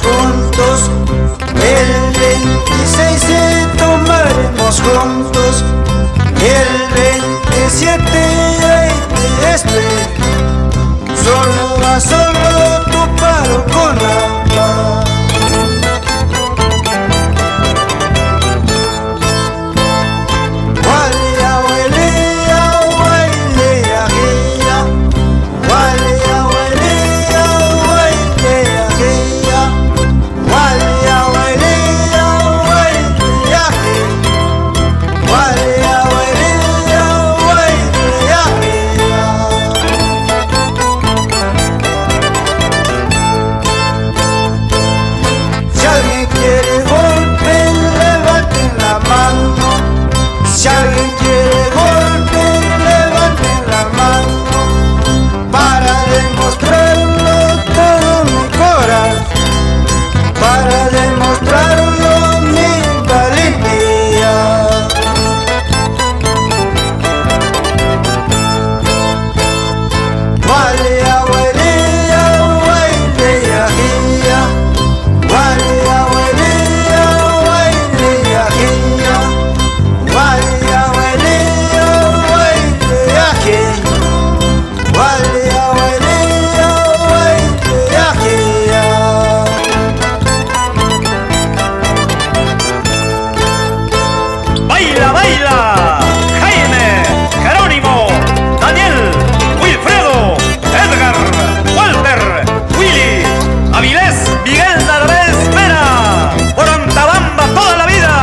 Juntos, el 26 tomaremos juntos, el 27 ahí te espero, solo a solo tu paro con agua. Gualia, huelea, huelea, guía, gualia, huelea, huelea, guía. Gualia, huelea, huelea, gualia, huelea, huelea, si alguien quiere golpe, levanten la mano. Si alguien quiere golpe, levanten la mano. Para demostrarlo todo mi corazón, para demostrarlo mi valentía. Gualia, huelea, huelea, guía, gualia, huelea, huelea, guía, gualia, huelea, huelea, guía, gualia, huelea, huelea, guía. ¡Baila, baila! Jaime, Jerónimo, Daniel, Wilfredo, Edgar, Walter, Willy, Avilés, Miguel Narváez Vera, por Antabamba toda la vida.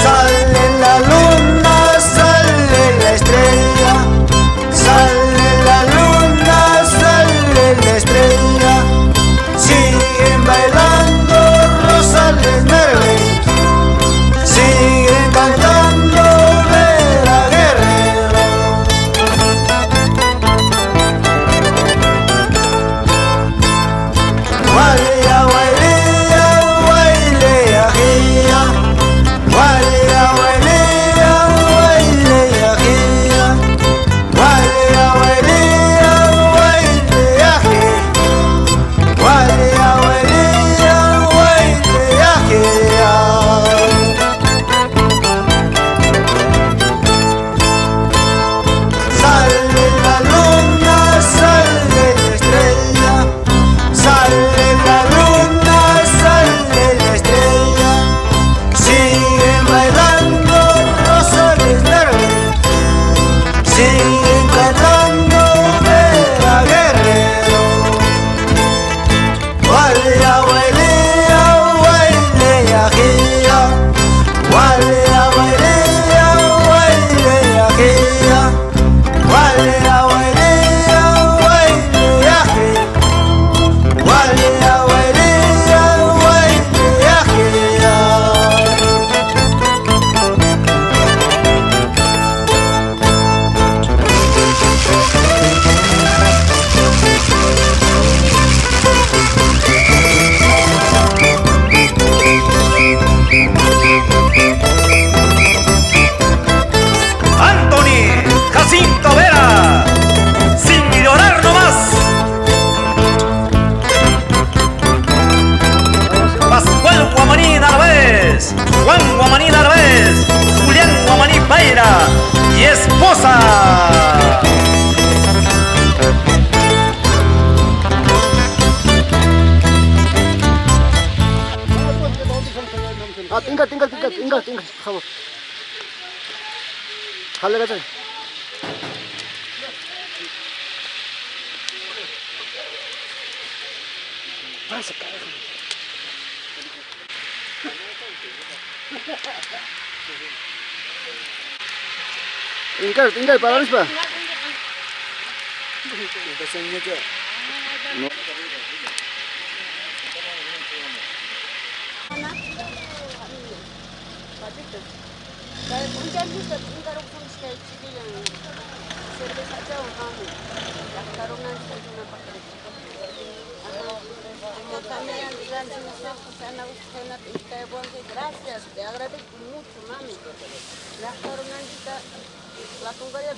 Sale la luna, sale la estrella, sale la luna, sale la estrella. Siguen bailando Rosales Nerves, siguen cantando Vera Guerrero. Gualia, huelea, huelea, guía, gualia, huelea, huelea, guía, gualia, huelea, huelea, guía, gualia, huelea, huelea, guía. Sale la luna, sale la estrella, sale la luna, sale la estrella. Siguen bailando Rosales Nerves, siguen cantando Vera Guerrero. Gualia, huelea, huelea, guía, gualia, huelea, huelea, guía, gualia, huelea, huelea, guía, gualia, huelea, huelea, guía. Anthony, Jacinto Vera, sin llorar nomás. Pascual Guamaní Narváez, Juan Guamaní Narváez, Julián Guamaní Paira y esposa. tinggal, kamu. Hal aja. Masuk. Tinggal para Rispa. Pesannya tuh. Gracias, te agradezco mucho, mami. La coronadita, la congaria,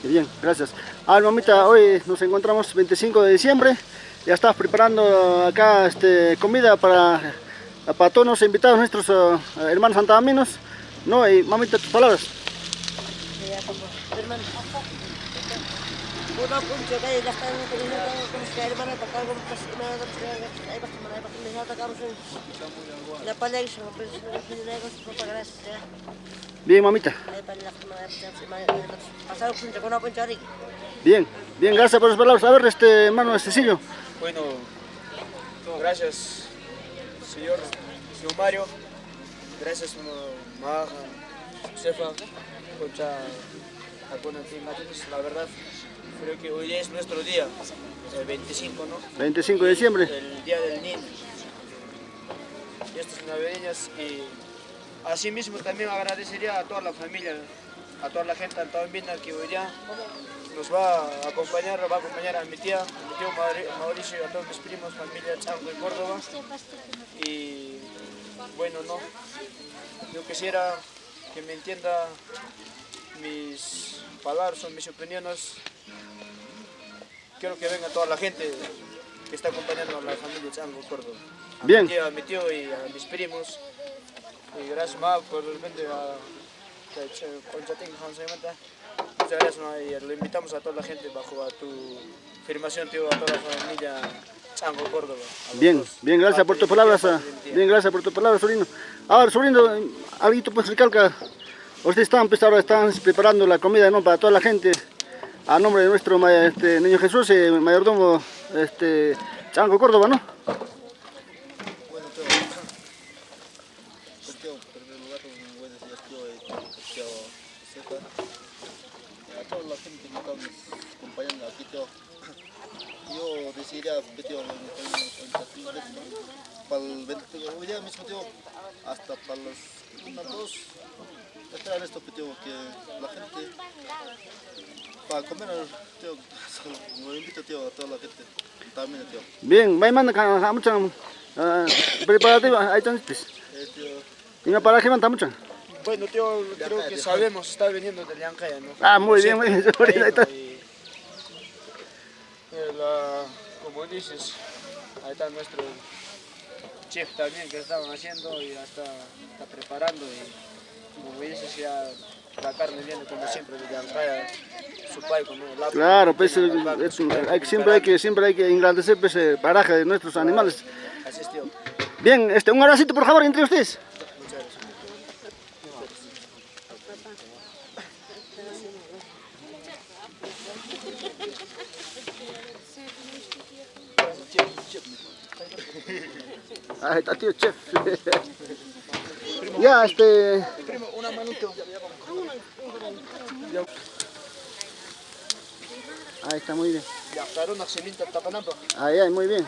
Bien, gracias. Mamita, hoy nos encontramos 25 de diciembre. Ya estás preparando acá comida para todos los invitados, nuestros hermanos santagaminos, ¿no? Y mamita, tus palabras. hermano. Uno punto que ya está con este hermano para algo más ahí la pala y se lo gracias. Bien, mamita. Pasado punto con una punta rica. Bien, bien, gracias por las palabras. A ver, hermano Cecilio. Bueno, gracias, señor Mario. Gracias, Maja, Josefa, Concha, la verdad, creo que hoy día es nuestro día, el 25, ¿no? 25 de diciembre. El Día del Niño. Y estas navideñas, y así mismo también agradecería a toda la familia, a toda la gente, a toda Mina que hoy día nos va a acompañar a mi tío Mauricio y a todos mis primos, familia Chango de Córdoba. Y bueno, no, yo quisiera que me entienda mis palabras o mis opiniones. Quiero que venga toda la gente que está acompañando a la familia Chango de Córdoba. Bien. A mi tío y a mis primos. Y gracias más por repente a muchas gracias, ¿no? Y lo invitamos a toda la gente bajo a tu afirmación, tío, a toda la familia Chango Córdoba. Bien, bien, gracias por tus palabras. Bien, gracias por tus palabras, sobrino. Ahora, sobrino, algo pues recalca. Ustedes ahora están preparando la comida, ¿no? Para toda la gente. A nombre de nuestro Niño Jesús, mayordomo Chango Córdoba, ¿no? Bueno, en primer lugar, buenos días, tío Josefa. A toda la gente que me está acompañando aquí, tío. Yo decidiría, tío, para el 20, hoy día mismo, tío, hasta para las 1, 2, esperar esto, tío, que la gente, para comer, tío, me invito, tío, a toda la gente, también, tío. Bien, me manda mucho preparativo, ahí están. Tío, ¿Y me para qué manda mucho? Bueno, tío, creo que sabemos, está viniendo de Llancaya, ¿no? Ah, muy bien, sobrino, ahí está. Como dices, ahí está nuestro chef también que estaban haciendo y ya está preparando. Y como dices, ya la carne viene como siempre de Llancaya, su paico, ¿no? Claro, pues siempre hay que engrandecer pues, el paraje de nuestros animales. Así es, tío. Bien, un abracito por favor entre ustedes. Muchas gracias. Ahí está, tío chef. Ya, Primo, una manito. Ahí está, muy bien. Ya, claro, una celinta tapanampa. Ahí, muy bien.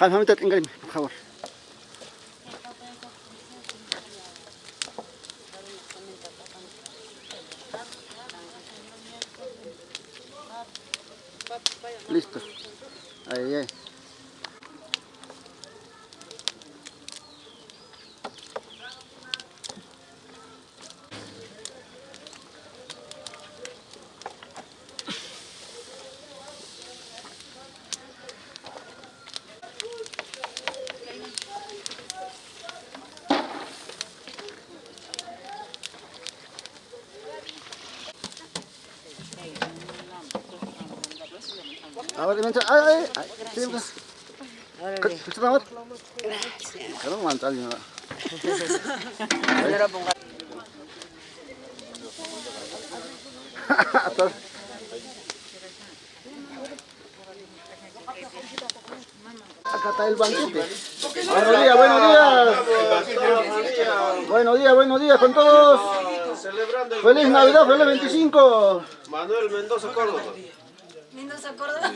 Mamita, tinggalin, por favor. Listo. Ahí. A ver, mensa. Ay. Sí, pues. Órale. ¿Qué está mal? Gracias. Que no aguanta alguien. Acá está el banquete. Buenos días, buenos días. Buenos días con todos. Celebrando el Feliz Navidad, feliz 25. Manuel Mendoza Córdoba. Mendoza, Córdoba.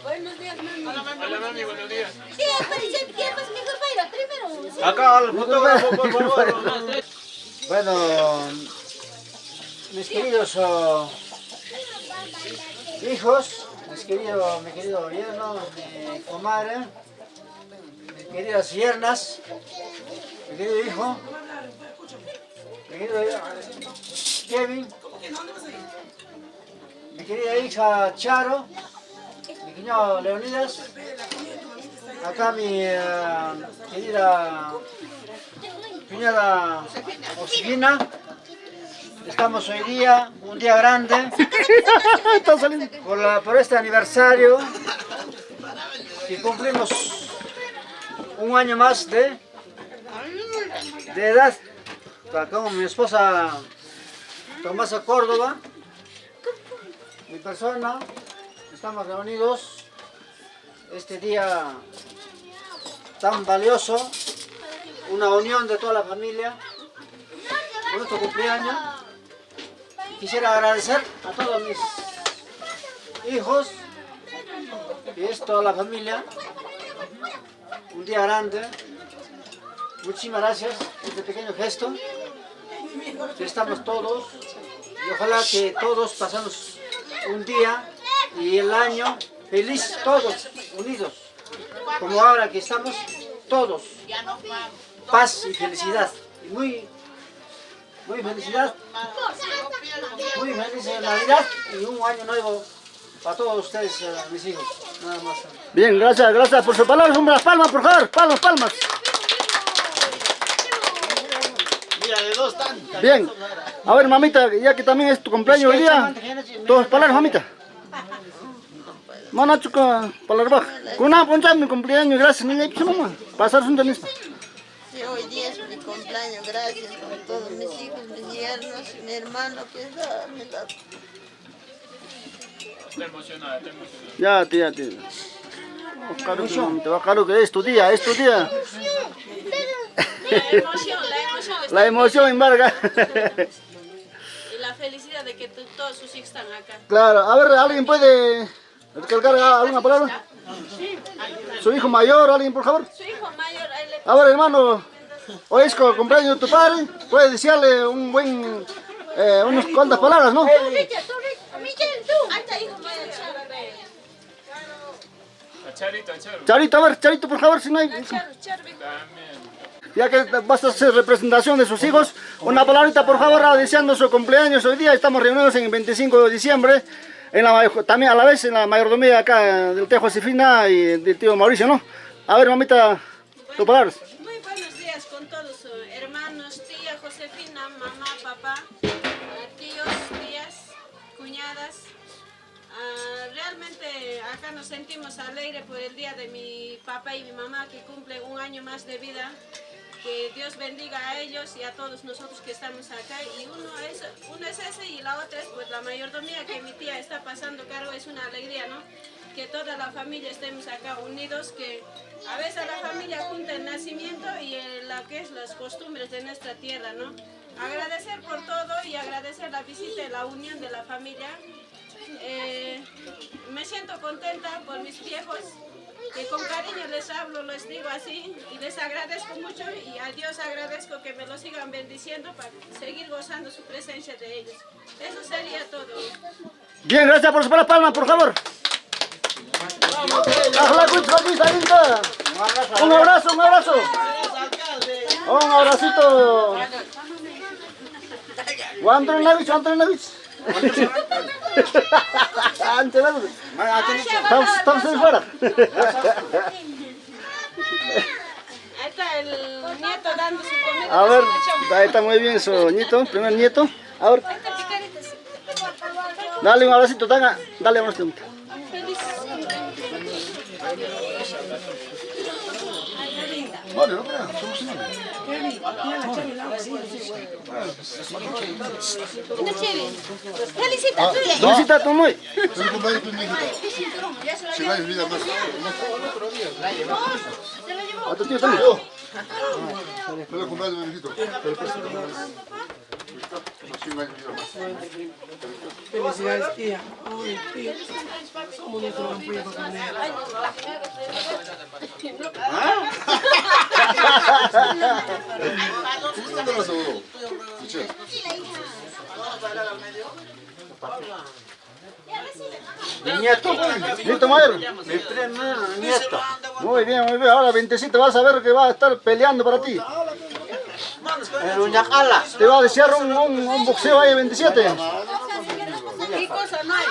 Buenos días, mami. Hola mami, buenos días. Sí, aparece ¿quién más mejor para ir primero? Sí. Acá al fotógrafo, por favor. Bueno, mis queridos hijos, mi querido yerno, mi comadre, mis queridas yernas, mi querido hijo, mi querido Kevin, mi querida hija Charo, mi cuñado Leonidas, acá mi querida cuñada Josefina. Estamos hoy día, un día grande, por este aniversario que cumplimos un año más de edad. Acá con mi esposa Tomasa Córdoba, mi persona, estamos reunidos este día tan valioso, una unión de toda la familia, por nuestro cumpleaños. Quisiera agradecer a todos mis hijos, que es toda la familia, un día grande. Muchísimas gracias por este pequeño gesto, que estamos todos, y ojalá que todos pasamos un día y el año feliz, todos unidos, como ahora que estamos todos, paz y felicidad, y muy felicidad, muy feliz Navidad y un año nuevo para todos ustedes, mis hijos, nada más. Bien, gracias por sus palabras. Unas palmas, por favor, palmas. Mira, de dos tan. Bien, a ver mamita, ya que también es tu cumpleaños hoy día, tus palabras mamita. Mana chuka, palabras baja. Kuna poncha mi cumpleaños, gracias niña, pues mamá, pasar un tenis. Sí, hoy día es mi cumpleaños, gracias a todos mis hijos, mis yernos, mi hermano que está a mi lado. Está emocionada. Ya, tía. Claro que es tu día, La emoción embarga. Y la felicidad de que todos sus hijos están acá. Claro, a ver, ¿alguien puede recalcar alguna palabra? Su hijo mayor, alguien por favor. Su hijo mayor, a él le... A ver, hermano, hoy es el cumpleaños de tu padre, puedes desearle unas cuantas palabras, ¿no? Charito, a ver, Charito, por favor, si no hay... Ya que vas a hacer representación de sus hijos, una palabrita, por favor, deseando su cumpleaños hoy día. Estamos reunidos en el 25 de diciembre, también a la vez en la mayordomía acá del tío Josefina y del tío Mauricio, ¿no? A ver, mamita, tus palabras. Muy buenos días con todos, hermanos, tía Josefina, mamá, papá, tíos, tías, cuñadas. Realmente acá nos sentimos alegres por el día de mi papá y mi mamá que cumplen un año más de vida. Que Dios bendiga a ellos y a todos nosotros que estamos acá. Y uno es ese y la otra es pues la mayordomía que mi tía está pasando cargo. Es una alegría, ¿no? Que toda la familia estemos acá unidos, que a veces la familia junta el nacimiento y lo que es las costumbres de nuestra tierra, ¿no? Agradecer por todo y agradecer la visita y la unión de la familia. Me siento contenta por mis viejos, que con cariño les hablo, les digo así, y les agradezco mucho y a Dios agradezco que me lo sigan bendiciendo para seguir gozando su presencia de ellos. Eso sería todo. Bien, gracias por superar palmas, por favor. Un abrazo. Un abracito. Andrés Navich. Estamos ahí fuera. Ahí está el nieto dando su comida. A ver, ahí está muy bien su nieto, primer nieto. A ver, dale un abracito, Tanga. Dale un abracito. Felicita a tu muy. A tu tío también. Felicidades, tía. Ay, tía. ¿Cómo no te lo voy a poner? Mi nieto, nieto mayor. Mi primer nieto. Muy bien, muy bien. Ahora 27 vas a ver que va a estar peleando para ti. En Uñacala. Te va a desear un boxeo ahí 27. ¿Qué cosa no hay?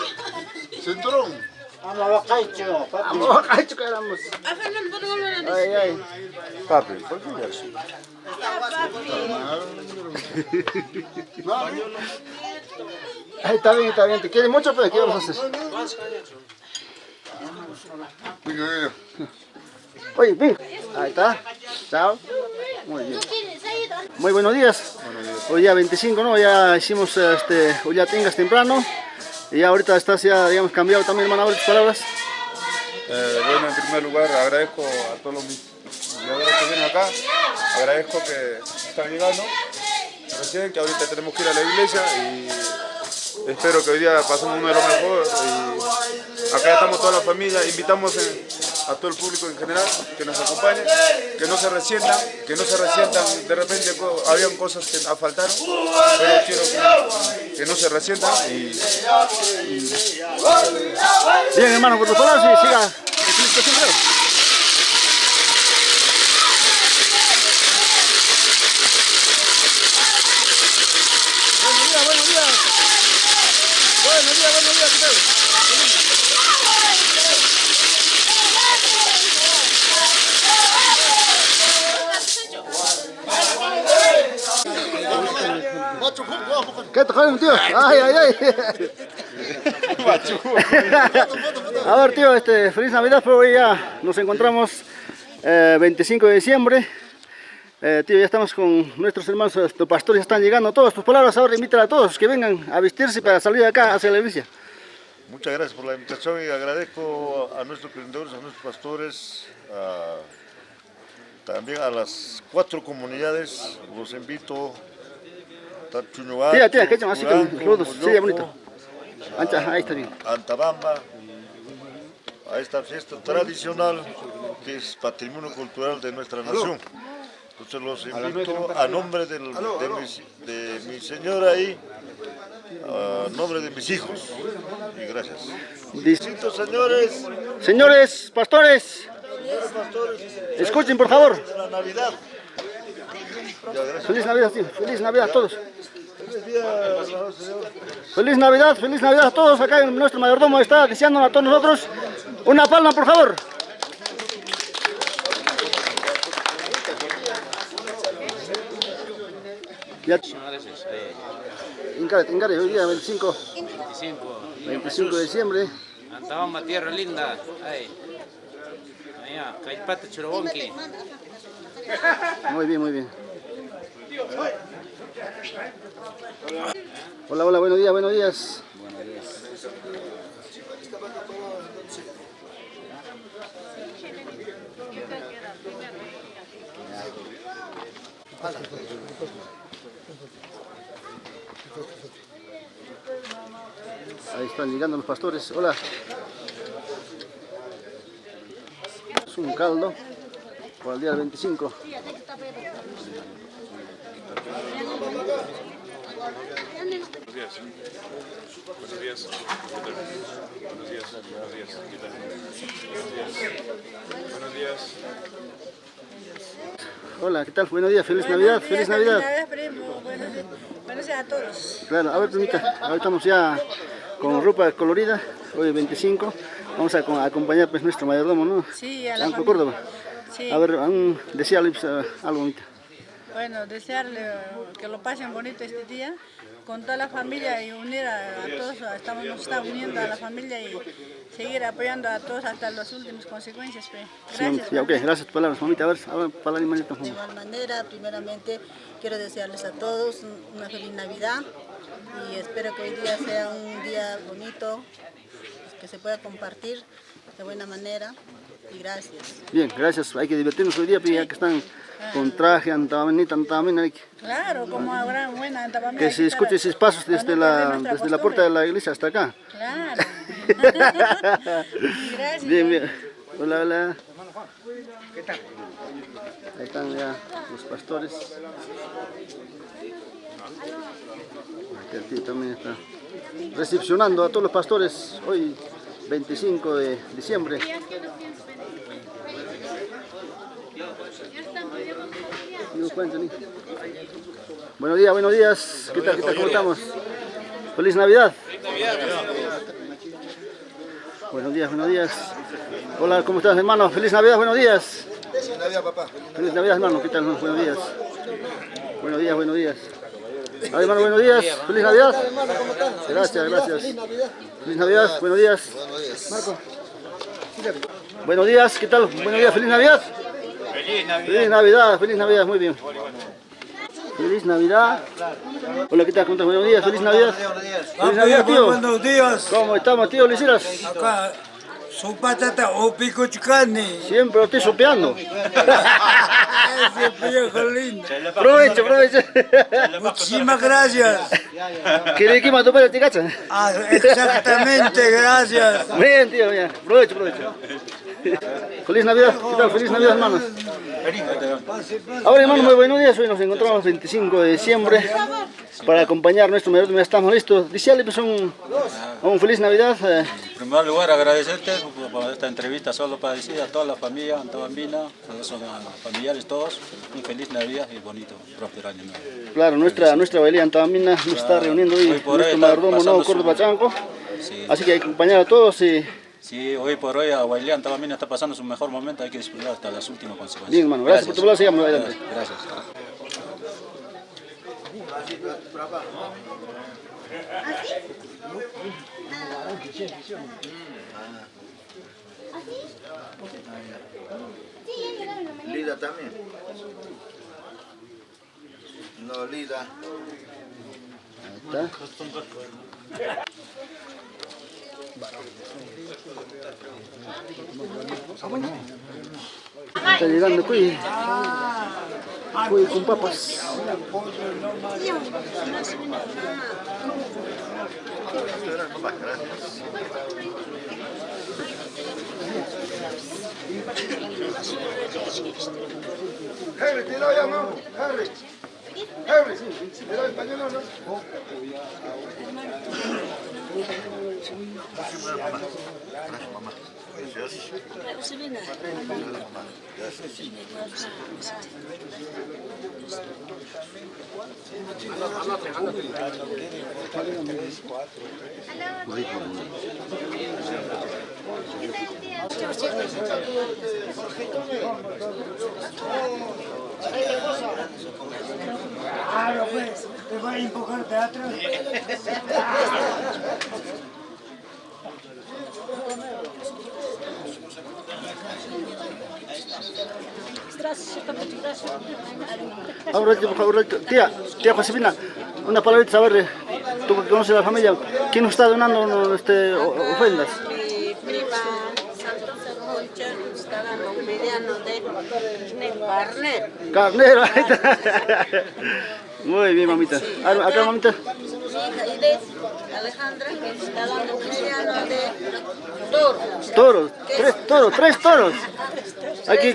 Cinturón. Amabacaicho, papi. Ay, caramba. A Fernando, ¿por qué no lo dices? Ay, ay. Papi, ¿por qué me así? Ay, está bien, está bien. ¿Te quiere mucho, pero qué vamos a hacer? Oye, ven. Ahí está. Chao. Muy bien. Muy buenos días. Hoy día 25, ¿no? Ya hicimos Ullatingas temprano. Y ya ahorita estás ya, digamos, cambiado también, hermano, ahora tus palabras. Bueno, en primer lugar agradezco a todos los misioneros que vienen acá. Agradezco que están llegando recién, que ahorita tenemos que ir a la iglesia y espero que hoy día pasemos uno de los mejores. Y acá estamos toda la familia, invitamos a todo el público en general que nos acompañe, que no se resientan, de repente habían cosas que faltaron, pero quiero que no se resientan y Bien, hermano, por tus palabras y siga. Felicitación, creo. Buenos días, buenos días. Buenos días, buenos días, ¿qué tal? ¿Qué te joden, tío? Ay, ay, ay. A ver, tío, feliz Navidad, pero hoy ya nos encontramos 25 de diciembre. Tío, ya estamos con nuestros hermanos, los pastores están llegando. Todas tus palabras, ahora invitan a todos que vengan a vestirse para salir de acá hacia la iglesia. Muchas gracias por la invitación y agradezco a nuestros presentadores, a nuestros pastores, también a las 4 comunidades. Los invito a Chuñuato, Tía, que así con los sí, ya bonito. Ancha, ahí está bien. Antabamba, a esta fiesta tradicional que es patrimonio cultural de nuestra nación. Entonces los invito a nombre de mi señora y a nombre de mis hijos. Y gracias. Distintos señores. Señores pastores, escuchen por favor. De la Navidad. Feliz Navidad, tío. Feliz Navidad a todos. Feliz Navidad a todos. Acá nuestro mayordomo está deseándonos a todos nosotros. Una palma, por favor. Ya. Ingare, hoy día 25 de diciembre. Antabamba, tierra linda. Ahí. Allá, Caipata, Chorobonqui. Muy bien, muy bien. Hola, hola, buenos días, buenos días. Ahí están llegando los pastores. Hola. Es un caldo para el día del 25. Buenos días. Buenos días. ¿Qué tal? Buenos días. Hola, ¿qué tal? Buenos días, feliz Navidad, feliz Navidad. Primo. Buenos sea a todos. Claro, a ver, primita, ahora estamos ya con ropa colorida, hoy 25. Vamos a acompañar pues nuestro mayordomo, ¿no? Sí, a la Blanco familia. Córdoba. Sí. A ver, desearle pues, algo bonito. Bueno, desearle que lo pasen bonito este día con toda la familia y unir a todos, nos estamos uniendo a la familia y seguir apoyando a todos hasta las últimas consecuencias. Pues. Gracias. Sí, ok, gracias por palabras, mamita. A ver, para la manita. De igual manera, primeramente quiero desearles a todos una feliz Navidad y espero que hoy día sea un día bonito, que se pueda compartir de buena manera y gracias. Bien, gracias. Hay que divertirnos hoy día, ya que están con traje, antabanita, Claro, como habrá buena antabamina. Que se escuche esos pasos desde la puerta de la iglesia hasta acá. Claro. Gracias. Bien, bien. Hola, hola. ¿Qué tal? Ahí están ya los pastores. Aquí el tío también está recepcionando a todos los pastores hoy 25 de diciembre. Buenos días, ¿qué tal, cómo estamos? ¡Feliz Navidad! Buenos días. Hola, ¿cómo estás, hermano? ¡Feliz Navidad, buenos días! Feliz Navidad, papá. ¡Feliz Navidad, hermano! ¿Qué tal, hermano? Buenos días. Buenos días. A ver, hermano, buenos días. ¡Feliz Navidad! Gracias. ¡Feliz Navidad, buenos días! Marco. Buenos días, ¿qué tal? Buenos días, ¡feliz Navidad! ¡Feliz Navidad! Muy bien. ¡Feliz Navidad! Hola, ¿qué tal? ¿Cómo estás? Buenos días, ¡feliz Navidad! ¡Feliz Navidad, tío! Buenos días. ¿Cómo estamos, tío? ¿Le hicieras? Acá, su patata o pico de carne. Siempre lo estoy sopeando. Ese viejo lindo. Aprovecho. Muchísimas gracias. ¿Querés que me tope la cacha? Exactamente, gracias. Bien, tío, bien. Aprovecho. Feliz Navidad, ¿qué tal? Feliz Navidad, hermanos. Ahora, hermano, muy buenos días. Hoy nos encontramos el 25 de diciembre para acompañar nuestro mayordomo. Ya estamos listos. Desearle pues un feliz Navidad. En primer lugar, agradecerte por esta entrevista, solo para decir a toda la familia antabambina, a los familiares todos, un feliz Navidad y bonito, próspero año nuevo. Claro, nuestra familia antabambina nos está reuniendo hoy nuestro mayordomo nuevo Córdoba Chanco. Sí. Así que hay que acompañar a todos y... Sí, hoy por hoy a Guaylán también está pasando su mejor momento, hay que disfrutar hasta las últimas consecuencias. Bien, hermano, gracias por tu palabra, sigamos adelante. Gracias. Lida también. No, Lida. Ahí está. Está llegando cuy con papas. Harry, te doy a mano. Harry, te doy el pañuelo, ¿no? Gracias, mamá. Claro, pues, te va a empujar teatro. Ahora, tía Josefina, una palabrita, a ver, tú que conoces a la familia, ¿quién nos está donando ofrendas? Mi prima Santa Concha nos está dando un mediano de carne. Carnero, ahí está. Muy bien, mamita. Acá, mamita. Mi hija Inés Alejandra que nos está dando un mediano de toro. Tres toros.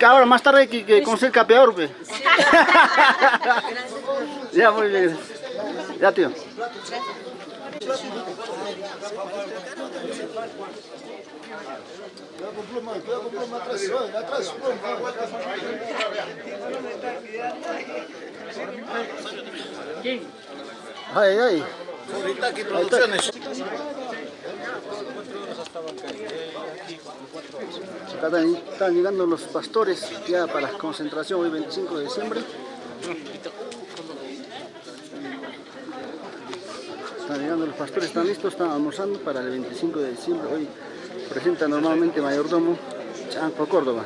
Ahora más tarde hay que conocer capeador, pues. Ya, muy bien. Ya, tío. Cuidado con pluma atrás, ¿Quién? Ay, ay. Ritaki Producciones. Acá están llegando los pastores ya para la concentración hoy 25 de diciembre. Están llegando los pastores, están listos, están almorzando para el 25 de diciembre. Hoy presenta normalmente mayordomo Chanco Córdoba.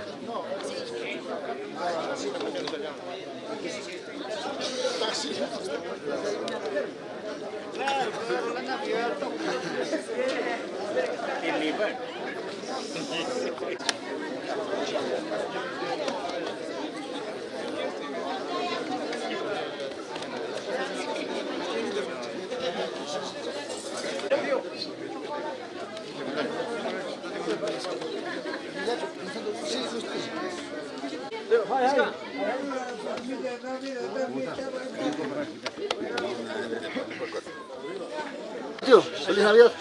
Tío, feliz Navidad.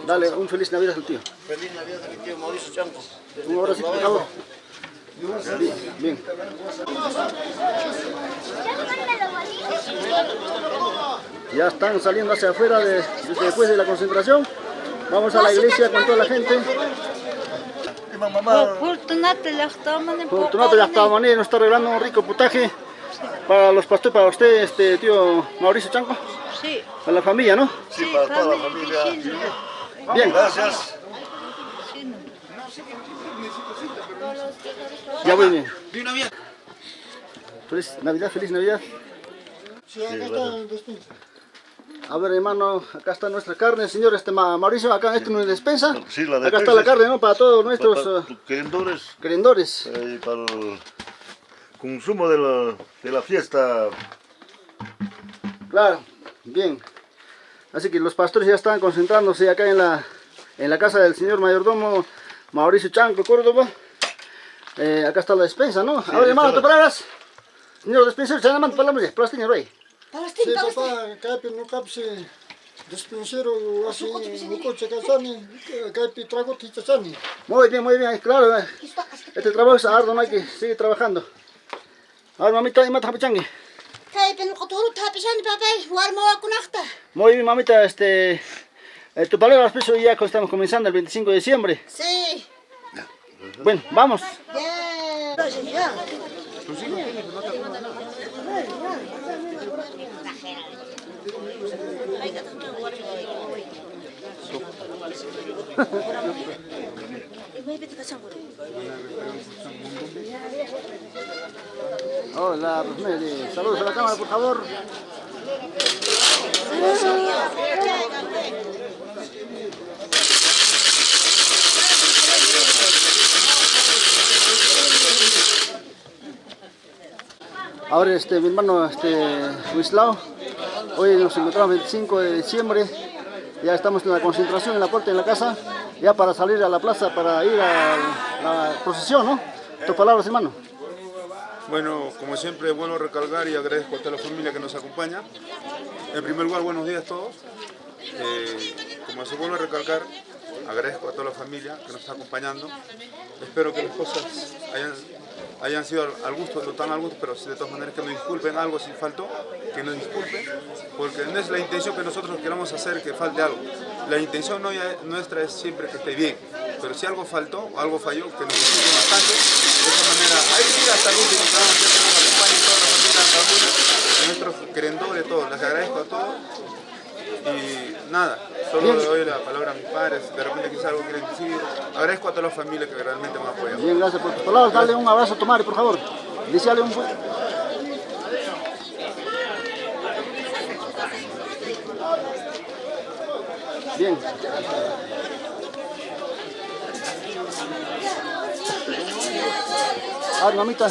Dale un feliz Navidad al tío. Feliz Navidad a mi tío Mauricio Chanco. Un abrazo, por favor. Bien. Ya están saliendo hacia afuera después de la concentración. Vamos a la iglesia con toda la gente. Fortunato Yachtamani nos está arreglando un rico putaje para los pastores, para usted, tío Mauricio Chanco. Sí. Para la familia, ¿no? Sí, para toda la familia. Bien. Gracias. Ya voy bien. Feliz Navidad. Sí, acá está. A ver, hermano, acá está nuestra carne, señor Mauricio, acá esto no es despensa. Sí, la acá está la carne, ¿no? Para todos nuestros querendores. Para el consumo de la fiesta. Claro, bien. Así que los pastores ya están concentrándose acá en la casa del señor mayordomo Mauricio Chanco Córdoba. Acá está la despensa, ¿no? Sí, a ver, hermano, ¿te palabras? Señor despensero, ¿se llaman palabras? Plastilina, rey. Sí, papá, caipi no capsi despensero así, no coche casani, caipi trago tichasani. Muy bien, claro. Este trabajo es arduo, no hay que seguir trabajando. A ver, mamita, y mata pichangue. Caipi no cotoro tapisani, papá, warmo wakunakta. Muy bien, mamita, tu palabra, pues, hoy ya estamos comenzando el 25 de diciembre. Sí. Bueno, vamos. Ya. Hola, Rosmeli. Saludos a la cámara, por favor. Ahora mi hermano Wislao, hoy nos encontramos el 25 de diciembre, ya estamos en la concentración en la puerta de la casa, ya para salir a la plaza para ir a la procesión, ¿no? Tus palabras, hermano. Bueno, como siempre, vuelvo a recalcar y agradezco a toda la familia que nos acompaña. En primer lugar, buenos días a todos. Como se vuelve a recalcar, agradezco a toda la familia que nos está acompañando. Espero que las cosas hayan sido al gusto, no tan al gusto, pero de todas maneras que nos disculpen algo si faltó, que nos disculpen, porque no es la intención que nosotros queramos hacer que falte algo. La intención nuestra es siempre que esté bien, pero si algo faltó o algo falló, que nos disculpen bastante. De esa manera, ahí sí hasta el último programa siempre nos acompañen toda la familia de Antabuena, nuestros querendores, todos. Les agradezco a todos. Y nada, solo le doy la palabra a mis padres, de repente quizás algo quieren decir. Agradezco a toda la familia que realmente me apoyan. Bien, gracias por tus palabras. Dale un abrazo a tu madre, por favor. Dísale un... Bien. A ver, mamita.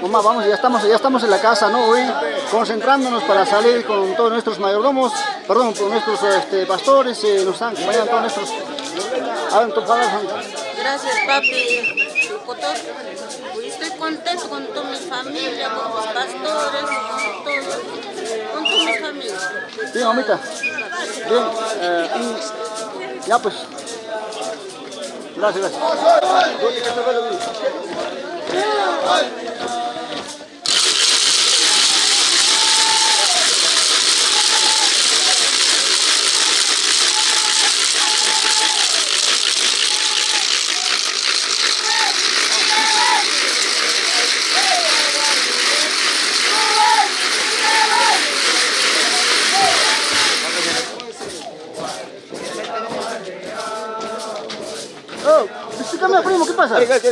Mamá, vamos, ya estamos en la casa, ¿no? Hoy concentrándonos para salir con todos nuestros mayordomos, perdón, con nuestros pastores, nos están acompañando todos nuestros... Gracias, papi. Estoy contento con toda mi familia, con mis pastores, con toda mi familia. Bien, mamita. Bien, ya pues. Gracias. pasa?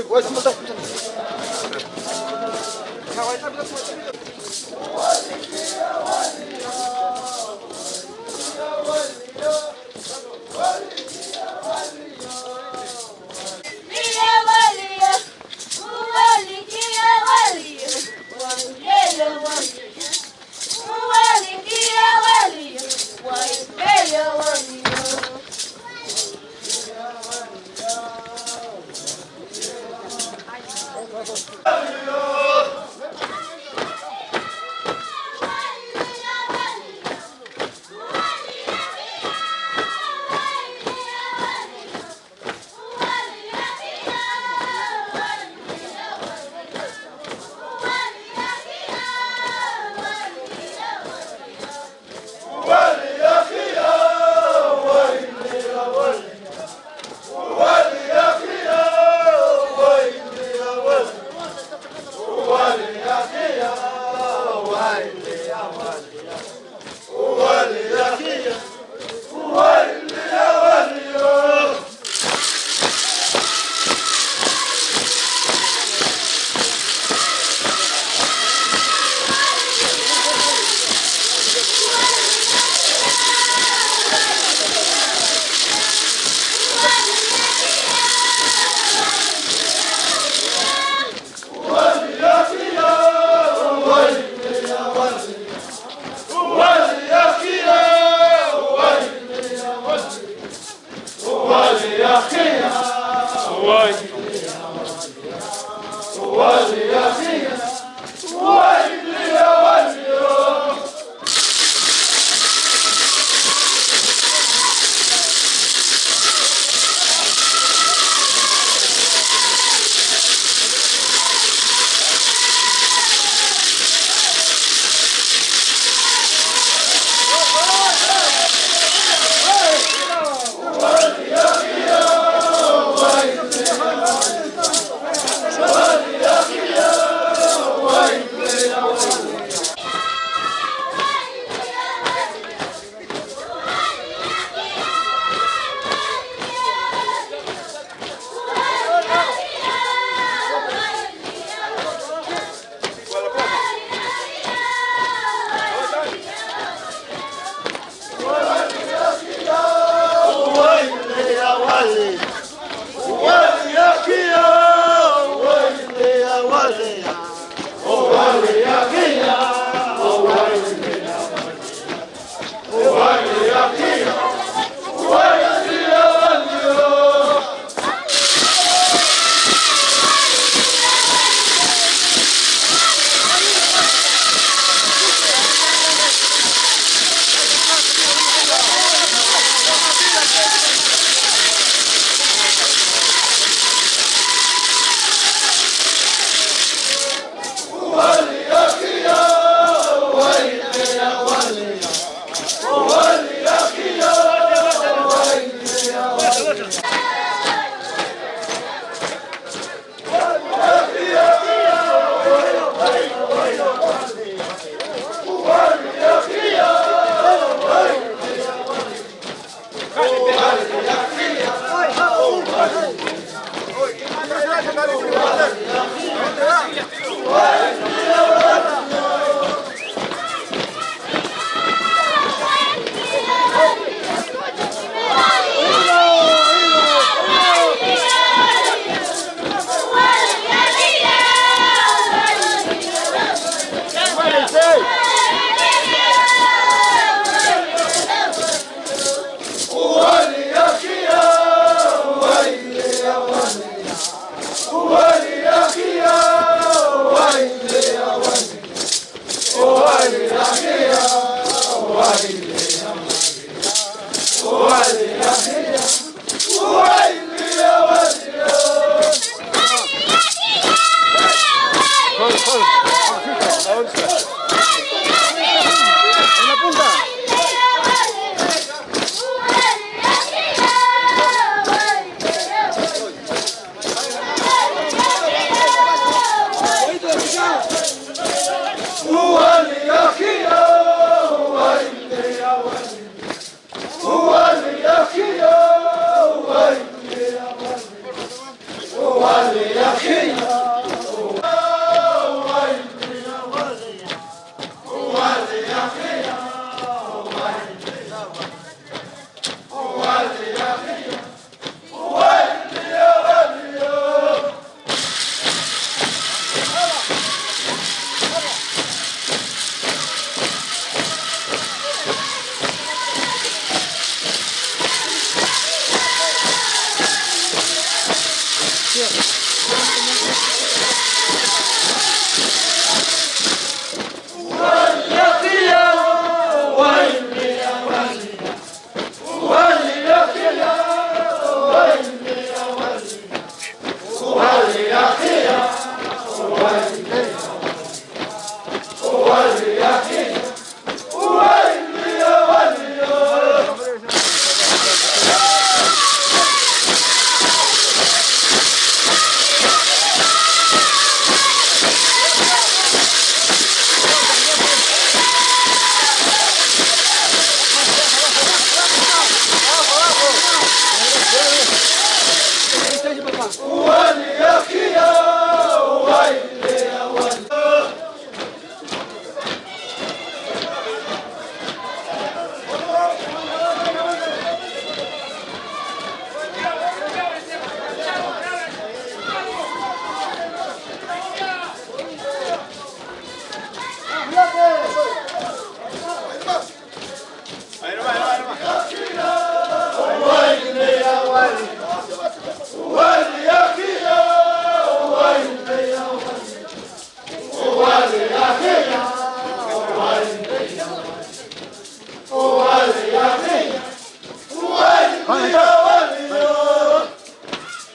One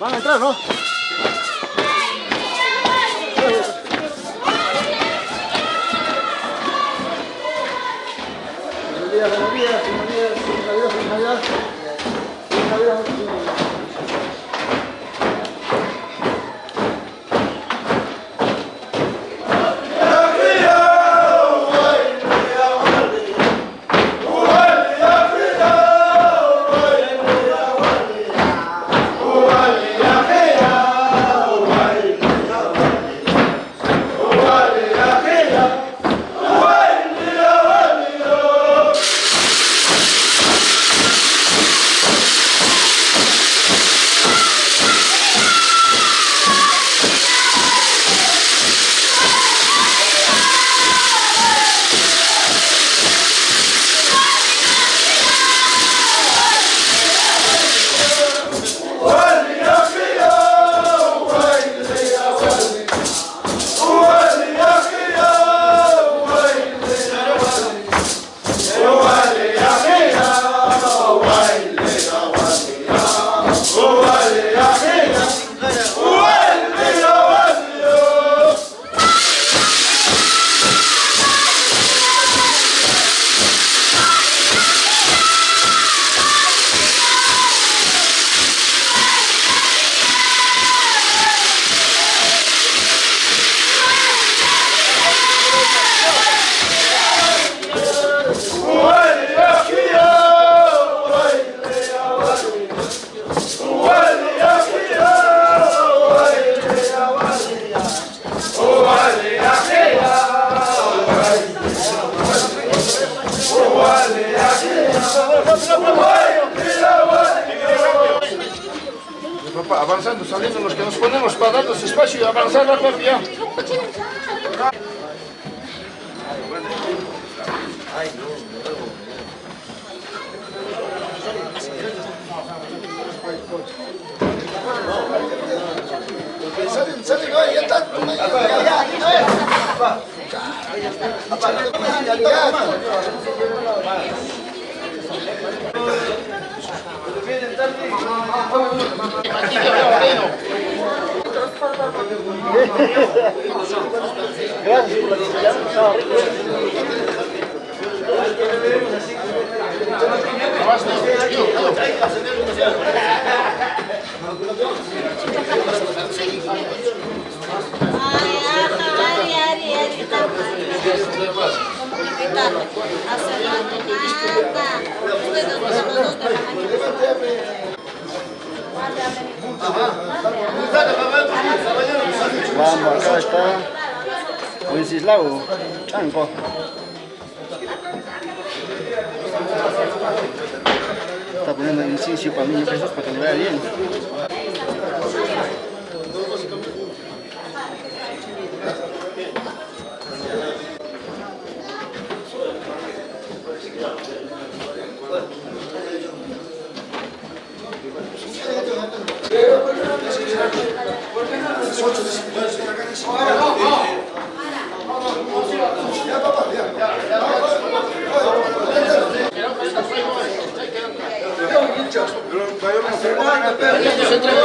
Van a entrar, ¿no? Buenos días, feliz Navidad. Avanzando, saliendo los que nos ponemos para darnos espacio y avanzar rápido ya. Salen, ya está. Gracias por la visita. Vamos, acá está Wenceslao Chanco. Está poniendo incienso para el niño Jesús para que le vaya bien. Pero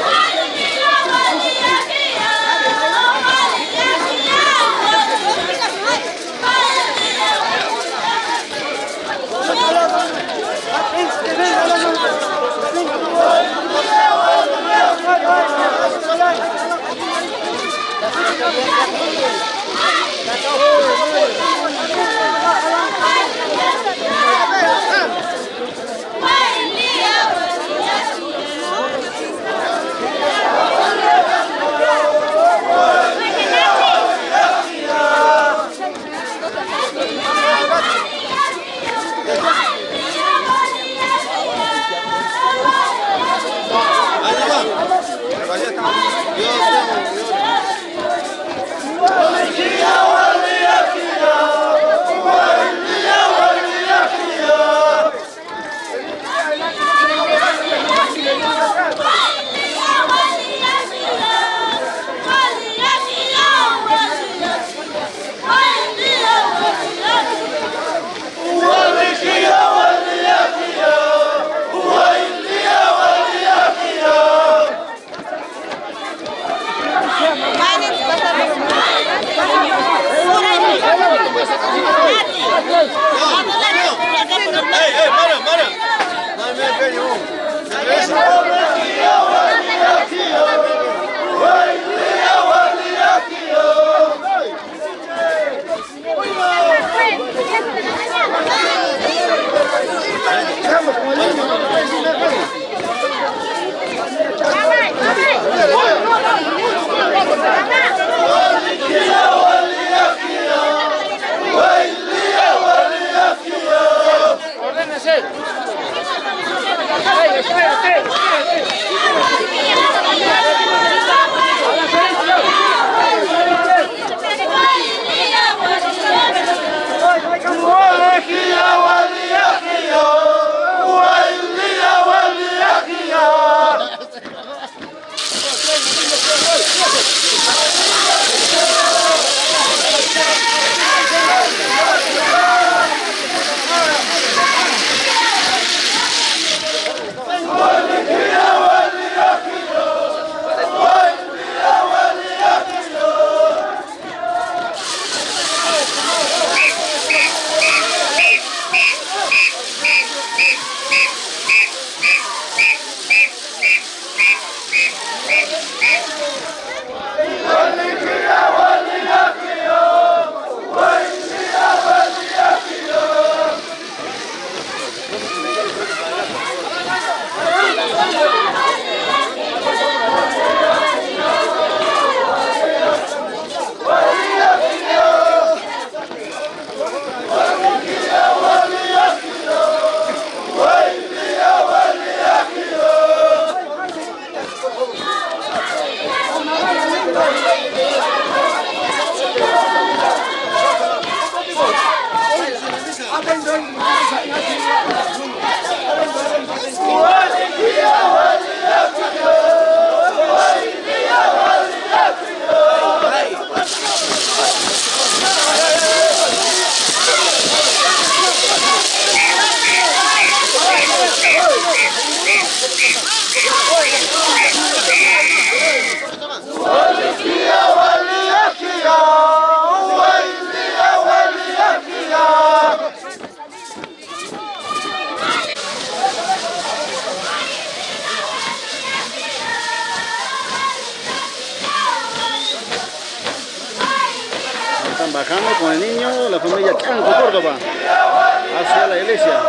Ay! Están bajando con el niño, la familia Canco Córdoba, hacia la iglesia.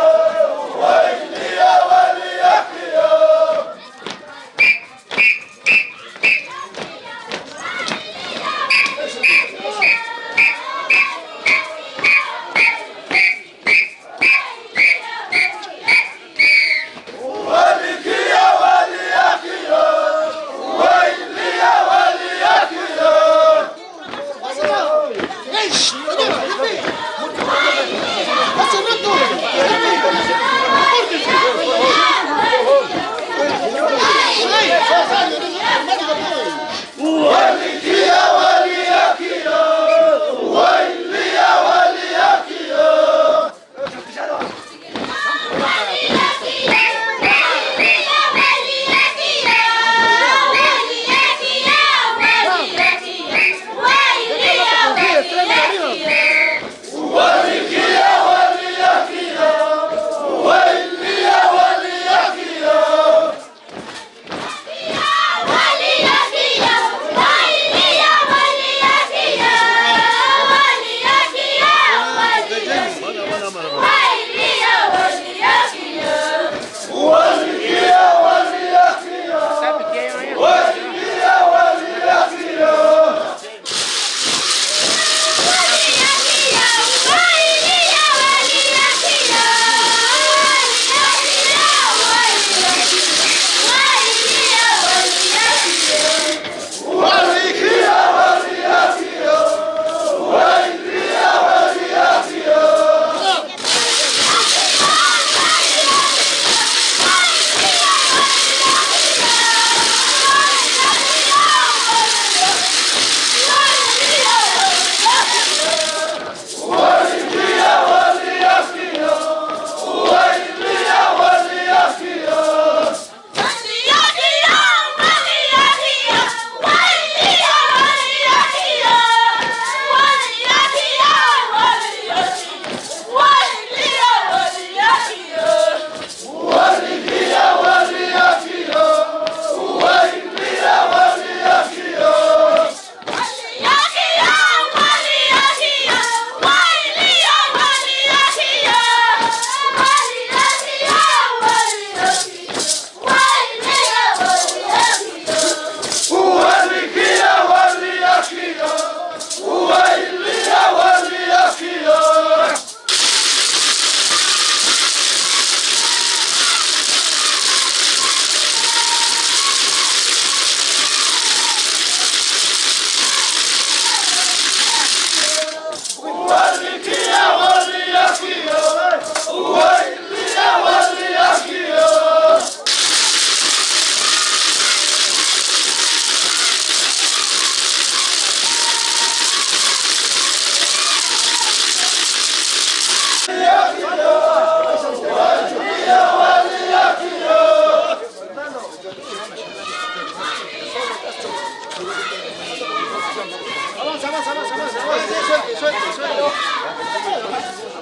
¡Hace rato!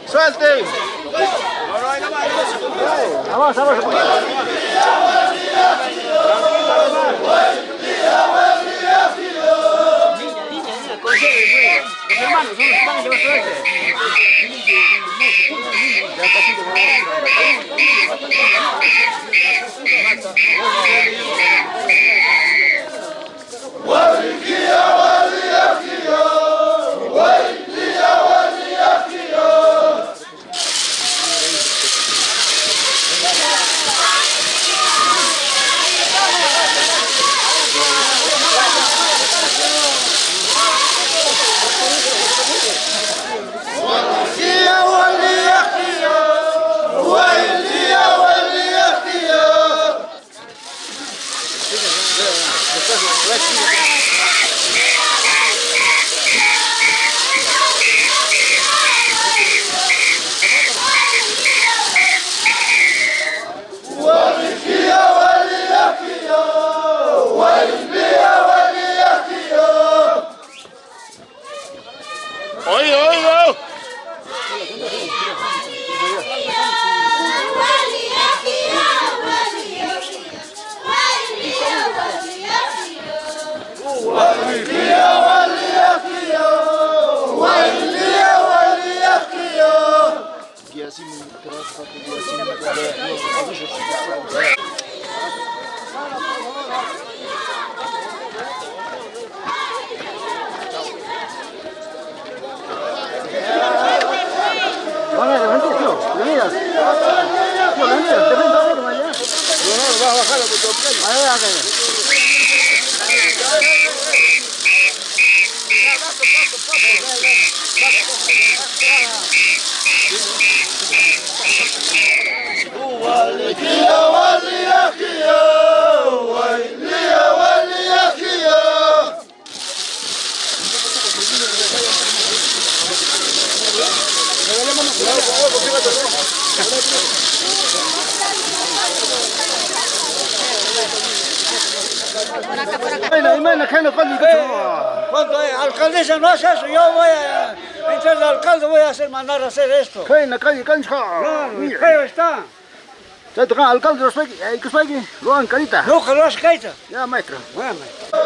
¡Suelte! Avanza, avanza. Cuando alcaldesa no hace eso, yo voy a entrar al alcalde, voy a mandar a hacer esto. Calle, cancha. Feo está. Ya toca alcalde, ¿qué es aquí? Lo han carita. No, que lo has carita. Ya, maestro. Bueno, maestro.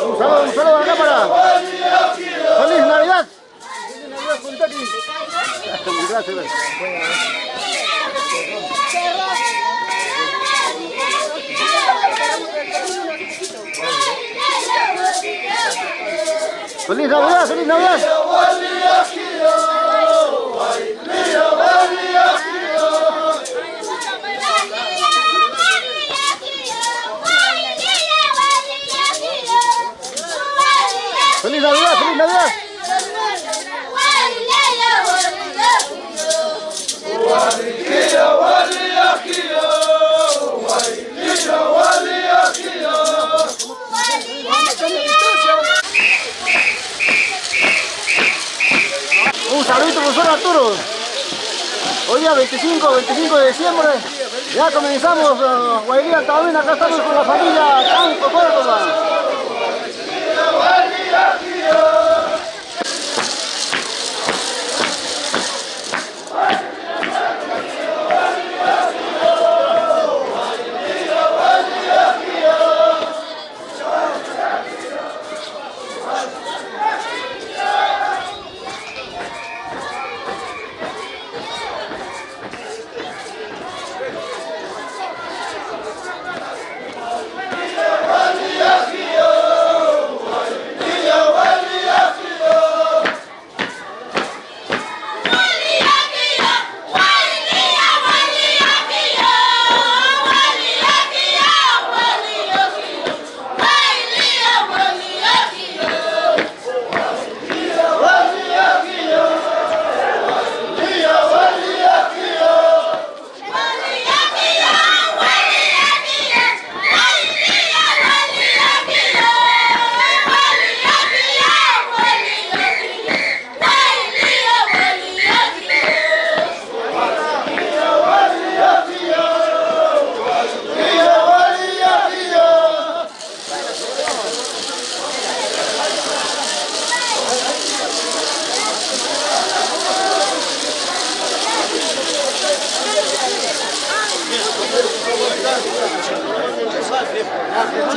Un saludo a la cámara. ¡Feliz Navidad! ¡Feliz Navidad, Kentucky! Gracias. ¡Feliz Navidad! ¡Feliz Navidad! ¡Feliz Navidad! ¡Feliz Navidad! Un saludito, profesor Arturo. Hoy día 25 de diciembre, ya comenzamos Guaylía Tabavín, acá estamos con la familia Canco Córdoba.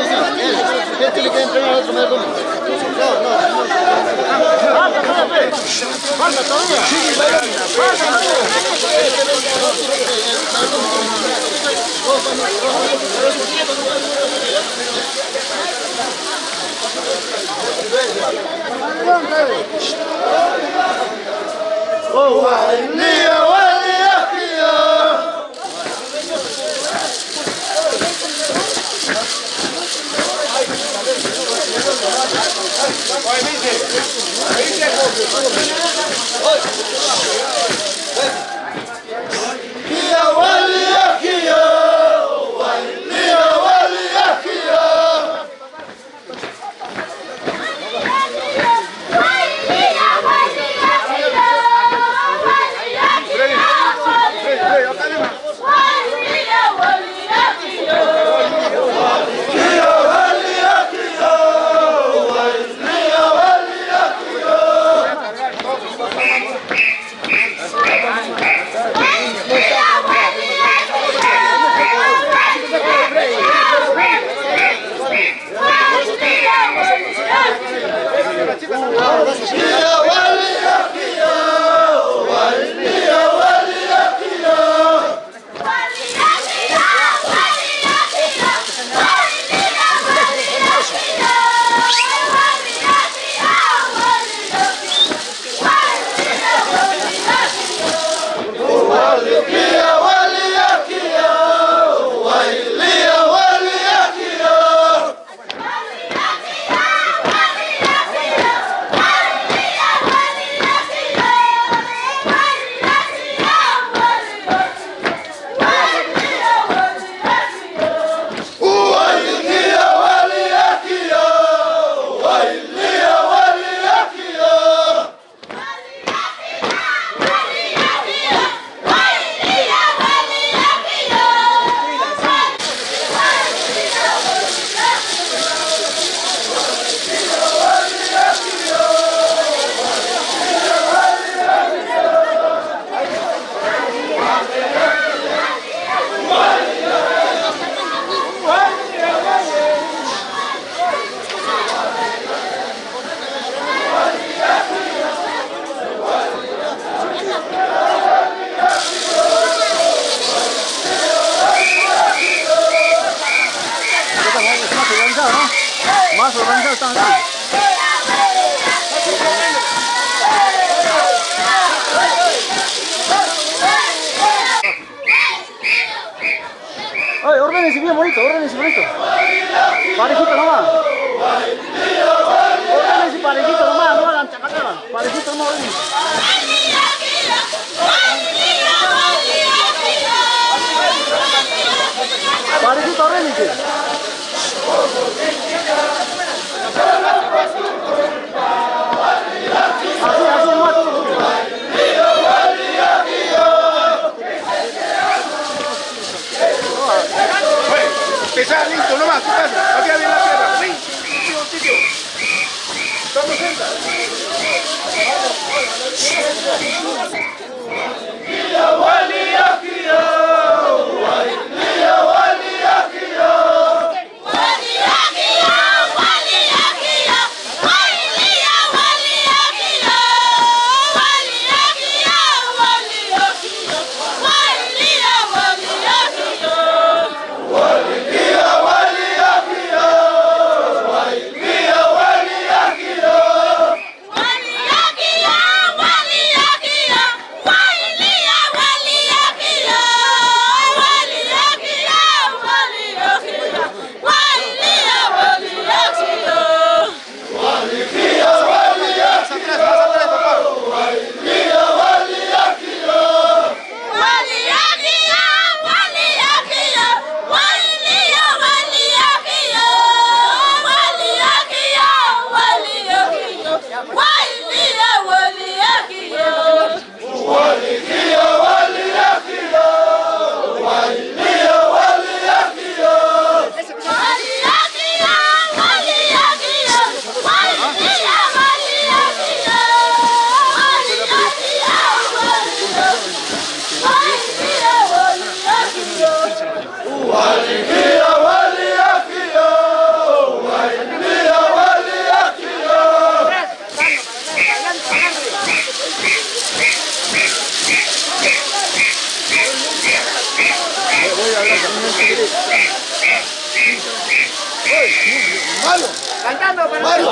sí. Él tiene que entrenar a otro medio. No. Falta todavía. Más organizados están aquí. Ay, ordénense bien bonito, ordénense bonito. Parejito nomás. Ordénense parejito nomás, no hagan chacacada. Parejito nomás, ordénense. Parejito, ordénense. Así nomás. Pesar listo nomás, ¿qué pasa? Había bien la pierna, sí. Cantando para Mario.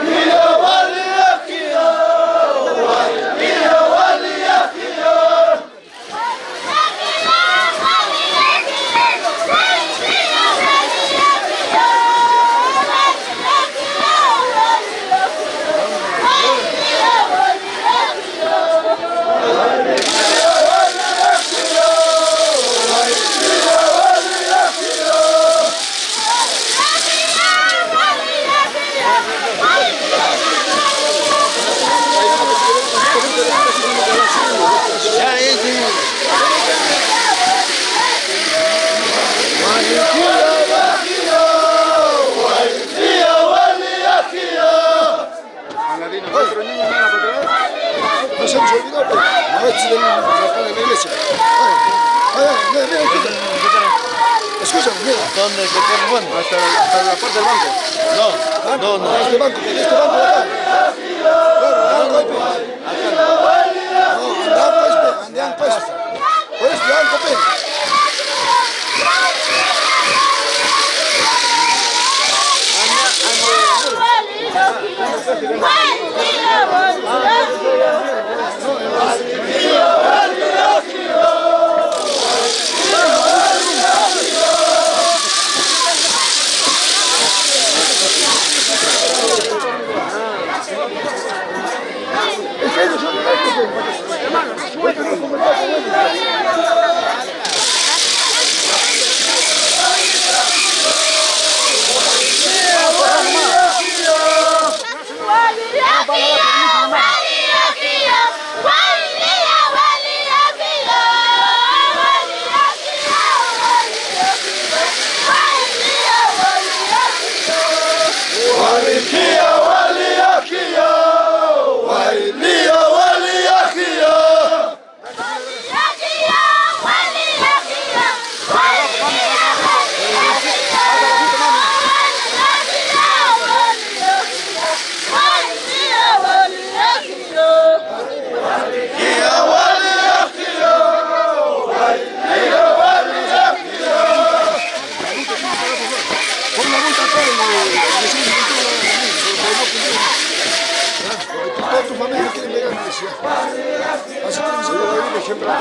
Mira, vale, aquí nuestros niños van a patrullar. Nos hemos olvidado, pero no es de la iglesia. Mira, escúchame, mira. ¿Dónde se queda bueno? Hasta la parte del banco. No. Este banco de acá. Claro, acá. Andan pues. Por este banco, pues. Tu familia no quiere llegar a la universidad. Así que se lo voy a ir siempre a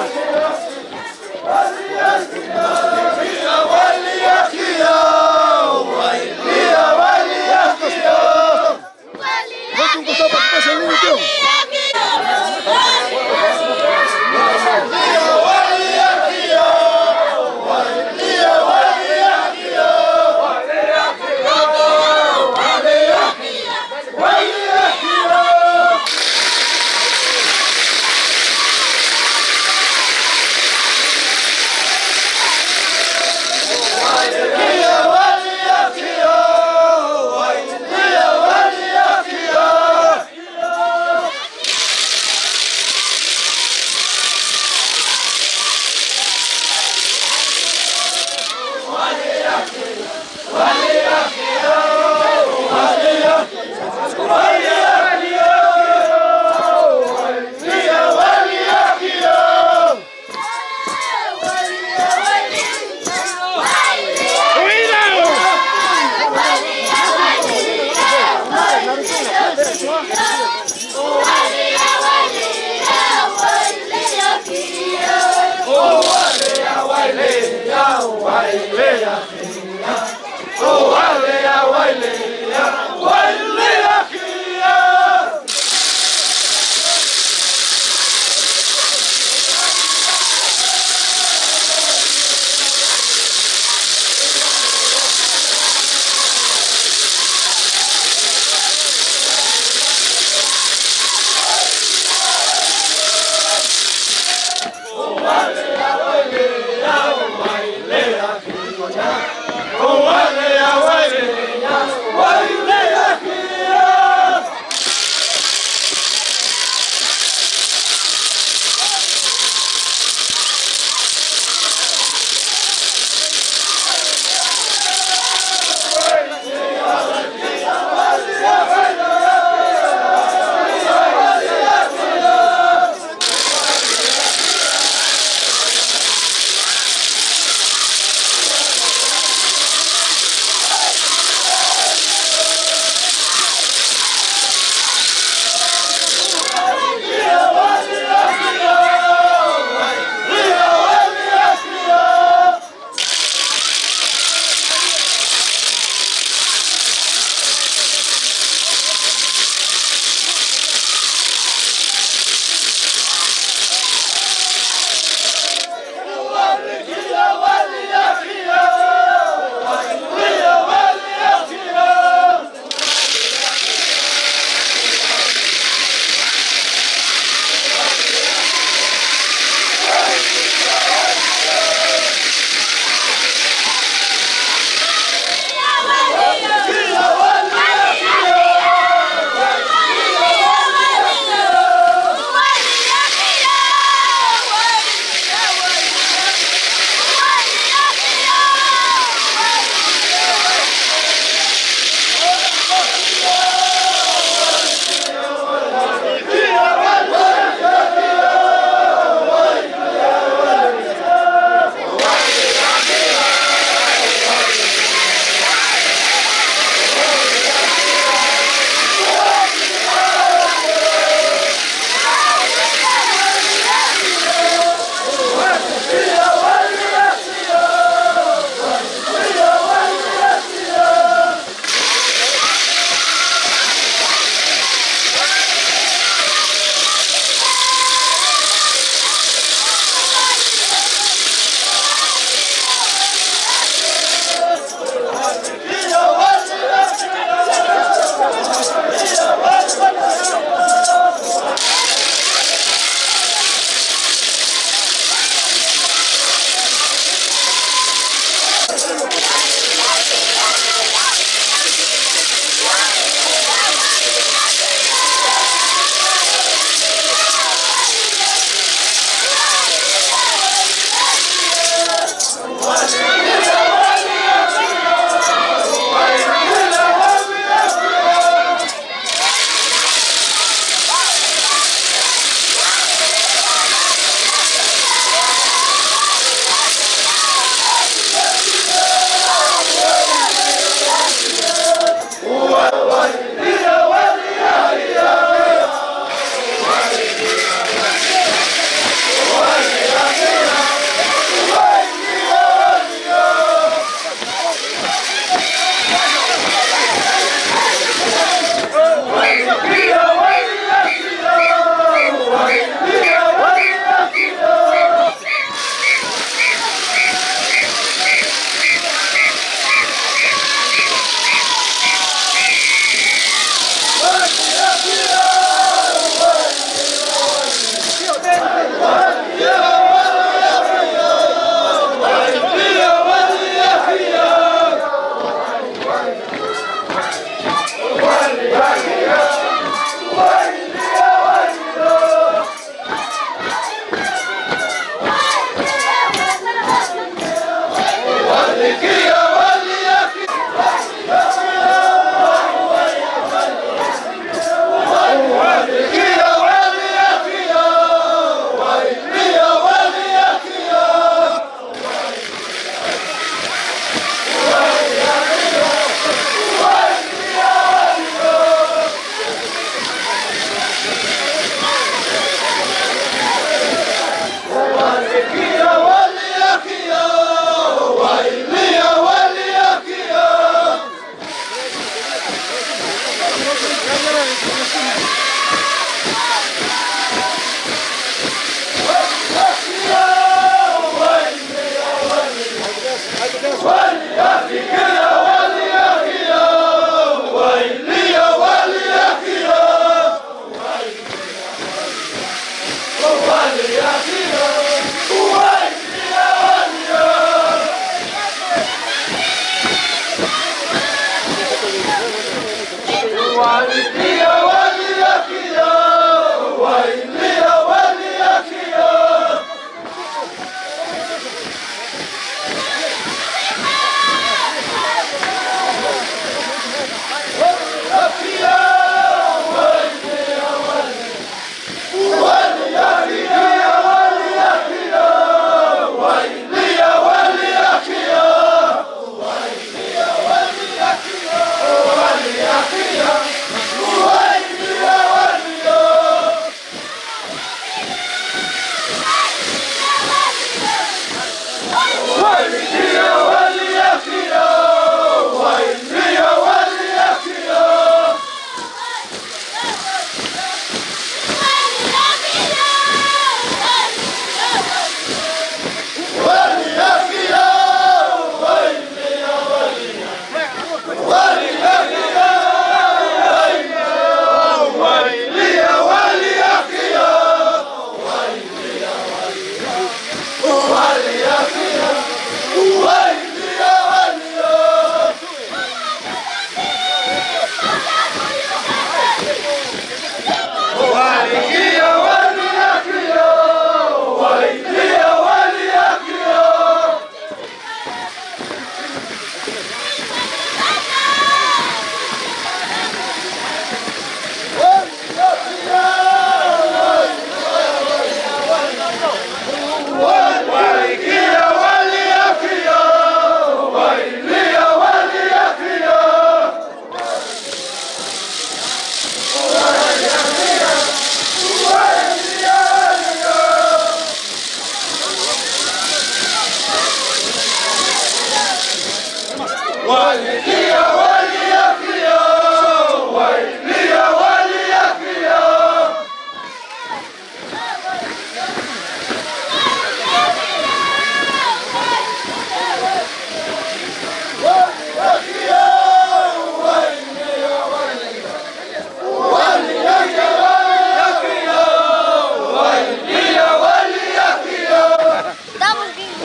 Oh,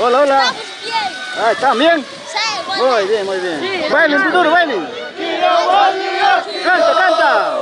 Hola, hola. Ah, ¿están bien? Sí, muy bien, muy bien. Sí, bailen, futuro, bailen. Canta, canta.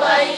Why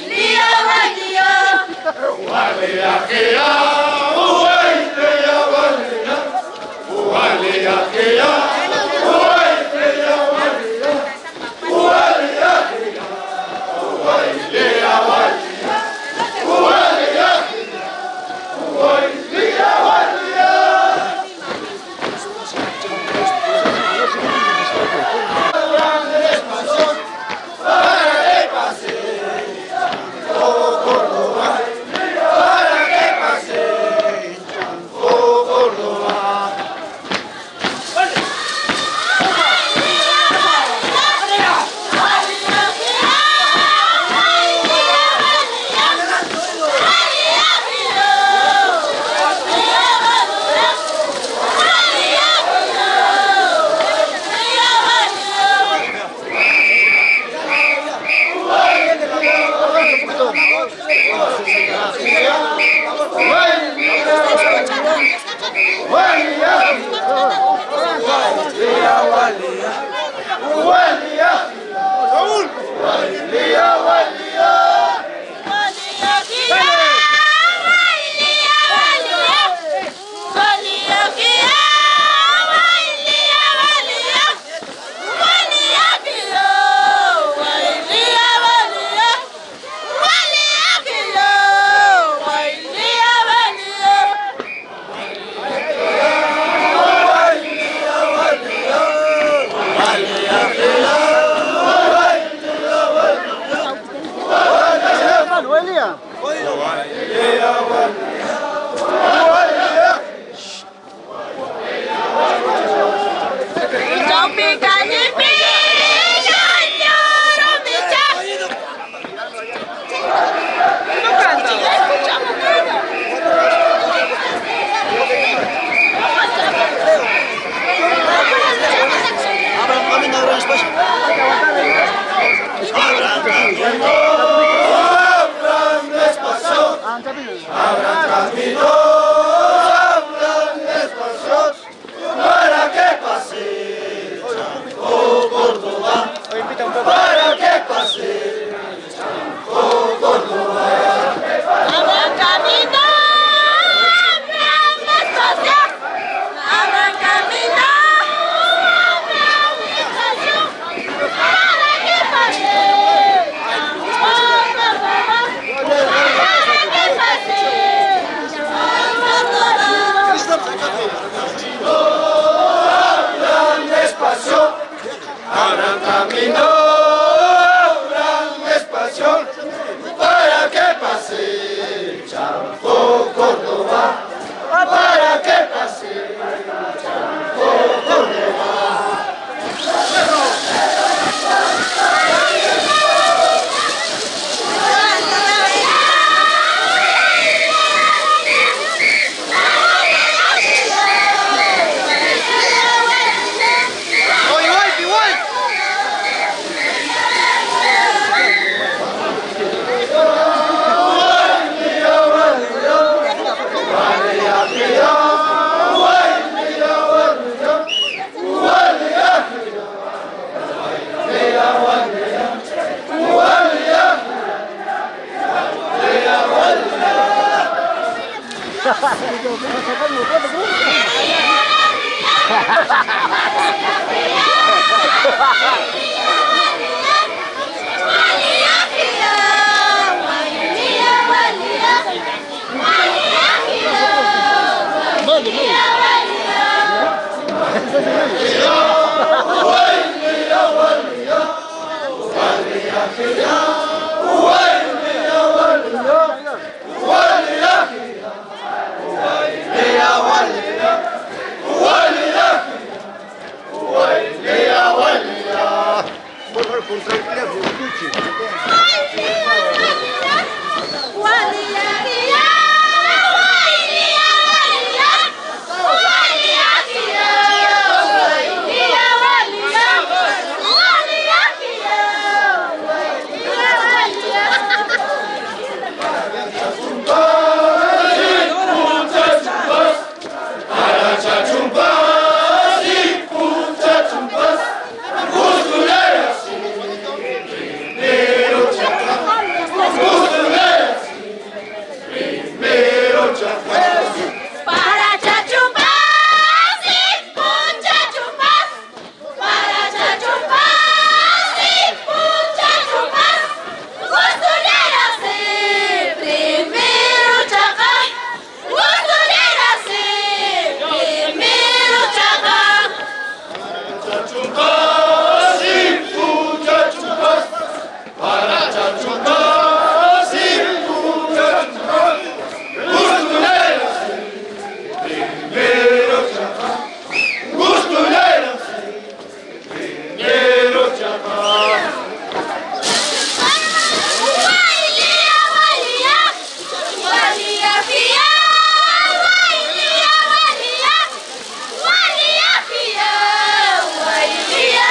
Yeah.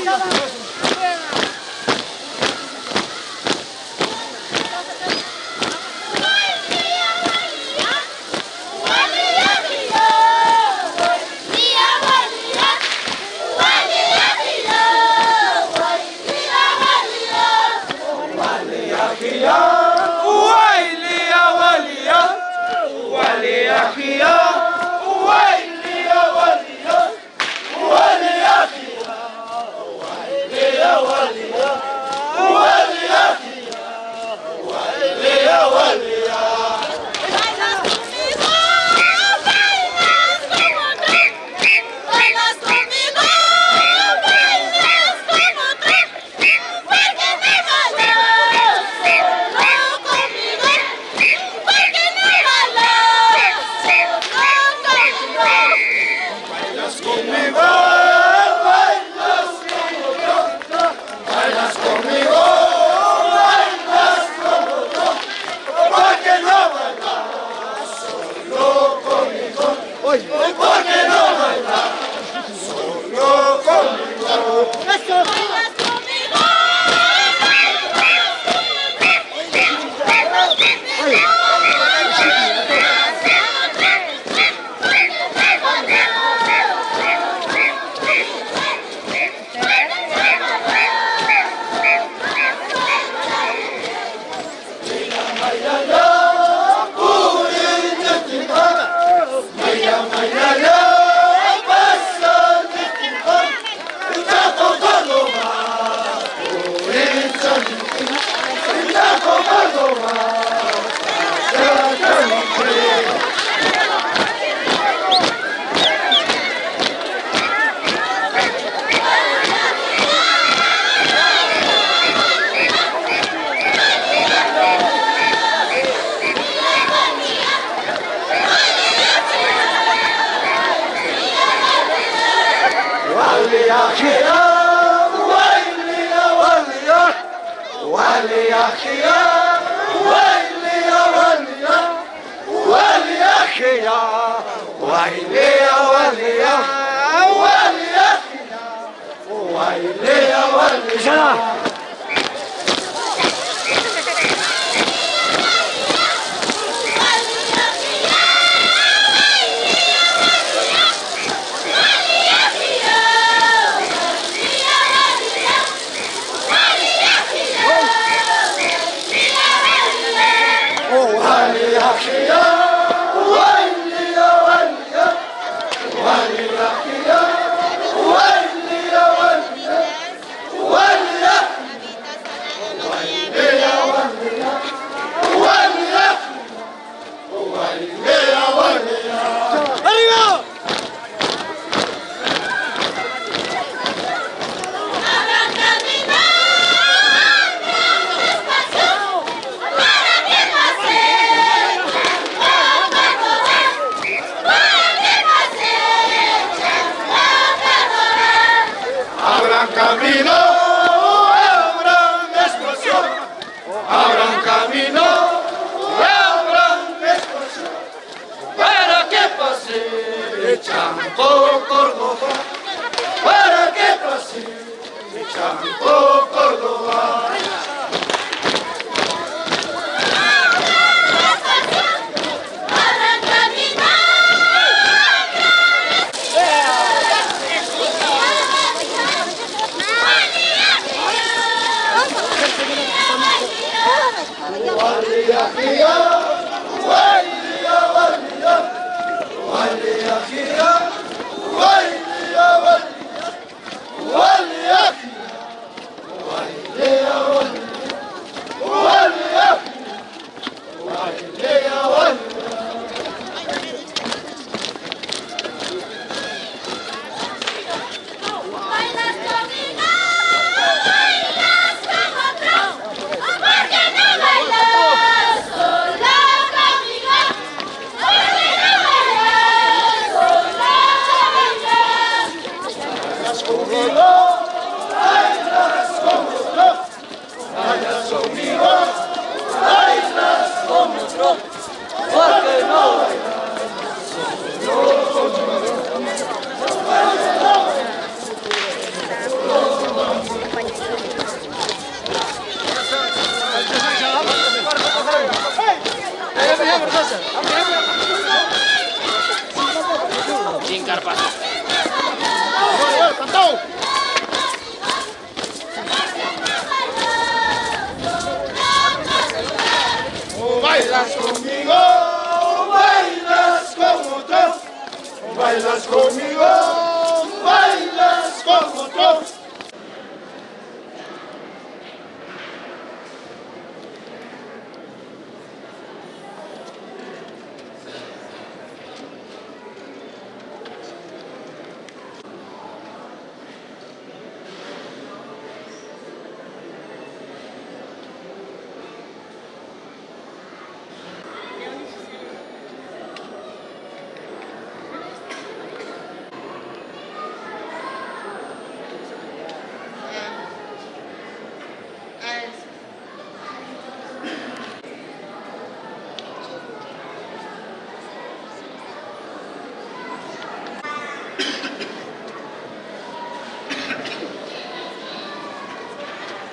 Hey! Sin carpas. Bailas conmigo, bailas con otro, bailas conmigo, bailas con otro.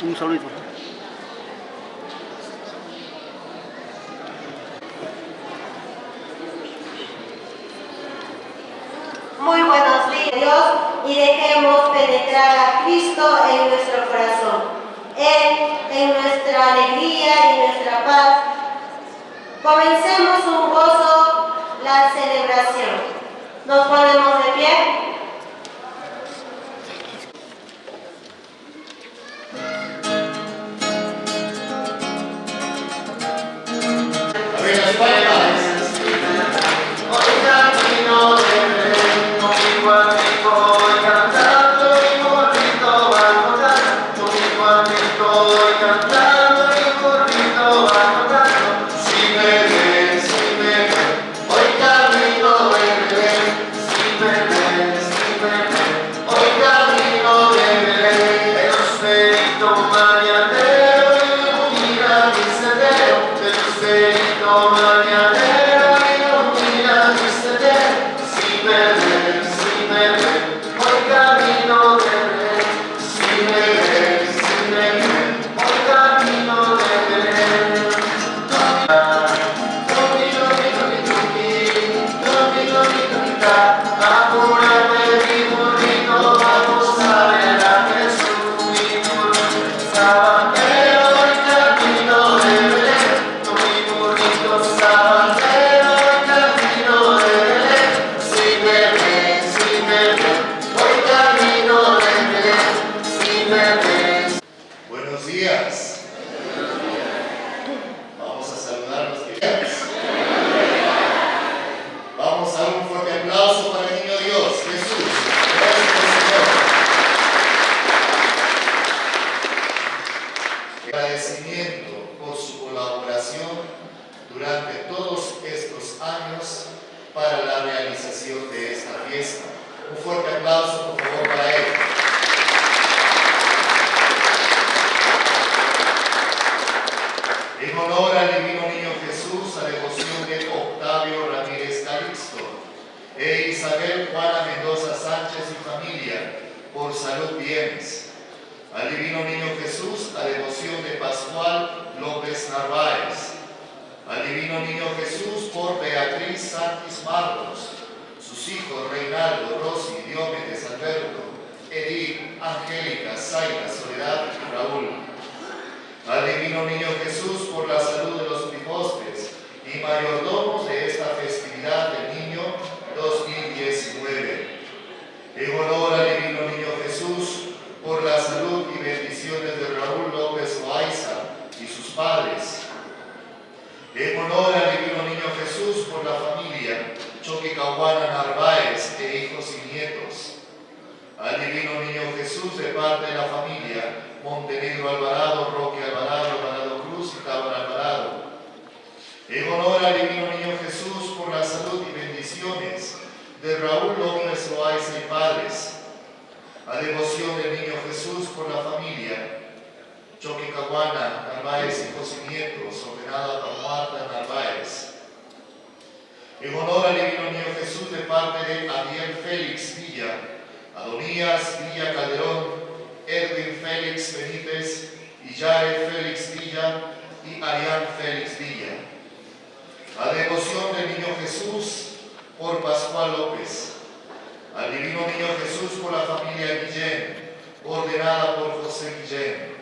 Un saludito. Muy buenos días y dejemos penetrar a Cristo en nuestro corazón. Él en nuestra alegría y nuestra paz. Comencemos un gozo, la celebración. Nos ponemos de pie. Hoy camino de Belén, el Espíritu mañanero y Buenos días. Vamos a saludar a los que vamos a dar un fuerte aplauso para el niño Dios, Jesús, nuestro Señor. Agradecimiento por su colaboración durante todos estos años para la realización de esta fiesta. Un fuerte aplauso, por favor, para él. En honor al Divino Niño Jesús, a devoción de Octavio Ramírez Calixto e Isabel Juana Mendoza Sánchez y familia, por salud bienes. Al Divino Niño Jesús, a devoción de Pascual López Narváez. Al Divino Niño Jesús, por Beatriz Santis Marcos, sus hijos Reinaldo, Rosy, Diomedes, Alberto, Edith, Angélica, Zaira, Soledad y Raúl. Al Divino Niño Jesús, por la salud de los pifostes y mayordomos de esta festividad del Niño 2019. En honor al Divino Niño Jesús, por la salud y bendiciones de Raúl López Loaiza y sus padres. En honor al Divino Niño Jesús, por la familia Choquicahuana Narváez e hijos y nietos. Al Divino Niño Jesús, de parte de la familia Montenegro Alvarado, Roque Alvarado, Alvarado Cruz y Tábara Alvarado. En honor al Divino Niño Jesús, por la salud y bendiciones de Raúl López Loaiza y padres. A devoción del Niño Jesús, por la familia Choquicahuana Narváez, hijos y nietos, ordenada por Marta Narváez. En honor al Divino Niño Jesús, de parte de Ariel Félix Villa, Adonías Villa Calderón, Edwin Félix Benítez, y Jared Félix Villa y Arián Félix Villa. A devoción del Niño Jesús, por Pascual López. Al Divino Niño Jesús, por la familia Guillén, ordenada por José Guillén.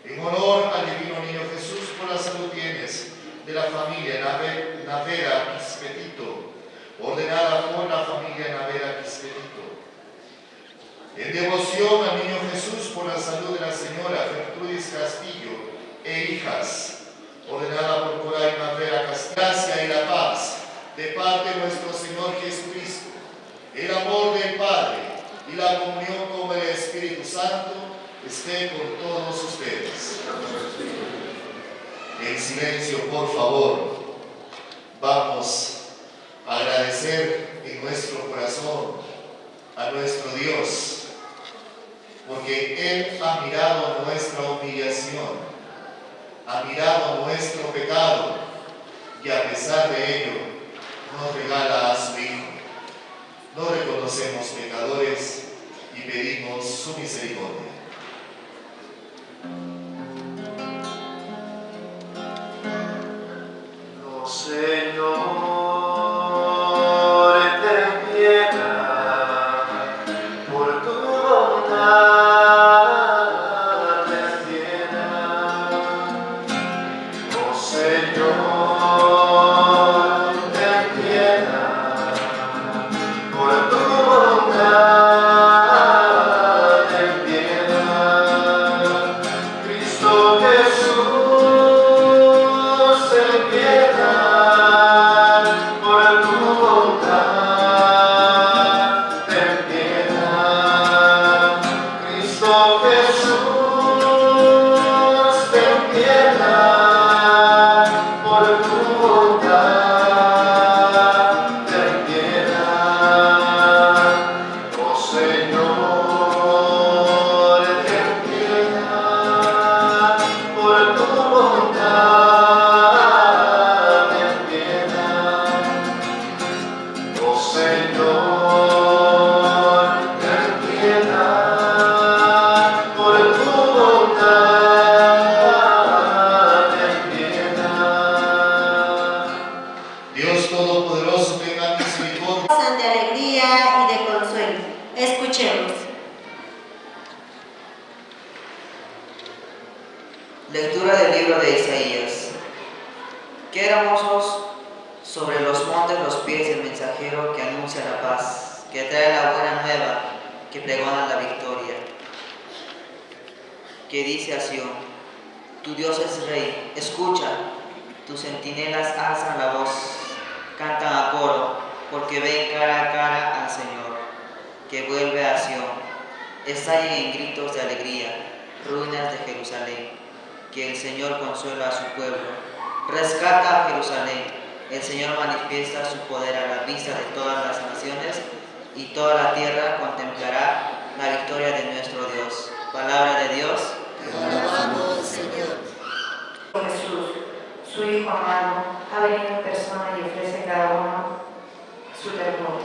En honor al Divino Niño Jesús, por la salud bienes de la familia Navera Quispetito, ordenada por la familia Navera Quispetito. En devoción al Niño Jesús, por la salud de la señora Gertrudis Castillo e hijas, ordenada por Coray Navera Castillo. Gracia y la paz de parte de nuestro Señor Jesucristo, el amor del Padre y la comunión con el Espíritu Santo esté con todos ustedes. En silencio, por favor, vamos a agradecer en nuestro corazón a nuestro Dios, porque Él ha mirado nuestra humillación, ha mirado nuestro pecado y a pesar de ello nos regala a su Hijo. Nos reconocemos pecadores y pedimos su misericordia. Oh Señor, ten piedad, por tu bondad, ten piedad. Oh Señor, ten piedad, por tu bondad, ten piedad. Cristo Jesús, ten piedad, por tu bondad, ten piedad. Cristo Jesús, ten piedad, por tu bondad, ten piedad. Oh Señor, ten piedad, por tu bondad, ten piedad. Oh Señor, ten piedad, por tu bondad, ten piedad. Dios Todopoderoso, tenga misericordia. De alegría y de consuelo. Escuchemos. Lectura del libro de Isaías. Qué hermosos sobre los montes los pies del mensajero que anuncia la paz, que trae la buena nueva, que pregona la victoria. que dice a Sión: tu Dios es Rey, escucha, tus centinelas alzan la voz, cantan a coro, porque ven cara a cara al Señor, que vuelve a Sión. Estallen en gritos de alegría, ruinas de Jerusalén, que el Señor consuela a su pueblo, rescata a Jerusalén. El Señor manifiesta su poder a la vista de todas las naciones, y toda la tierra contemplará la victoria de nuestro Dios. Palabra de Dios. Te alabamos, Señor. Jesús, su Hijo amado, ha venido en persona y ofrece a cada uno su ternura.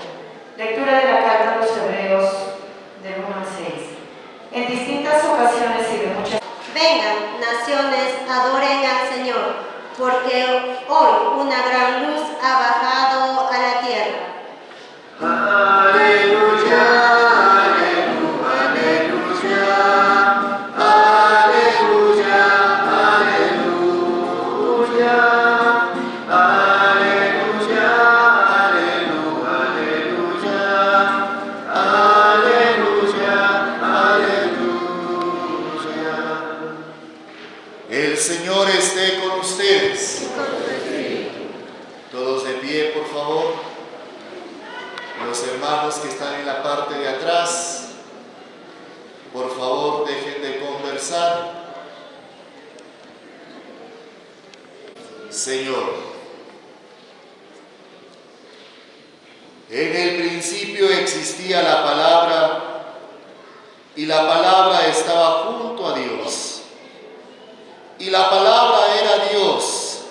Lectura de la carta a los Hebreos, del 1 al 6. En distintas ocasiones y de muchas... Vengan, naciones, adoren al Señor, porque hoy una gran luz ha bajado a la tierra. Aleluya. El Señor esté con ustedes. Todos de pie, por favor. Los hermanos que están en la parte de atrás, por favor, dejen de conversar. Señor, en el principio existía la palabra, y la palabra estaba junto a Dios. Y la palabra era Dios.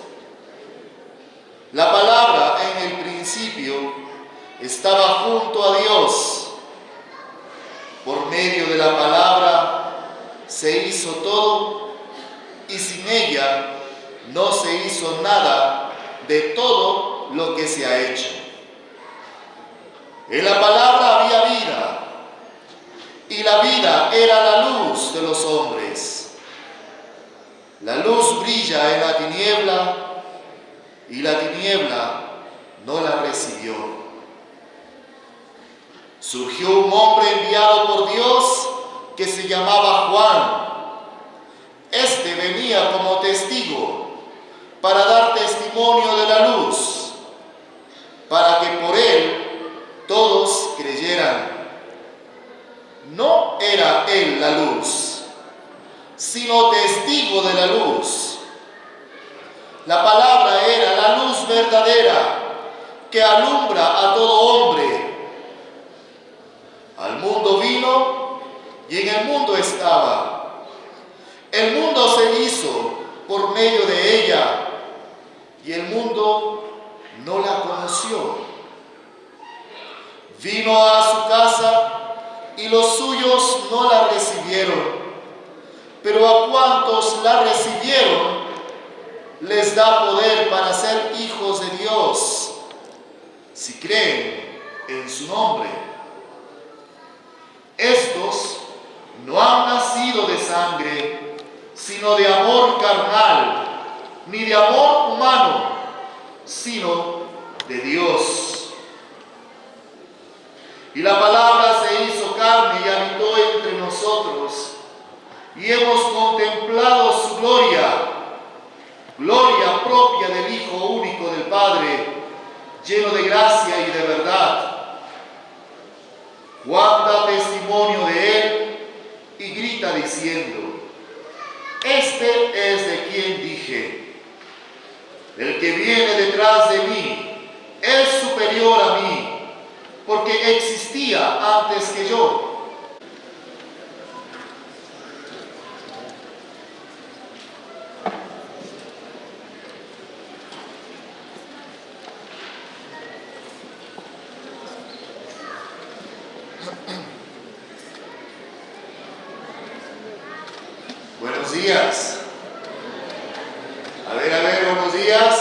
La palabra en el principio estaba junto a Dios. Por medio de la palabra se hizo todo, y sin ella no se hizo nada de todo lo que se ha hecho. En la palabra había vida, y la vida era la luz de los hombres. La luz brilla en la tiniebla, y la tiniebla no la recibió. Surgió un hombre enviado por Dios que se llamaba Juan. Este venía como testigo para dar testimonio de la luz, para que por él todos creyeran. No era él la luz, sino testigo de la luz. La palabra era la luz verdadera que alumbra a todo hombre. Al mundo vino y en el mundo estaba. El mundo se hizo por medio de ella y el mundo no la conoció. Vino a su casa y los suyos no la recibieron. Pero a cuantos la recibieron, les da poder para ser hijos de Dios, si creen en su nombre. Estos no han nacido de sangre, sino de amor carnal, ni de amor humano, sino de Dios. Y la palabra se hizo carne y habitó entre nosotros, y hemos contemplado su gloria, gloria propia del Hijo único del Padre, lleno de gracia y de verdad. Juan da testimonio de él y grita diciendo: este es de quien dije, el que viene detrás de mí es superior a mí, porque existía antes que yo. Buenos días. A ver, buenos días.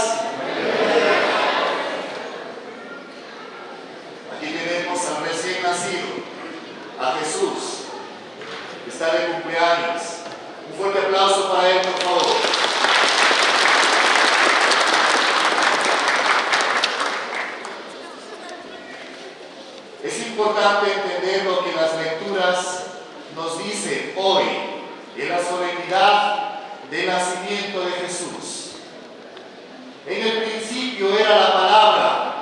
Aquí tenemos al recién nacido, a Jesús, que está de cumpleaños. Un fuerte aplauso para él, por favor. Es importante entender lo que las lecturas nos dicen hoy en las solemnidad del nacimiento de Jesús. En el principio era la palabra,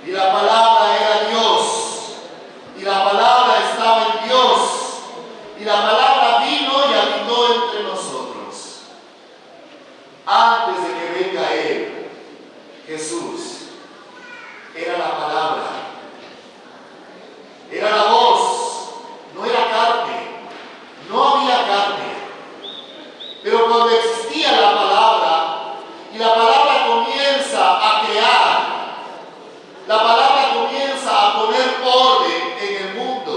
y la palabra era Dios, y la palabra estaba en Dios, y la palabra vino y habitó entre nosotros. Antes de que venga Él, Jesús, era la palabra, era la voz, no era carne, no había carne. Pero cuando existía la palabra, y la palabra comienza a crear, la palabra comienza a poner orden en el mundo,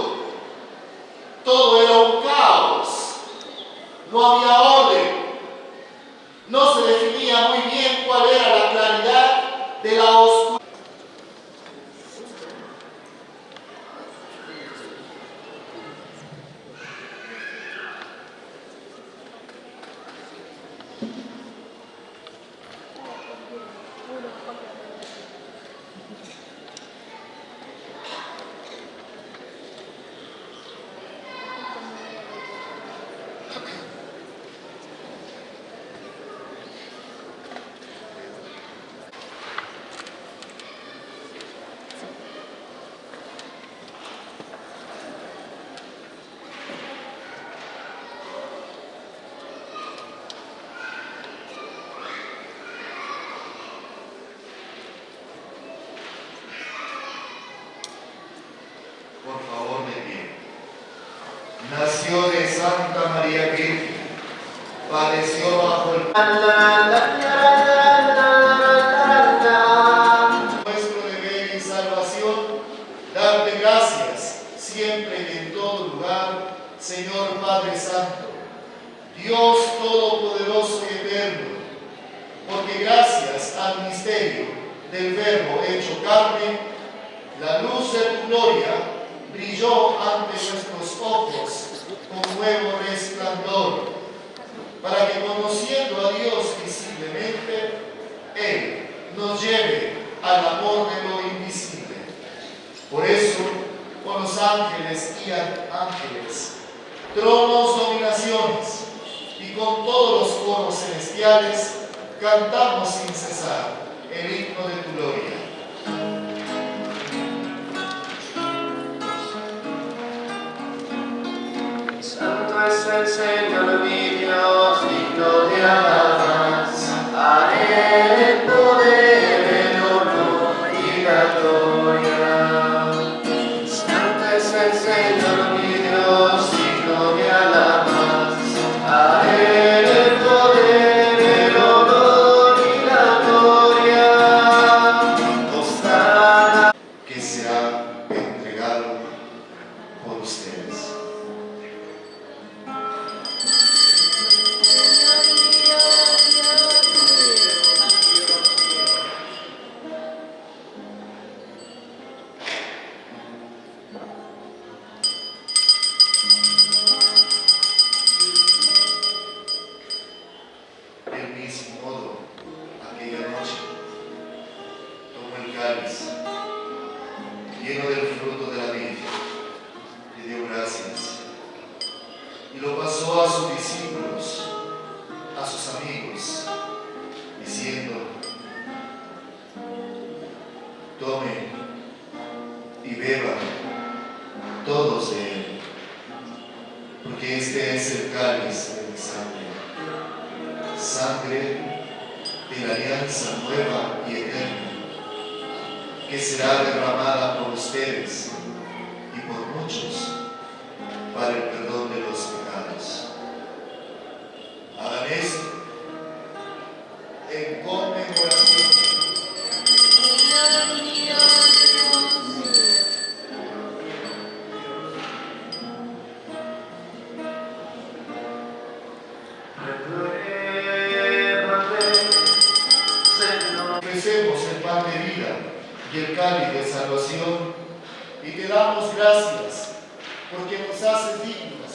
todo era un caos, no había orden, no se definía muy bien cuál era la claridad de la oscuridad. Por favor, de pie. Nació de Santa María Virgen, padeció bajo el nuestro deber y salvación, darte gracias siempre y en todo lugar, Señor Padre Santo, Dios Todopoderoso y Eterno, porque gracias al misterio del Verbo hecho carne, la luz de tu gloria brilló ante nuestros ojos con nuevo resplandor, para que conociendo a Dios visiblemente, Él nos lleve al amor de lo invisible. Por eso, con los ángeles y ángeles, tronos, dominaciones, y con todos los coros celestiales, cantamos sin cesar el himno de tu gloria. Santo es el Señor mi Dios, digno de alabanza, a Él el poder, el honor y la gloria. Santo es el Señor mi Dios, digno de alabanza, a Él el poder, el honor y la gloria. Hosana, que será entregado por ustedes. Del mismo modo, aquella noche, tomó el cáliz, lleno del fruto de la vid, le dio gracias, y lo pasó a sus discípulos, a sus amigos, diciendo: tomen y beban todos de él, porque este es el cáliz de mi sangre, sangre de la alianza nueva y eterna, que será derramada por ustedes y por muchos para el perdón de los pecados. Hagan esto en conmemoración. Ofrecemos el pan de vida y el cáliz de salvación, y te damos gracias porque nos haces dignos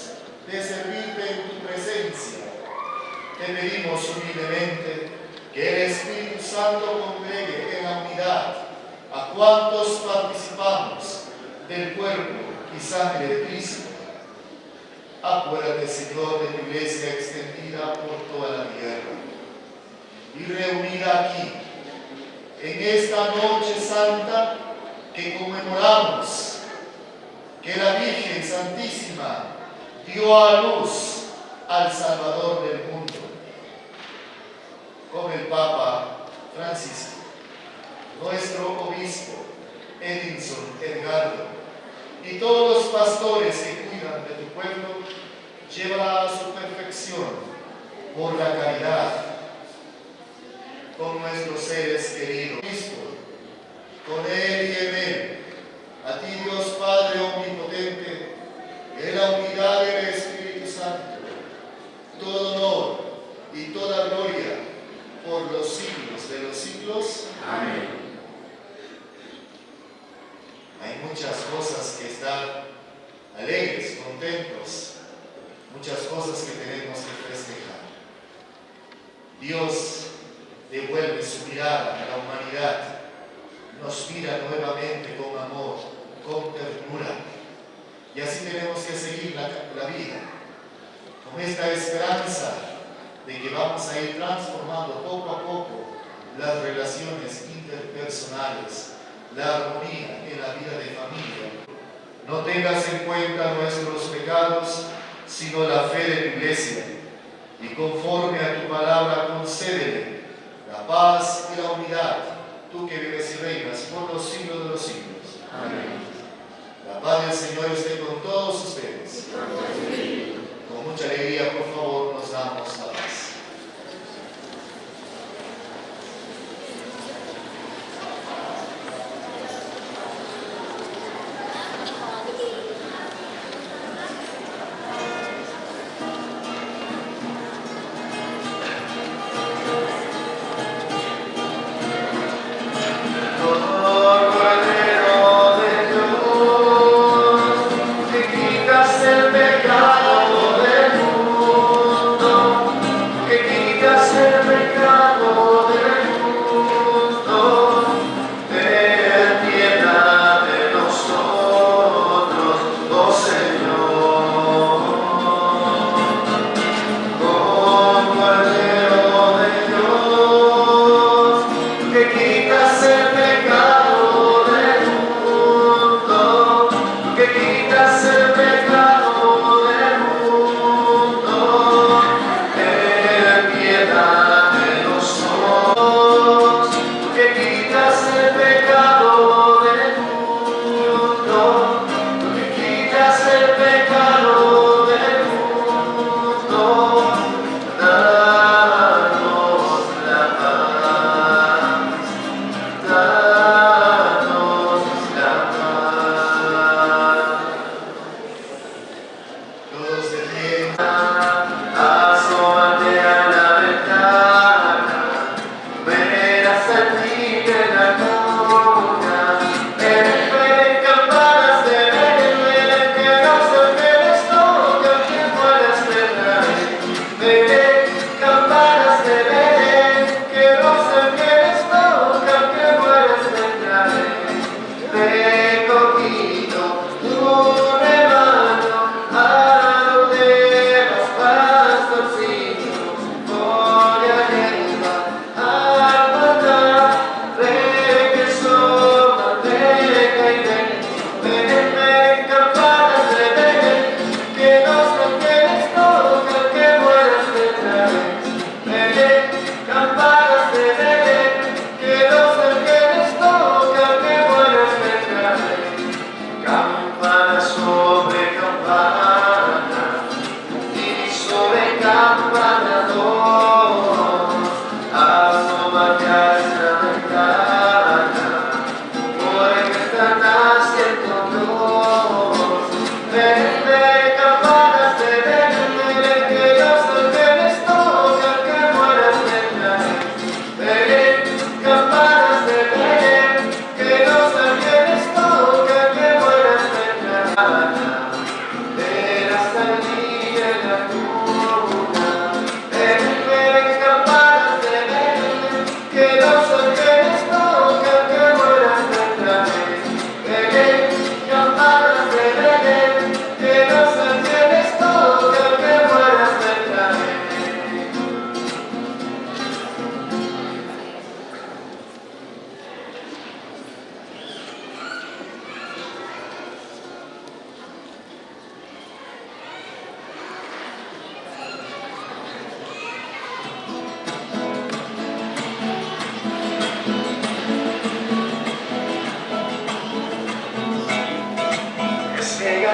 de servirte en tu presencia. Te pedimos humildemente que el Espíritu Santo congregue en la unidad a cuantos participamos del cuerpo y sangre de Cristo, Acuérdate, Señor, de tu iglesia extendida por toda la tierra y reunida aquí, en esta noche santa que conmemoramos que la Virgen Santísima dio a luz al Salvador del mundo, con el Papa Francisco, nuestro obispo Edinson Edgardo y todos los pastores que cuidan de tu pueblo, llévala a su perfección por la caridad con nuestros seres queridos. Cristo, con Él y en Él, a ti Dios Padre Omnipotente, en la unidad del Espíritu Santo, todo honor y toda gloria por los siglos de los siglos. Amén. Hay muchas cosas que están alegres, contentos, muchas cosas que tenemos que festejar. Dios devuelve su mirada a la humanidad, nos mira nuevamente con amor, con ternura, y así tenemos que seguir la vida, con esta esperanza de que vamos a ir transformando poco a poco las relaciones interpersonales, la armonía en la vida de familia. No tengas en cuenta nuestros pecados, sino la fe de tu iglesia, y conforme a tu palabra concédele la paz y la unidad, tú que vives y reinas por los siglos de los siglos. Amén. La paz del Señor esté con todos ustedes. Amén. Con mucha alegría, por favor, nos damos la paz. El pecado del mundo.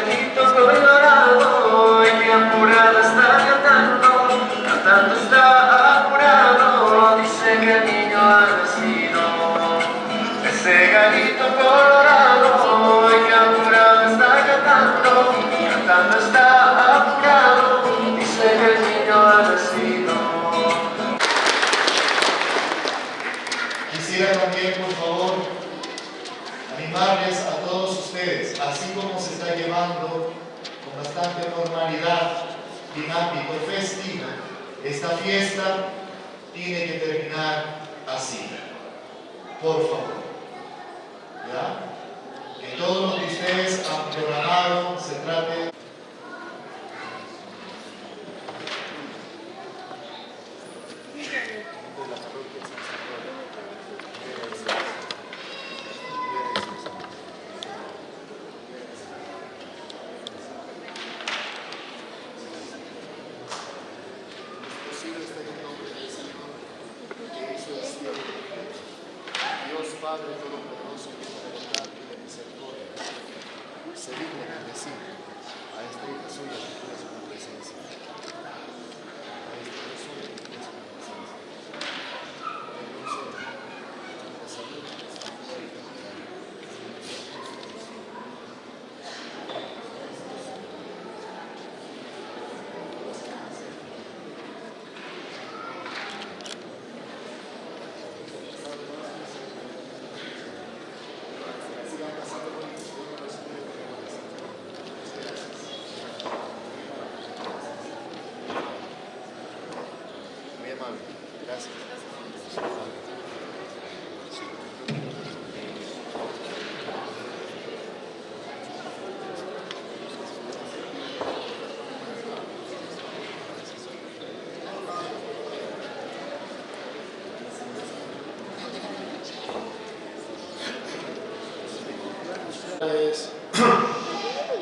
galito colorado, y que apurado está cantando, cantando está apurado, dice que el niño ha nacido. Ese galito colorado, y que apurado está cantando, cantando está apurado, dice que el niño ha nacido. Quisiera también, por favor, animarles a todos ustedes, así como se está llevando con bastante normalidad, dinámico y festiva, esta fiesta tiene que terminar así. Por favor. ¿Ya? Que todo lo que ustedes han programado se trate. Dios Padre Todopoderoso, que por bondad y de misericordia se digna de decir a esta hija suya que tiene su presencia. A esta hija suya que tiene su presencia. De salud, muy amable. Gracias.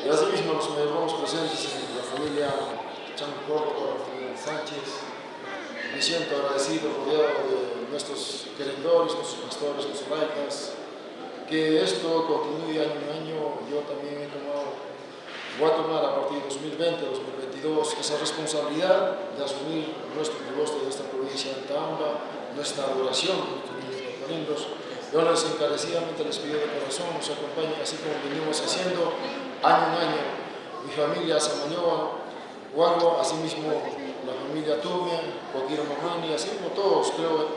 Y asimismo los hermanos presentes en la familia Chango Córdoba, la familia Sánchez. Me siento agradecido, rodeado de nuestros querendores, nuestros pastores, nuestros laicas, que esto continúe año en año. Yo también voy a tomar a partir de 2020-2022 esa responsabilidad de asumir nuestro negocio de esta provincia de Antamba, nuestra adoración de nuestros niños lindos. Yo les encarecidamente les pido de corazón, nos acompañen así como venimos haciendo año en año. Mi familia Samañoa, Huango, asimismo la familia Tumia, Joaquín Mamani, así como todos, creo,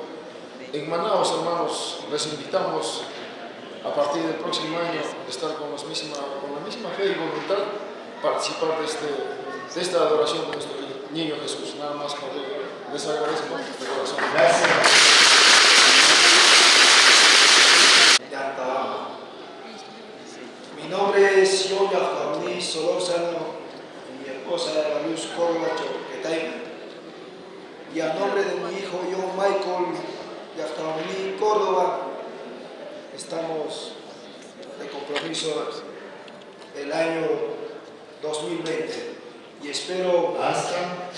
en Manaos, hermanos, les invitamos a partir del próximo año a estar con la misma fe y voluntad, participar de esta adoración de nuestro niño Jesús. Nada más, Padre, les agradezco de corazón. Gracias. Mi nombre es Yoya Juan Solórzano y mi esposa es la Luz Córdoba Choquetaiba. Y a nombre de mi hijo John Michael Yaftaoní Córdoba, estamos de compromiso el año 2020 y espero hasta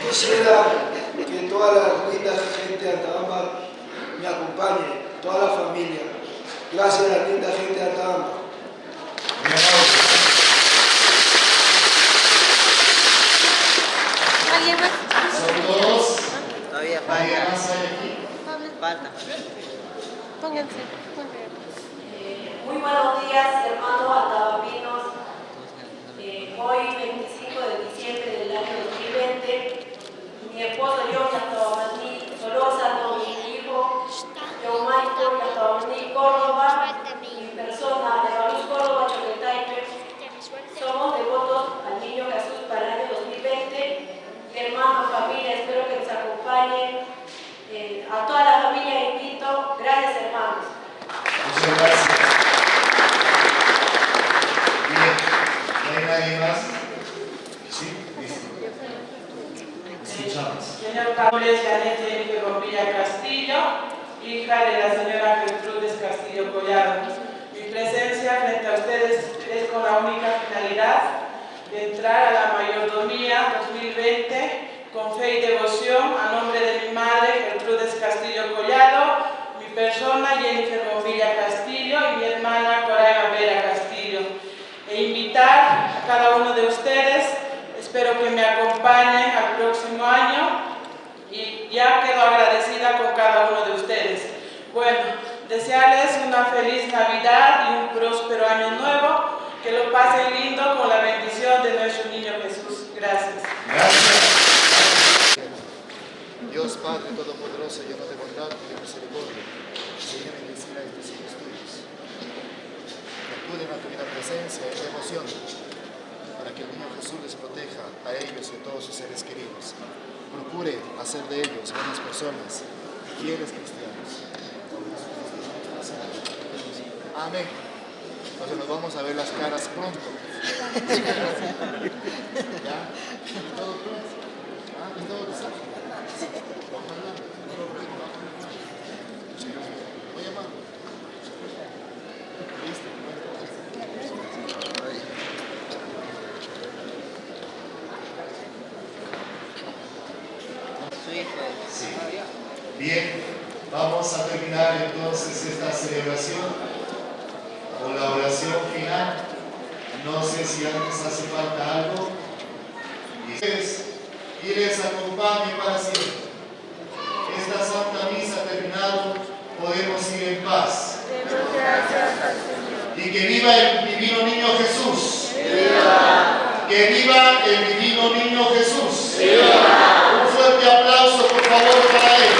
quisiera que toda la linda gente de Antamba me acompañe, toda la familia. Gracias a la linda gente de Antamba. ¿Alguien más? ¿Son todos? Todavía ¿Alguien falta. más hay aquí? Falta. Pónganse. Muy buenos días, hermanos antabapinos. Hoy, 25 de diciembre del año 2020, mi esposo John Yaftaoní Solórzano y mi hijo John Michael Yaftaoní Córdoba, mi persona de Luz Córdoba Choquetaipa, somos devotos al Niño Jesús para el año 2020. Y hermanos, familia, espero que nos acompañen. A toda la familia invito. Gracias, hermanos. Muchas gracias. Bien, ¿no hay nadie más? Sí, listo. Escuchamos. Señor Carlos Janet Jennifer Bombilla Castillo, hija de la señora Gertrudes Castillo Collado. Mi presencia frente a ustedes es con la única finalidad de entrar a la mayordomía 2020 con fe y devoción, a nombre de mi madre, Gertrudes Castillo Collado, mi persona, Jennifer Movilla Castillo, y mi hermana Coraima Vera Castillo. E invitar a cada uno de ustedes, espero que me acompañen al próximo año, y ya quedo agradecida con cada uno de ustedes. Bueno, desearles una feliz Navidad y un próspero año nuevo, que lo pasen lindo con la bendición de nuestro niño Jesús. Gracias. Dios Padre Todopoderoso, lleno de bondad y de misericordia, Señor, bendecir a estos hijos tuyos. Que acuden a tu vida presencia y devoción, para que el niño Jesús les proteja a ellos y a todos sus seres queridos. Procure hacer de ellos buenas personas, fieles cristianos. Amén. Entonces nos vamos a ver las caras pronto. ¿Ya? ¿Todo pronto? ¿Ah? ¿Es todo listo? Ojalá. Voy a llamar. Listo. Sí. Bien, vamos a terminar entonces esta celebración con la oración final. No sé si antes hace falta algo. Y les acompañe para siempre. Esta Santa Misa terminado, podemos ir en paz. Demos gracias al Señor. Y que viva el divino niño Jesús. ¡Viva! Que viva el divino niño Jesús. ¡Viva! Un fuerte aplauso, por favor, para él.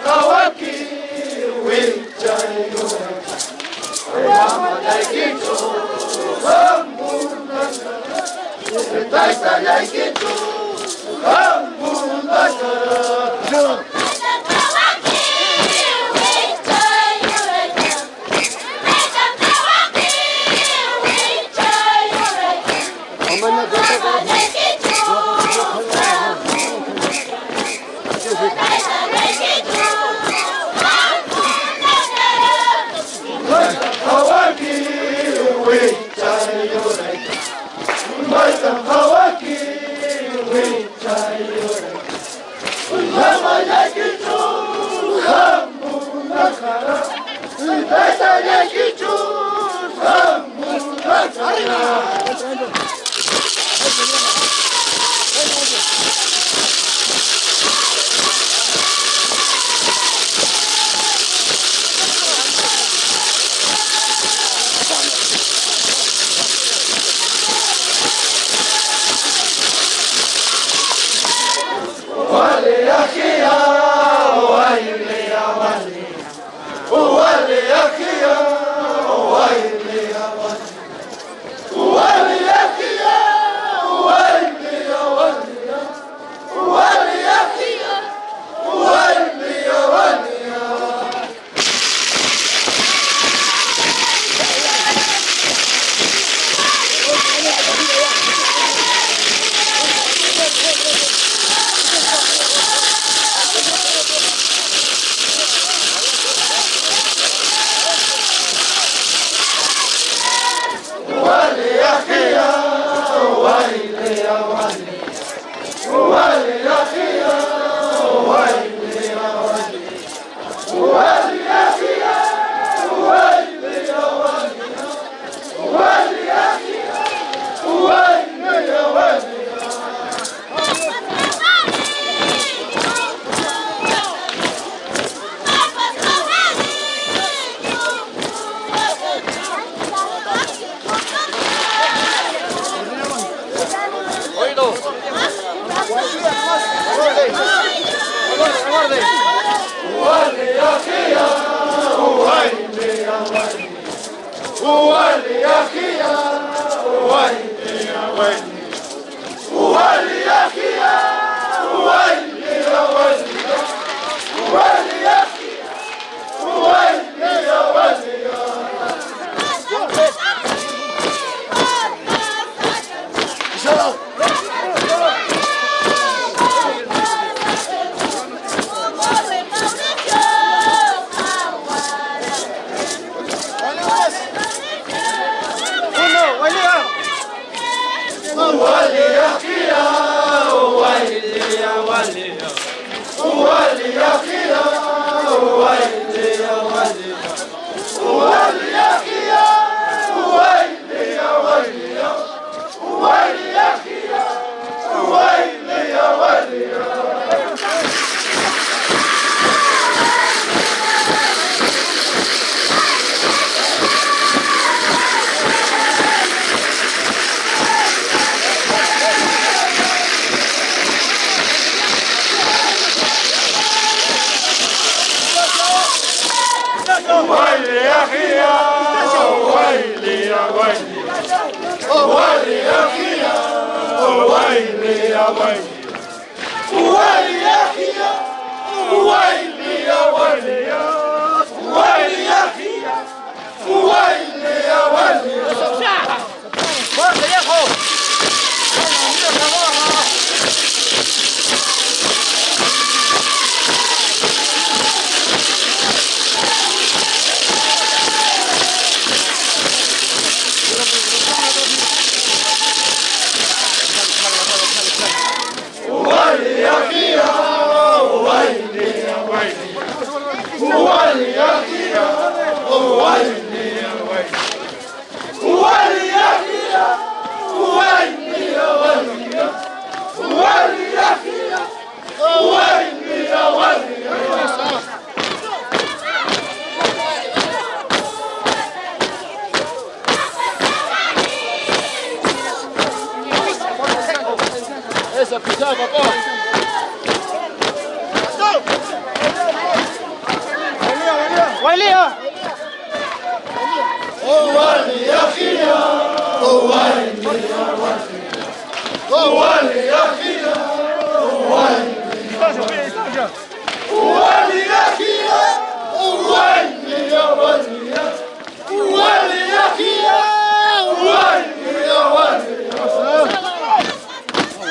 kawaki winchai mama daikicho hambuna taita daikicho hambuna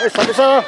Esa pesada.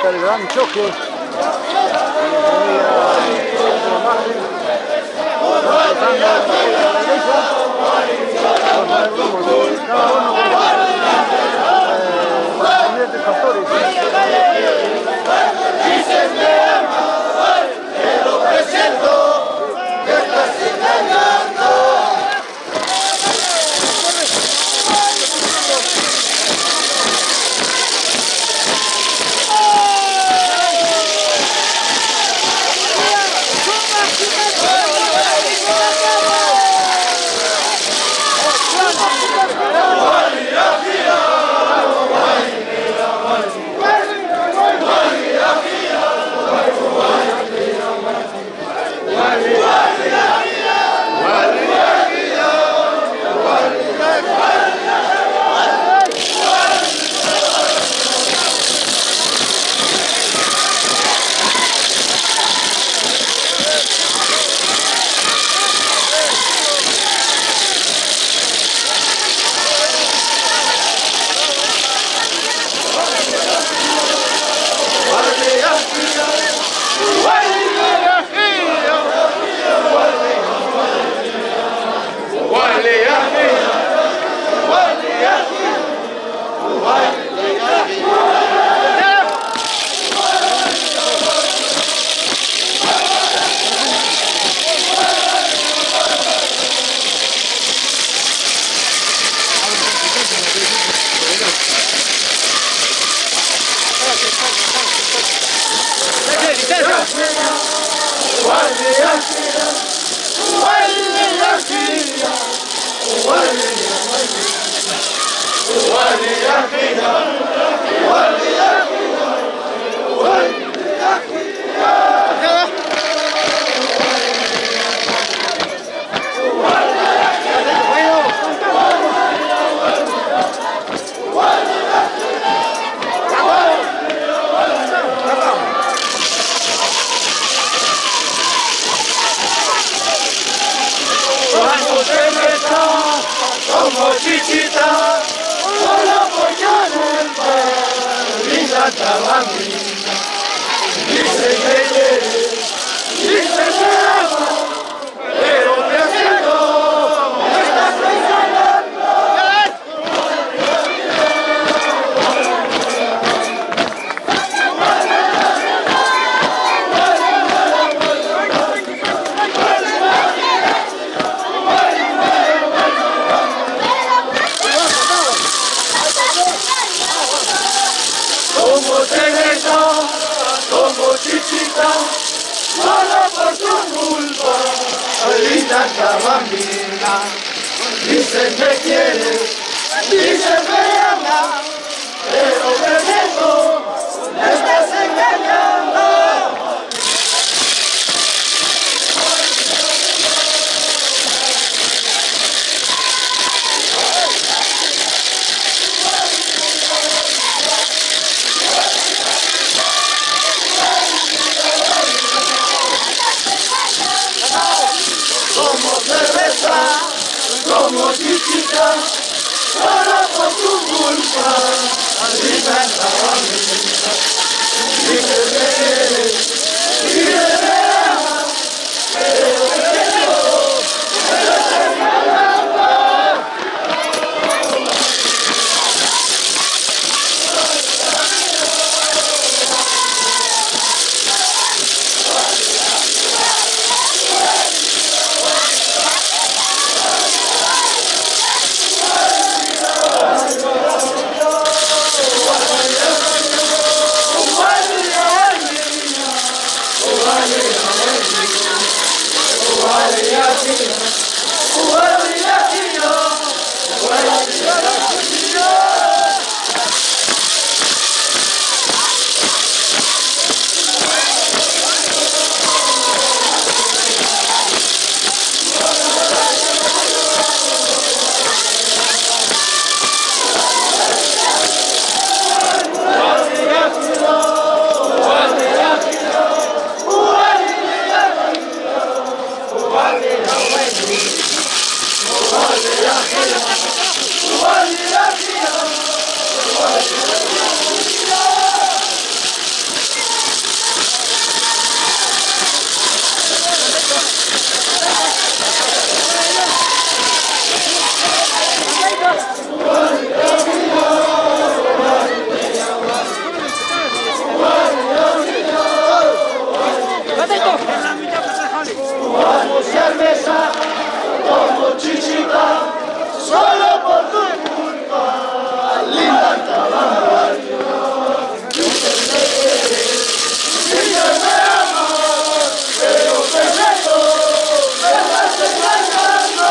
El gran choque. linda cabamina. Dices me quieres, dices me amas, pero perfecto, me estás engañando. Como cerveza, como chiquita, solo por tu culpa, arriba estaba mi vida. Dices me quieres, dices me amas, pero perfecto, me estás engañando. Como cerveza, como chichita, solo por tu culpa, linda caballo. Dices me quieres, dices me amas, pero perfecto, me estás engañando.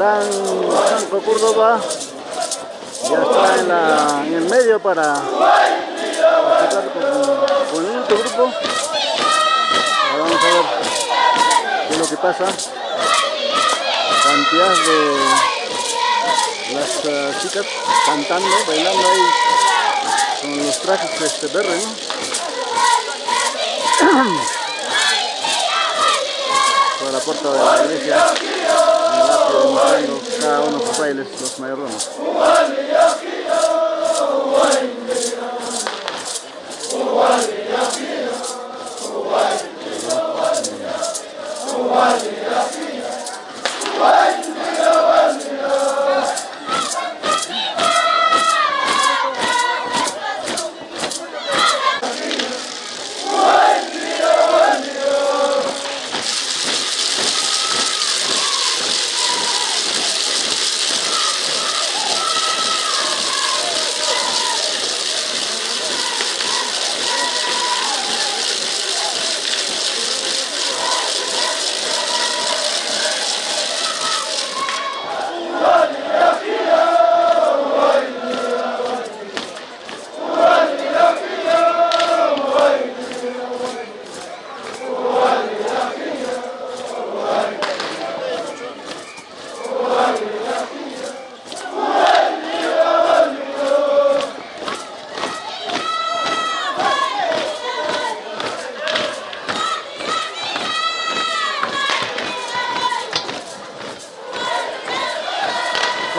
Franco Córdoba ya está en el medio para participar con el otro grupo. Ahora vamos a ver qué es lo que pasa. Cantidad de las chicas cantando, bailando ahí con los trajes verdes, ¿no? Por la puerta de la iglesia. Demostrando cada uno de sus bailes, los mayordomos.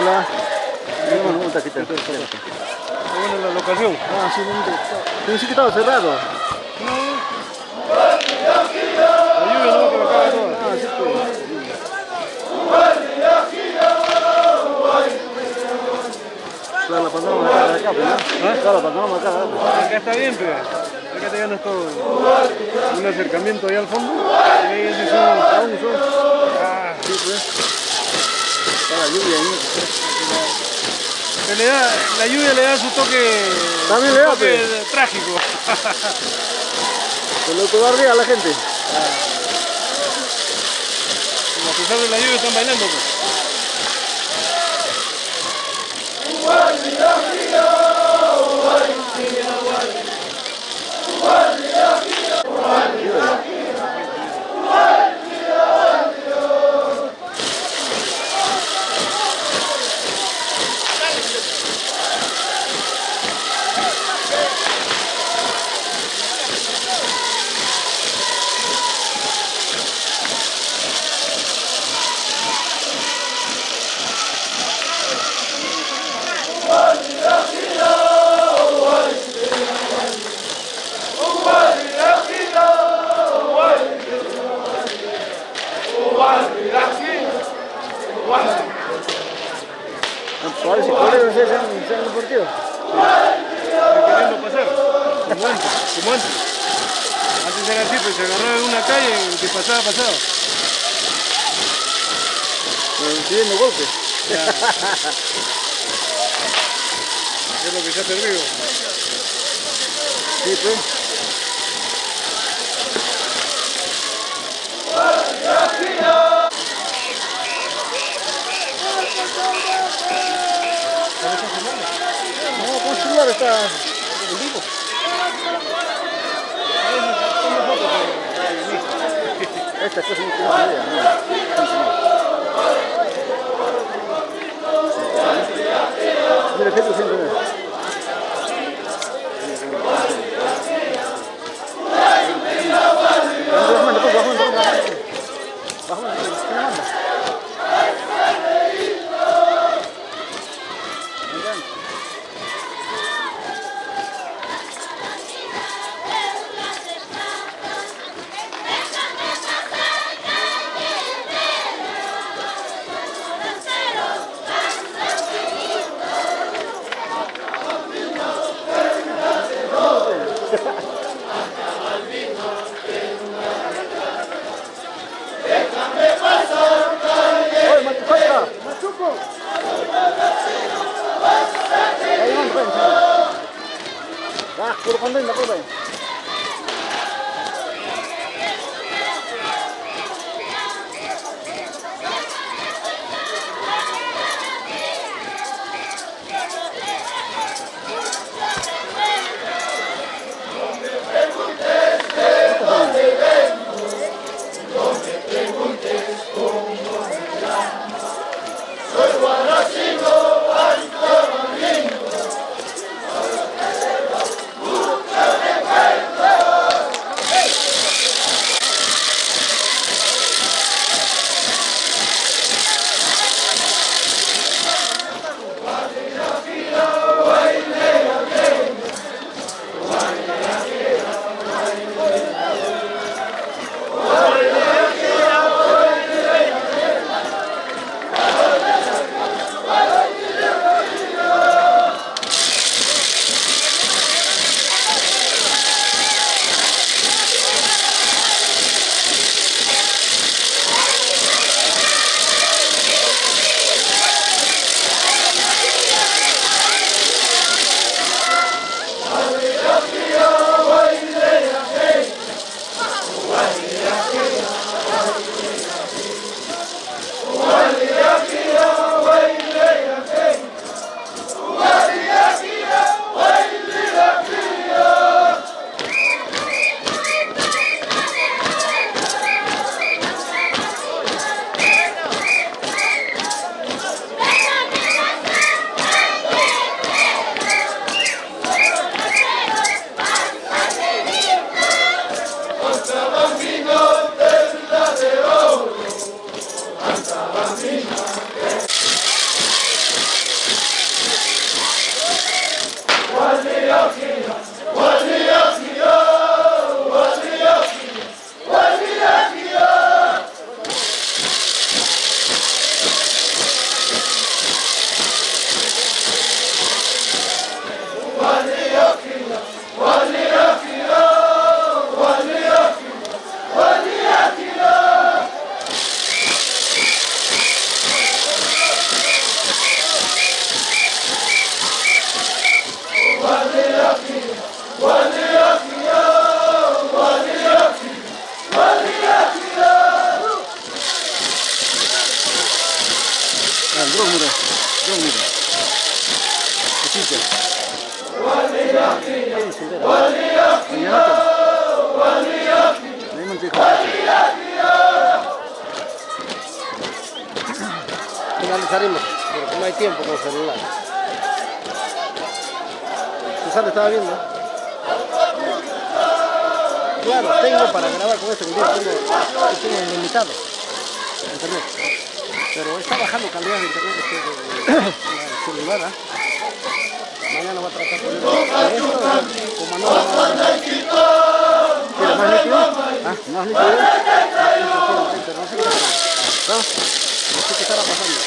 Hola. Un taquito. Bueno, la locación. Ah, sí, pensé que estaba cerrado. La lluvia no que me acaba todo. Ah, sí, pues. Claro, la panorama de acá, ¿no? Claro, la panorama de acá. Acá está bien, pero acá te ganas todo un acercamiento ahí al fondo. Y ahí ese son. Ah, sí, pues. Está la lluvia ahí. La lluvia le da su toque, también le da, trágico. Se lo puede arriba a la gente. A pesar de la lluvia están bailando, pues. ¿Cuál si corre se han partido? Queriendo pasar, como antes. Antes era así, pues se agarraba en una calle y que pasaba. Recibiendo golpes. Es lo que se ha perdido. Sí, pues. No, con celular está en vivo. Esta cosa no tiene idea, Mira, ¿qué te sientes? Puro contento, pues. Bye. Finalizaremos, porque no hay tiempo con el celular. Susana estaba viendo. Claro, tengo para grabar con este video, tengo ilimitado internet. Pero está bajando calidad de internet el celular. Mañana voy a tratar con esto, como no. ¿Quieres más nítido? ¿Ah? ¿Más nítido? Pero no sé qué pasa. No sé qué estará pasando.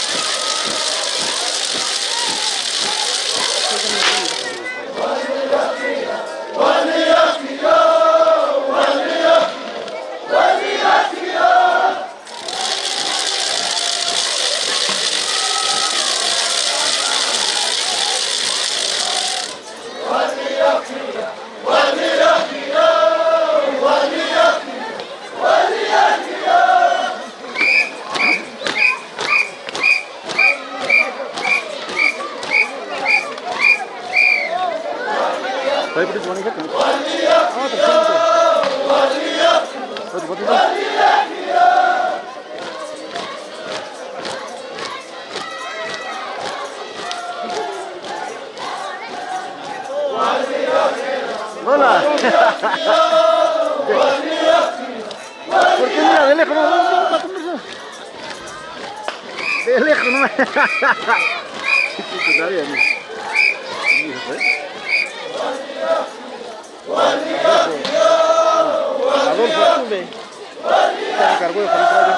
Hola. ¿Por qué mira de lejos? De lejos no me... Adolfo, sube. Se cargó el contrario.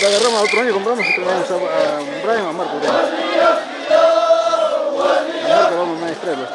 Agarramos otro año, compramos y traemos a Brian o a Marco. A Marco vamos a maestrarlo.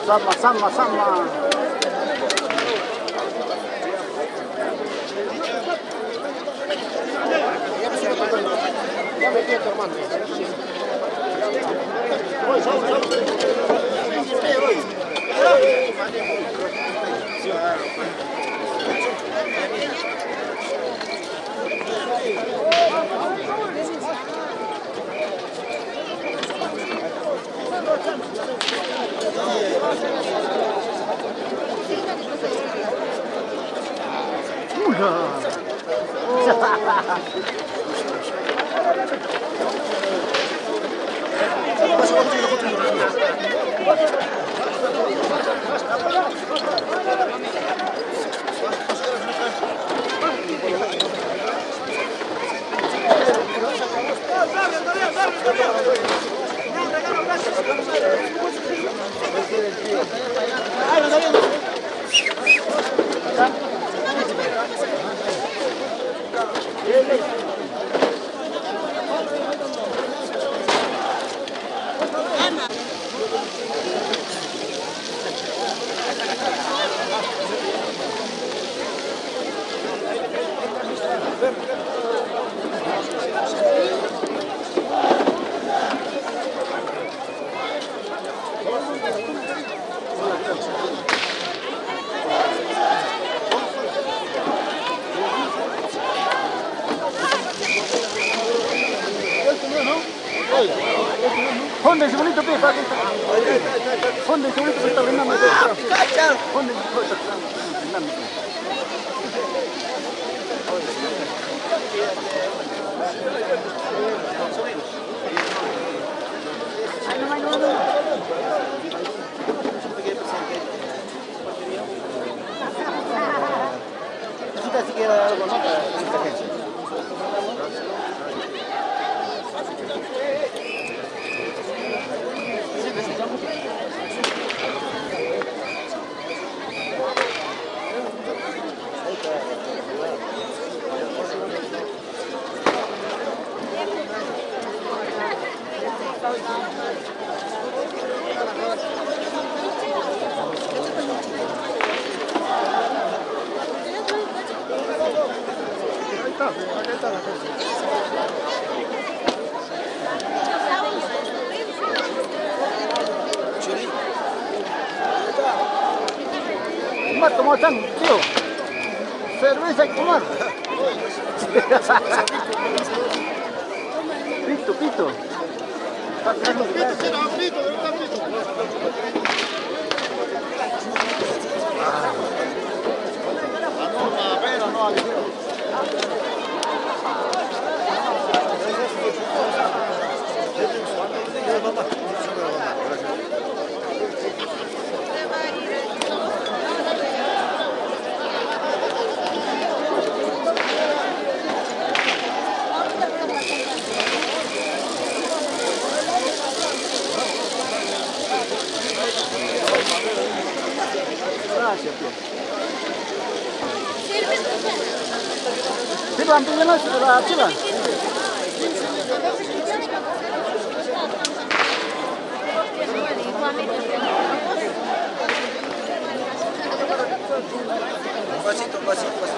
Sama. Ya metí a tu hermano. Ponde ese bonito pie, para que ponde ese bonito que está brindando. Ponde si queda algo, ¿no? Para esta gente. ¿Cómo están, tío? Cerveza y tomar. Pito. Pito, gracias, tío. Sirvan, pídenla, sirvan. Un vasito.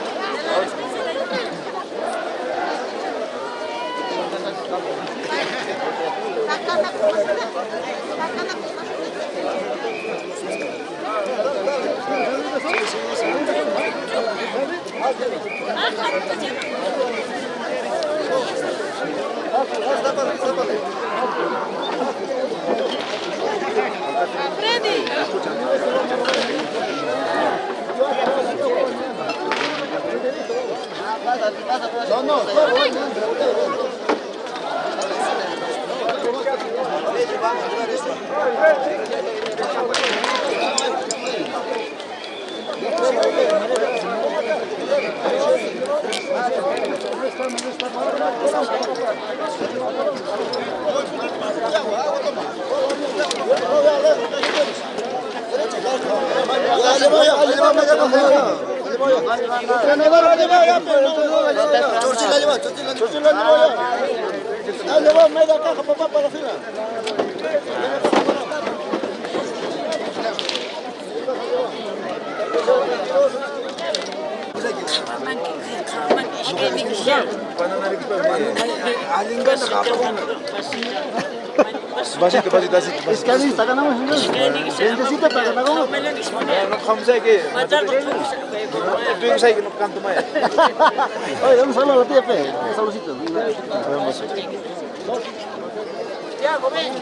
Lleva media caja, papá, para la fila. Pasito, pasito, así. Es que ahí está ganando. Necesita para ganar. No vamos a que. Tú sabes que no canto más. Oye, un saludo a la tía Fe. Un saludito. Tiago, ven.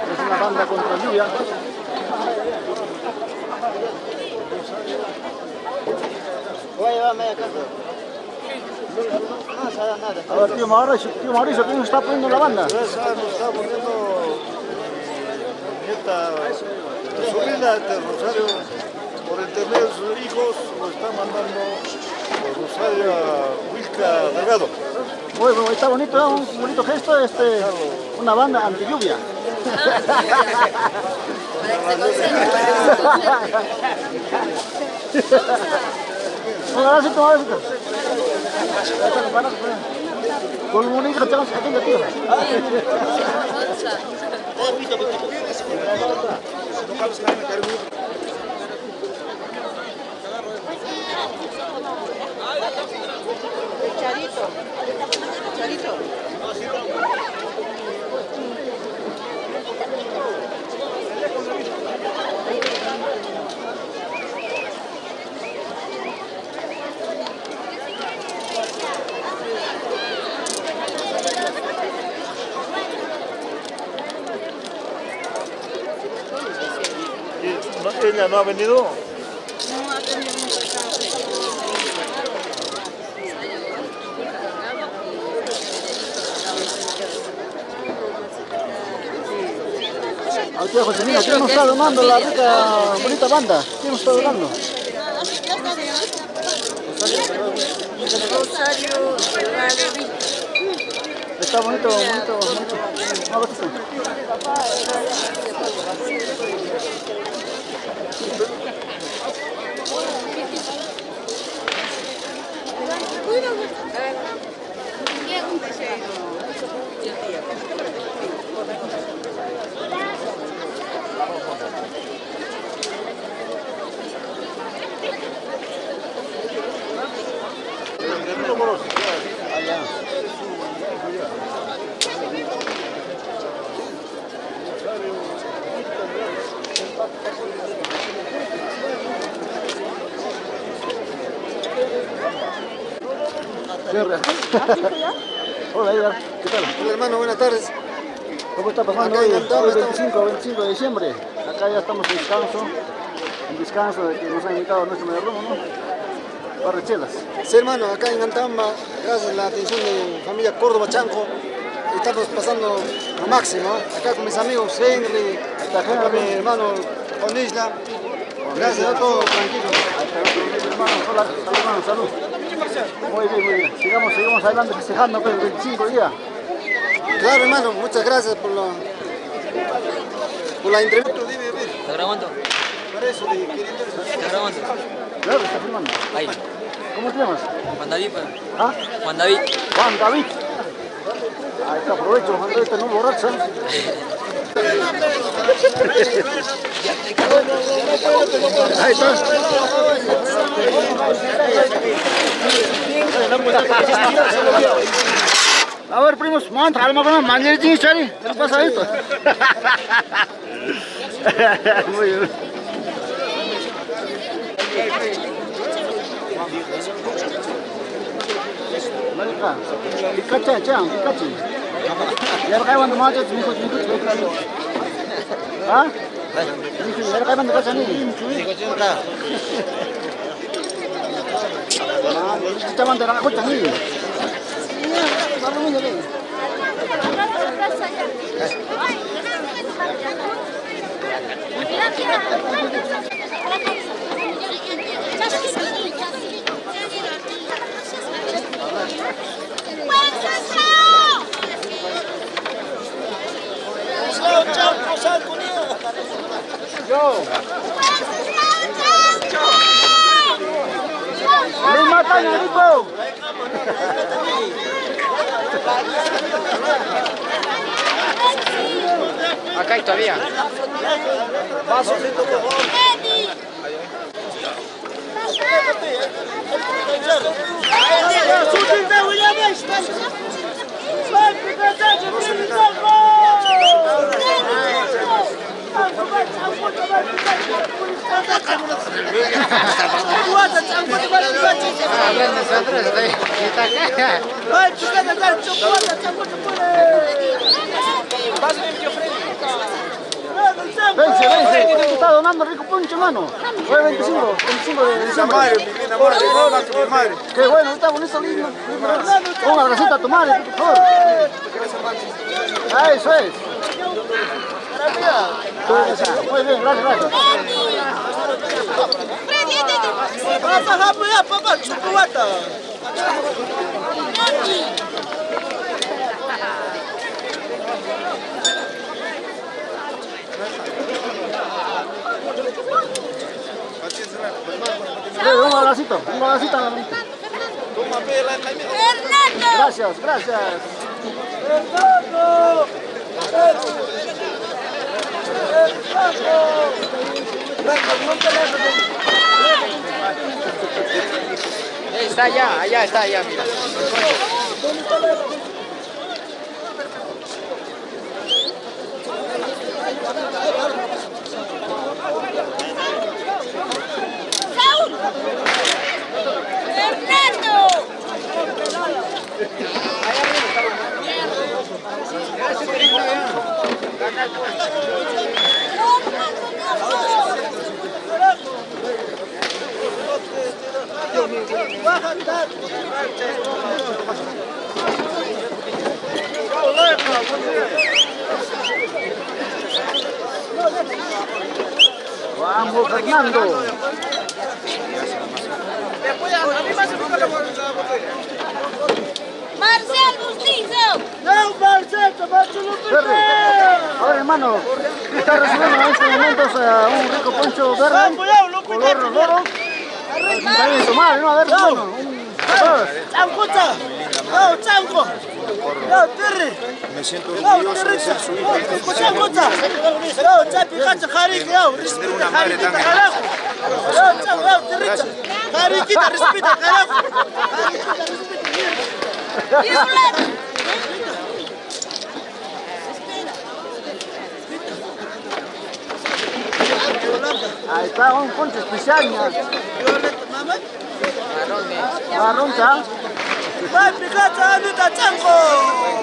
Es una banda contra lluvia. Oye, media casa. A ver, tío Mauricio, ¿quién está poniendo la banda? Nos está poniendo nieta, sobrina de Rosario, por intermedio de sus hijos, nos está mandando Rosario Wilca Delgado. Bueno, está bonito, un bonito gesto, una banda anti lluvia. Un abracito, un abracito. Con un bonito que tenemos aquí, tío. Charito. ¿Ella no ha venido? No ha tenido mucho Tío Josefina, ¿quién nos está donando la rica, bonita banda? ¿Quién nos está donando? Rosario. Está bonito. Un abracito. Hola Edgar, ¿qué tal? Hola hermano, buenas tardes. ¿Cómo está pasando hoy? Hoy 25 de diciembre. Acá ya estamos en descanso de que nos ha invitado nuestro mayordomo, ¿no? Para chelas. Sí hermano, acá en Antamba, gracias a la atención de familia Córdoba Chanco, estamos pasando lo máximo, acá con mis amigos Henry, acá mi hermano Onisla. Gracias a todos, tranquilos. Hola, hermano, salud. Muy bien. Sigamos adelante festejando el 25 día. Claro hermano, muchas gracias por la entrevista. ¿Está grabando? Para eso de ¿Está grabando? Claro, está filmando. Ahí. ¿Cómo te llamas? Juan David, pues. ¿Ah? Juan David. Juan David. Ahí está, aprovecho, Juan David, no borracho. Ahí está. A ver, primos, mantra, alma con mañana chari, ¿qué pasa esto? Muy bien. Pikachu, Pikachu. Ya kayak mana macam ni, ah? Ya kayak mana macam ni? Kita mana nak aku cari? Baru ni jadi. Yo. ¡Les matan, Nico! Acá hay todavía. Vence, está donando rico poncho, mano. Hoy 25 de diciembre. Qué bueno, está bonito, lindo. Un abracito a tu madre, por favor. Ah, eso es. Muy bien, gracias. Papá, chocolate. Un abracito a la manita. Gracias. Está allá está, mira. Vamos, Fernando. Marcel Bustizo. No, Marcelo. Ahora, hermano, está recibiendo en estos momentos un rico poncho verde, color oro. Trae tu madre, ¿no? A ver, hermano. Me siento orgulloso de ser su hijo. Tener una madre tan hermosa. Ahí está un poncho especial, ¿no? Marrón, ¿ya?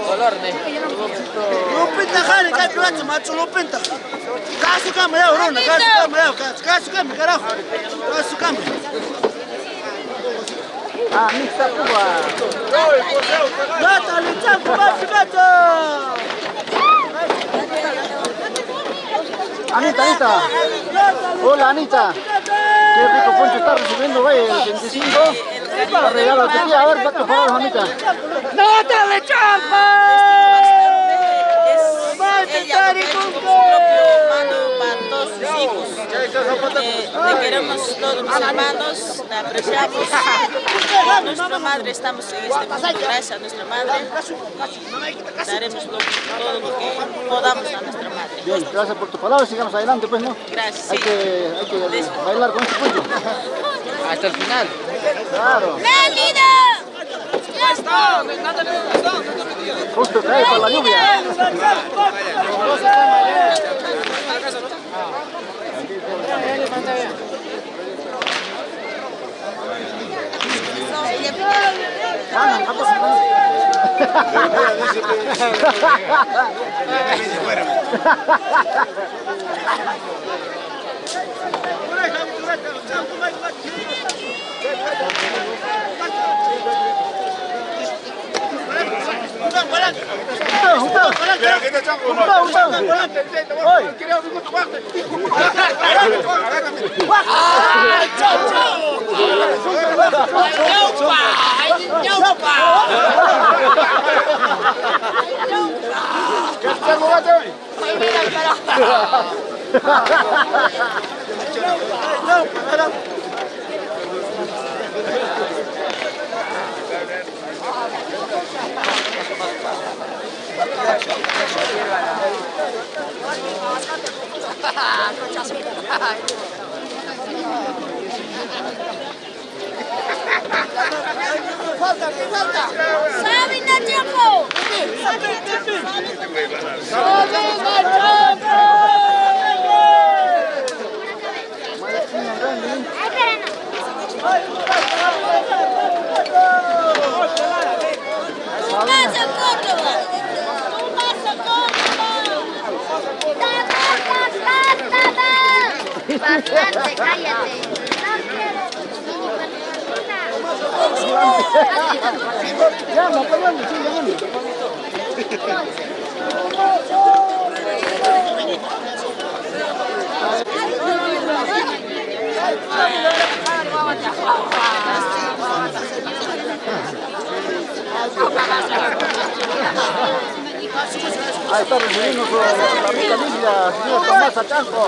Color, Lupita, jale, que macho, Lupita. Caso cama, ya, Rona, caso cama, carajo. Caso cama. Ah, mixta Cuba. Gata, Luchanco, gata. Anita. Hola, Anita. Qué rico poncho está recibiendo hoy el 25. Para regalar a ti, a ver, ¿cuánto palabras, Anita? ¡No te le ella lo que ha hecho con su propio mano para todos sus hijos. Le queremos todos los hermanos, le apreciamos. Nuestra madre, estamos en este mundo, gracias a nuestra madre. Daremos todo lo que podamos a nuestra madre. Bien, gracias por tus palabras, sigamos adelante, pues, ¿no? Gracias. Hay que bailar con este punto. Hasta el final. Claro. ¡Listo! Justo cae por la lluvia. Bastante, cállate. Ya, no, perdón, sí, ahí está recibiendo la familia, señor Tomás Achanco.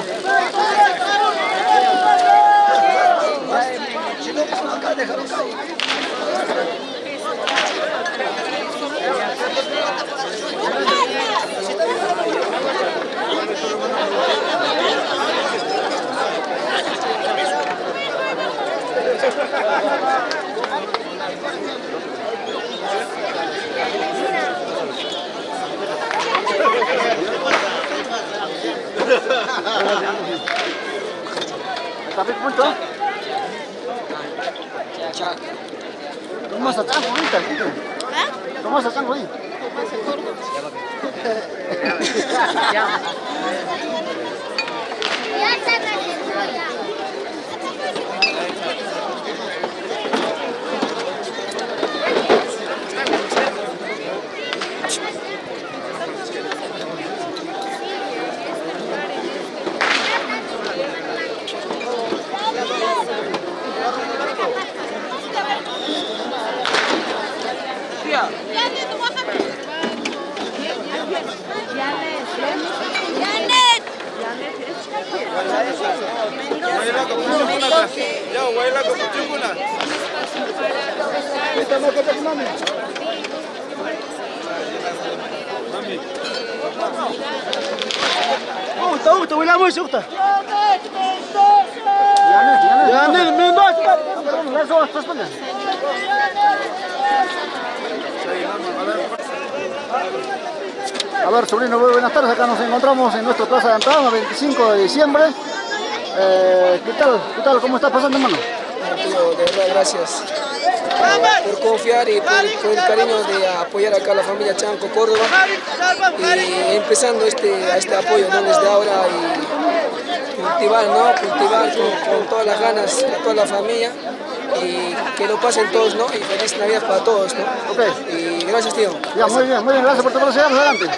¿Está bien punto? Tomás Achanco ahorita. Tomás Achanco ahí. A ver, sobrino, buenas tardes. Acá nos encontramos en nuestra plaza de Antama, 25 de diciembre. ¿Qué tal? ¿Cómo está pasando, hermano? Tío, de verdad, gracias por confiar y por el cariño de apoyar acá a la familia Chanco Córdoba. Y empezando este apoyo, ¿no? Desde ahora y cultivar con todas las ganas a toda la familia. Y que lo pasen todos, ¿no? Y feliz Navidad para todos, ¿no? Okay. Y gracias, tío. Ya, muy bien, gracias por tu presencia, adelante.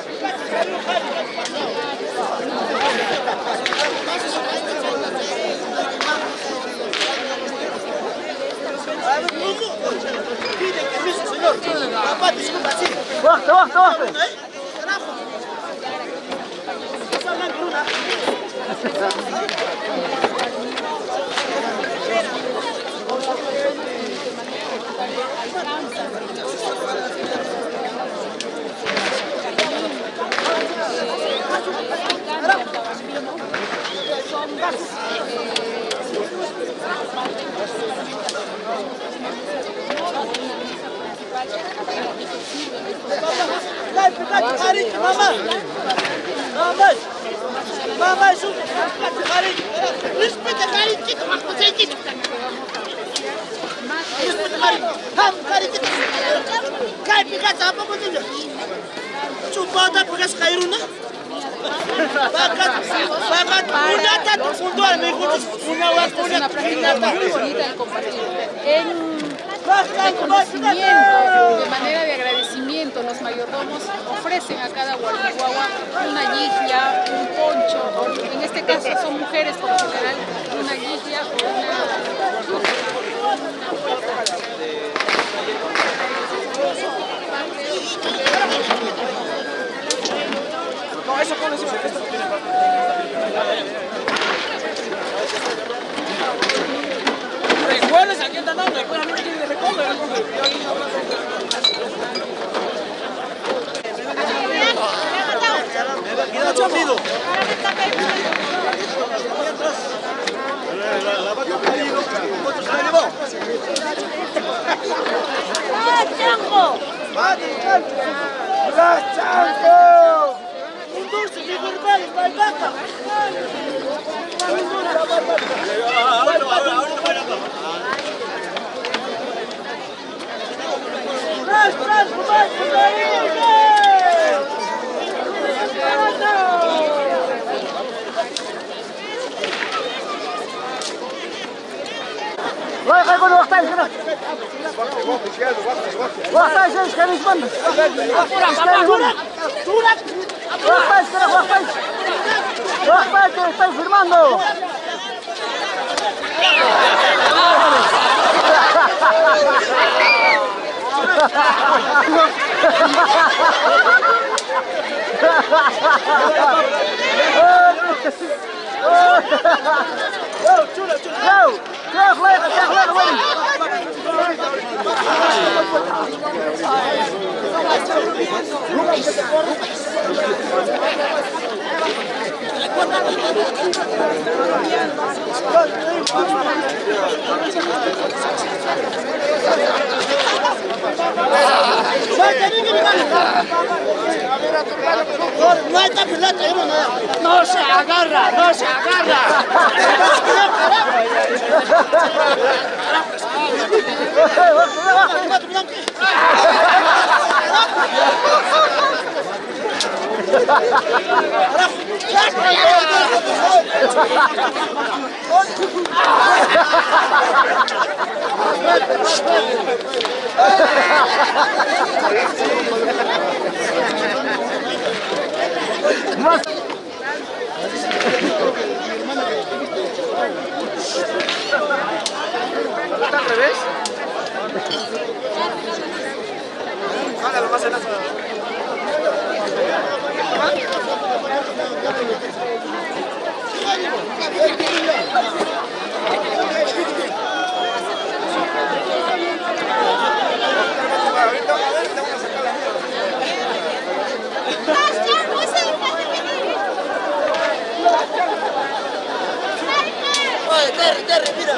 Baja. Una práctica muy bonita de compartir. En reconocimiento, de manera de agradecimiento, los mayordomos ofrecen a cada guardihuahua una yihya, un poncho, en este caso son mujeres por lo general, una yihya o una eso Recuerdes aquí está dando, después a mí me tiene que recoger. Queda chopido. La vaca ha caído, ¿cuánto se la llevó? ¡Ah, Chango! ¡La Chango! Un dulce, mi hermano, la vaca. ¡Estoy firmando! No se agarra, no se agarra. ¿Está al revés? Hágalo más en la Terry, mira.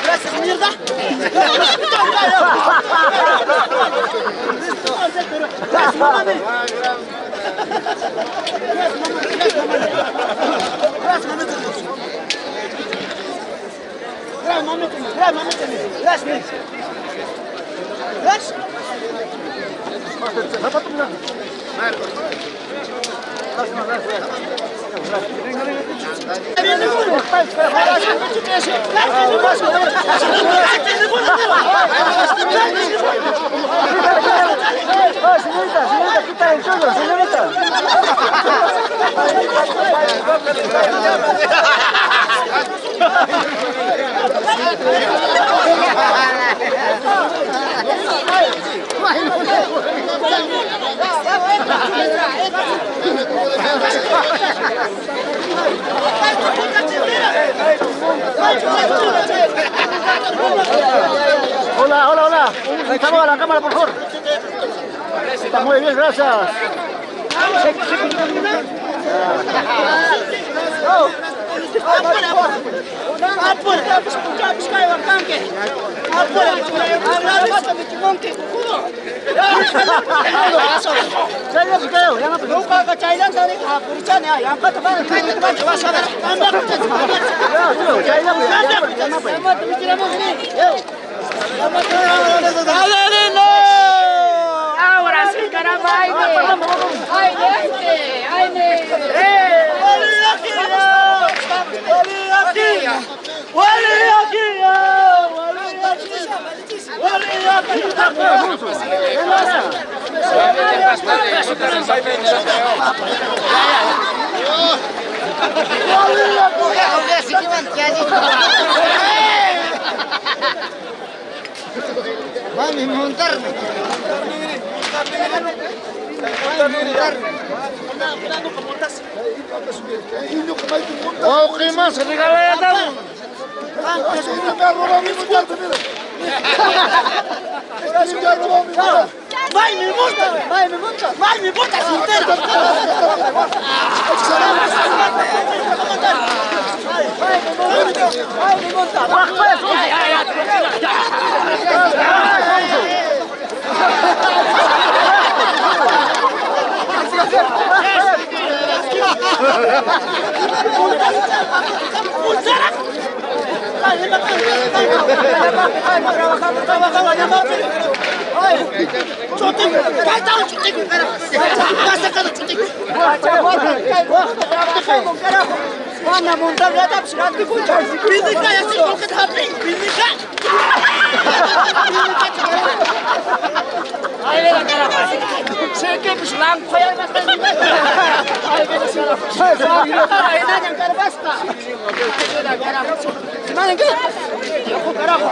Gracias, mierda. Gracias. Señorita, quita el chorro, señorita. Hola, hola, hola. Estamos a la cámara, por favor. Está muy bien, gracias. Ahora sí, caramba, Mami, montarme. Oh, ¿qué más? Regalada. Vai, me monta! Vai, me monta! Vai, me monta inteira! Vai, me monta! Mana montar gata psikat ki kuncar bizi kaya sih kalau kita haping bizi kah ayo cara sedikit selang koyar baskan ayo kita selang ini yang cara basta gimana ke aku karaho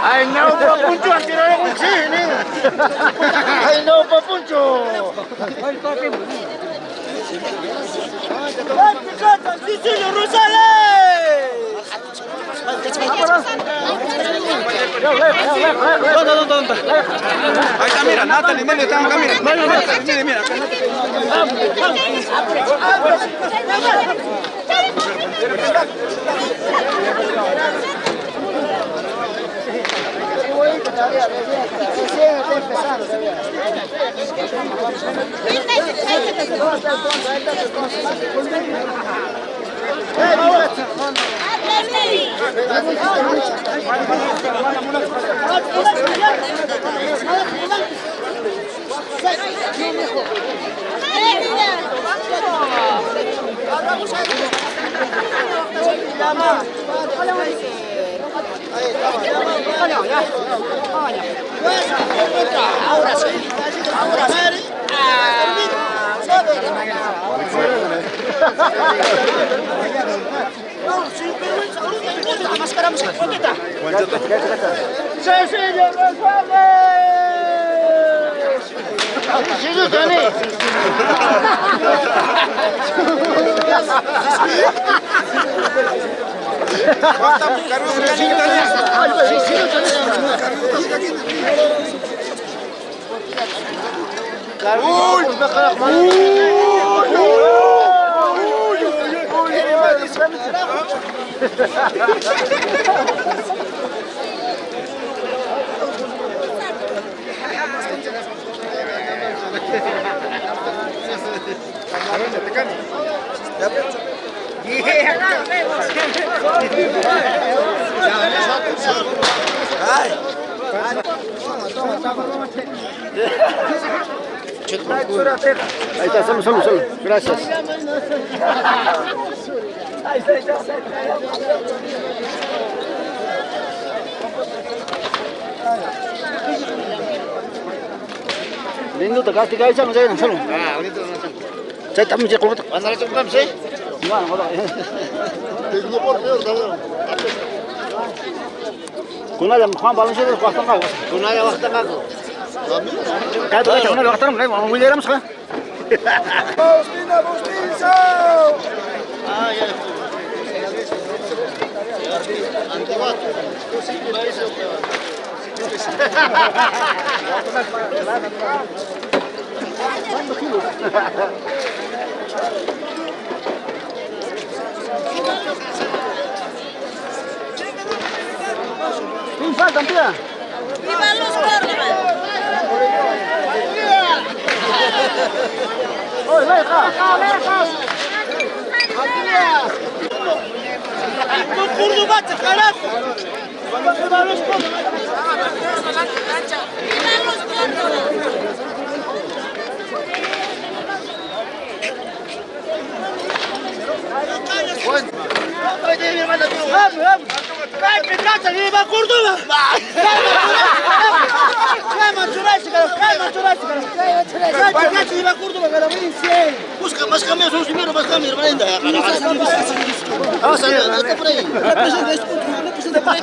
Ay, no, papuncho, ang tira yung sini. Ay, no, papuncho. Ay, papi. Sicilio, Rosales! ¿Dónde? Ahí está, mira, Natalie, mira, está acá, mira. Mira. Recién está empezando. Ahora sí. Ahí está, solo. Gracias. Lindo te kasih guys, sama saya solo. Ahorita no tengo. Saya tak mesti kalau ¿Van a dar un cambio, sí? Kuna jam Juan Balon sih waktu kau. Kuna ya waktu aku. Kau tu kuna waktu kau, mau mulai ram sekarang. Faustina. Ah, ya. ¿Quién falta, tía? ¡Viva Luz Córdoba! ¡Oye, leja! Busca más cambios, son primero más cambios, Brenda. Vamos a ver, está por ahí. Representa por ahí.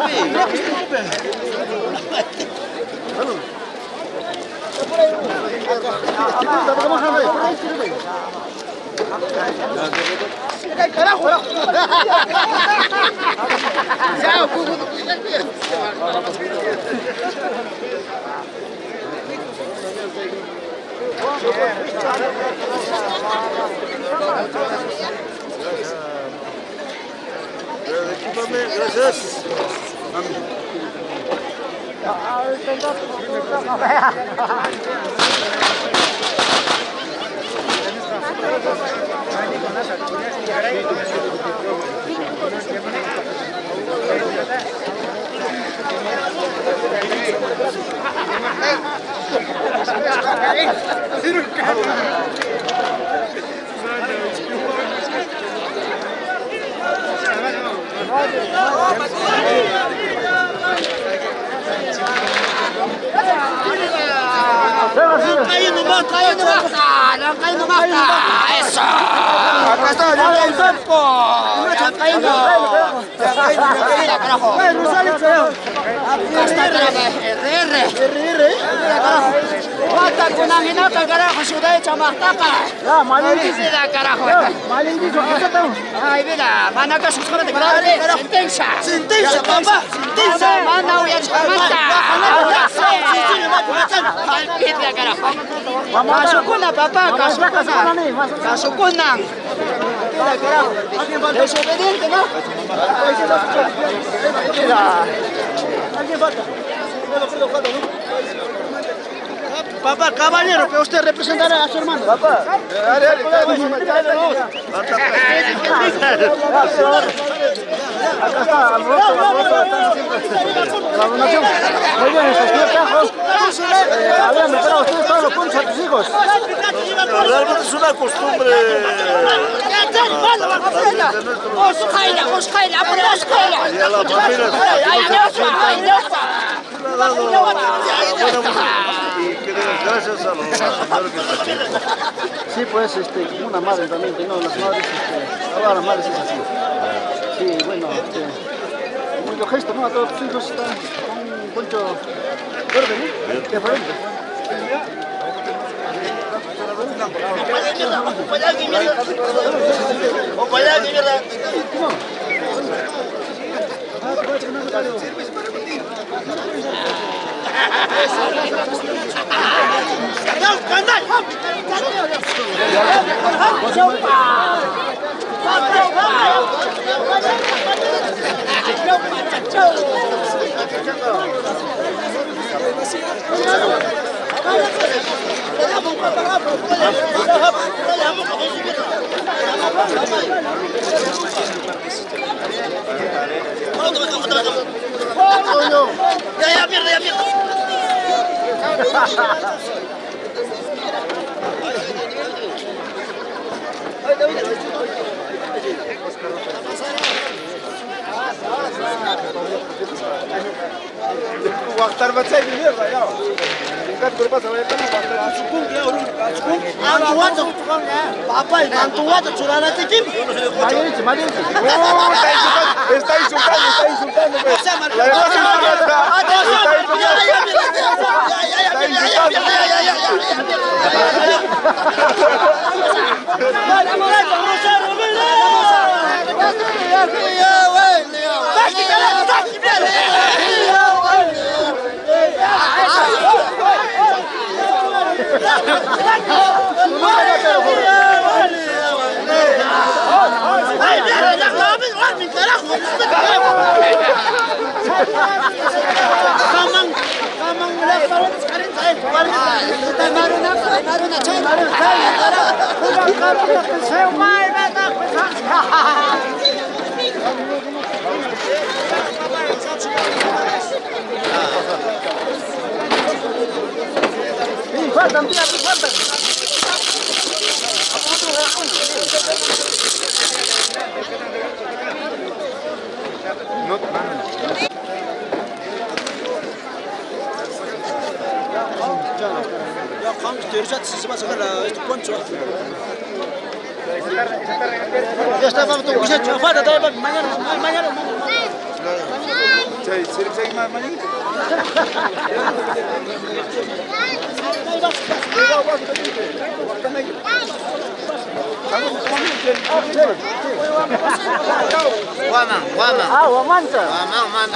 Gracias. Eso. Acá está, ya está el cuerpo. Ya caído. Ya carajo. Hasta RR. Mata con anginata, carajo, ciudad hecha martaca. Ya, malindita, carajo. Malindito, ¿qué está? Ay, mira, van acá sus jóvenes, carajo. Sentencia, papá. Sentencia. Manda, voy a chamata. Alpita, carajo. Masukuna, papá, Kasukuna. Mira, carajo. Desobediente, ¿no? Alguien falta. Papá, caballero, que usted representará a su hermano. Papá, acá está, al la donación. Muy bien, estos 10 cajos. Habían preparado ustedes todos los puntos a tus hijos. Realmente es una costumbre. Y a la familia. Y que den gracias a los señores que están aquí. Sí, pues, una madre también, que no, las madres, ahora las madres es así. Sí, bueno, un bonito gesto, ¿no? A todos tus hijos están con un poncho verde, ¿no? Diferente. Ya, mierda. Waktar baca ini dia ya. Tingkat berapa sampai kan waktar cukup ya urun cukup. Antua tu apa ini? Antua tu curang nanti kim? Mari. Oh, está insultando. Faltan. Ya, kamu terusat semasa kalau itu ponco. Ya está, vamos, tú bisa coba tadi mañana. Cai, sirip mañana. Waman. Ah, waman ka. Waman.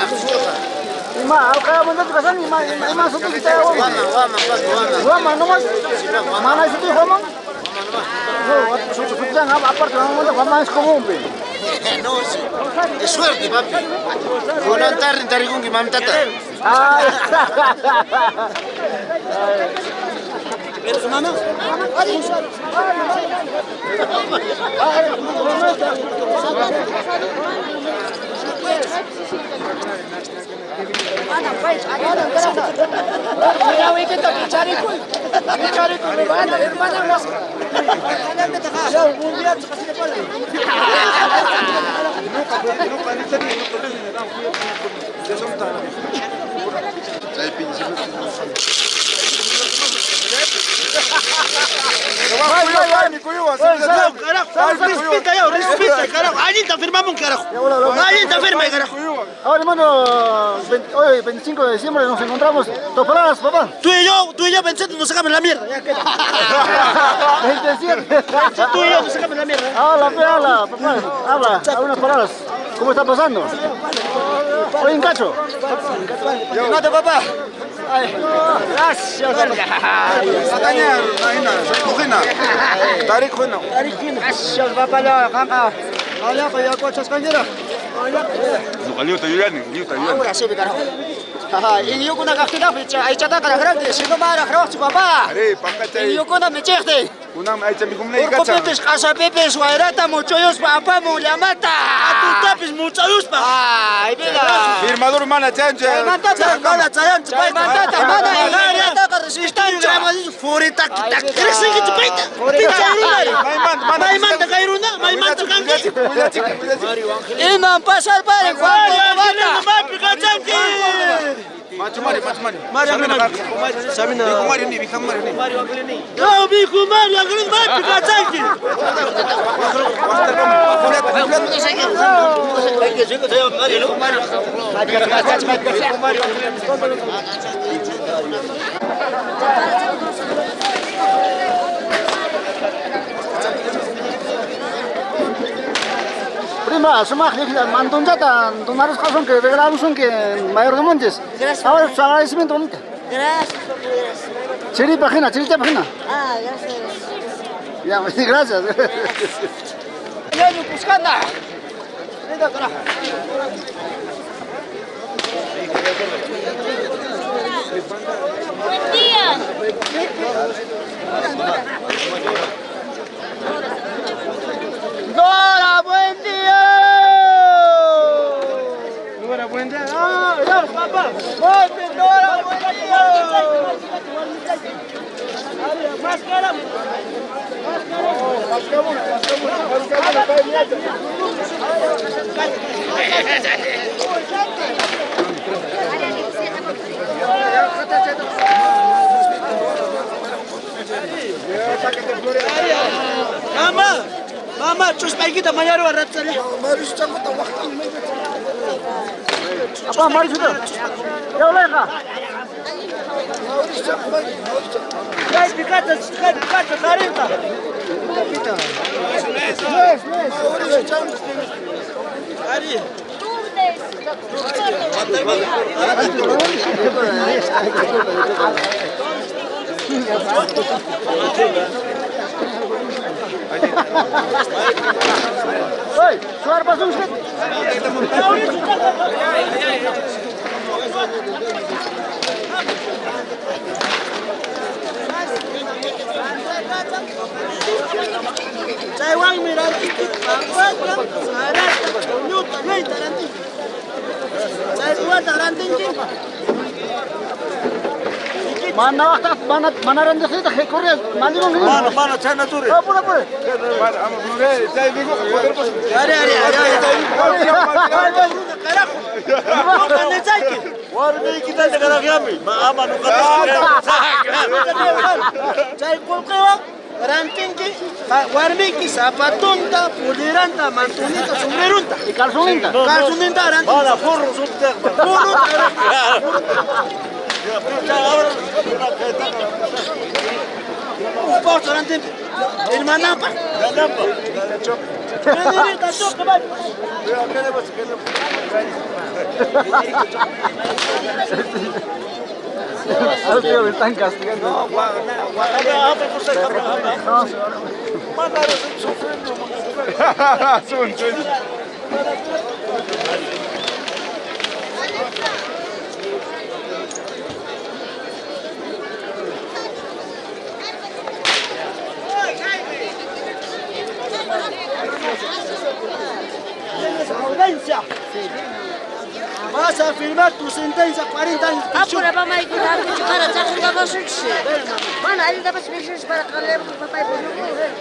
Ima, kaya mo dito kasan ima sutu kita waman. Waman nomás. Mana itu waman? No, sutu jangan aparte waman es común. No, sí. Es suerte, papi. Voluntar entarigung imam tata. ¿Eres mano? Respeta, carajo. Alguien te firmamos un carajo. Alguien te firma, carajo. Ahora, hermano, hoy 25 de diciembre nos encontramos. Topoladas, papá. Tú y yo, pensando, nos sacamos la mierda. 27. Tú y yo, nos sacamos la mierda. Habla, papá. Habla, unas palabras. ¿Cómo está pasando? Oye, en cacho. Mate, papá. Gracias, Katanya, Tarik Huna. Gracias, papá. Hola, kaya coches kanjera. Liuta Yuyani. Ahora sí, carajo. Y yo con una cajita, ahí chata para grande, si no me hará gracias, papá. Y yo con una mecherte. Kunam aicha mi kumne Por copetes, casa pepes, guairata, muchos papá, mulla mata. A tu tapis, muchos papá. Ay, mira. Firmador mana chanche. Mantata, mana chanche. Mantata, mana guairata, que resistencia. Furita, kita, crece que te peita. Pincha iruna. Maimanta cairuna, maimanta canque. Imam pasar para cuando mata. Mapica chanque. Machumari. Samina. Kumari ni bikamari ni. Yo vi kumari, agres mapica chanque. Prima, sumah mantun jata, tomaros cason que regalamos un que mayor de Montes. Ahora su agradecimiento bonito. Gracias. Chiri página. Ah, gracias. Ya, gracias. Yo buscando. Mira, carajo. Buen día. Dora, buen día. Dora, buen día. Ah, ya, papá. Dora, buen día. Mama, chuspaikita mañana va a ratzar. Maris chamota wakta. Apa Maris sudah? Ya boleh kah? Maris chamota. Guys, dikata 40. Capita. Maris chamota. Ari. Oi, suara pasung sedikit. Saya wang mirar itu, mana randa sih tak Korea, mana ni? Mana China tu? Apa? Mana am blue saya bingung. Ada. Warna kita negara kami, ama nu kata. Saya kulkewa, ranting ki, warmi ki sapatunta, puliranta, mantunita, sombrerunta. Calzoninta. Calzoninta, ranting. Mana furro subter. Furro. Un posto ranting. El manapa. Ahora tío, me están castigando. No, Vas a firmar tu sentencia 40 años. Apura para mai cuidar que tu cara está com a gente. Mano, aí dá para se mexer para que leve o papai por no correr.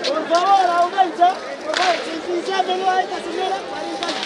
Por favor, audiencia, por favor, sentenciándolo a esta señora 40 años.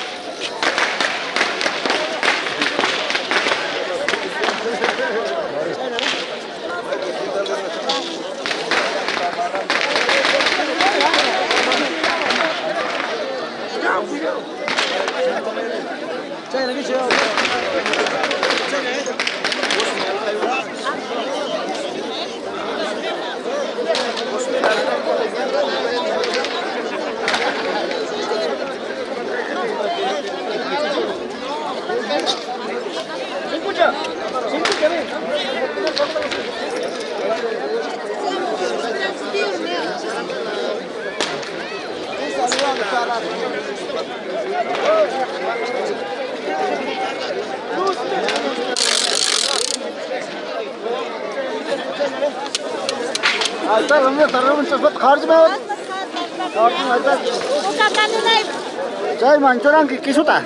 Kharj mein Jai manchoran ki kisuta.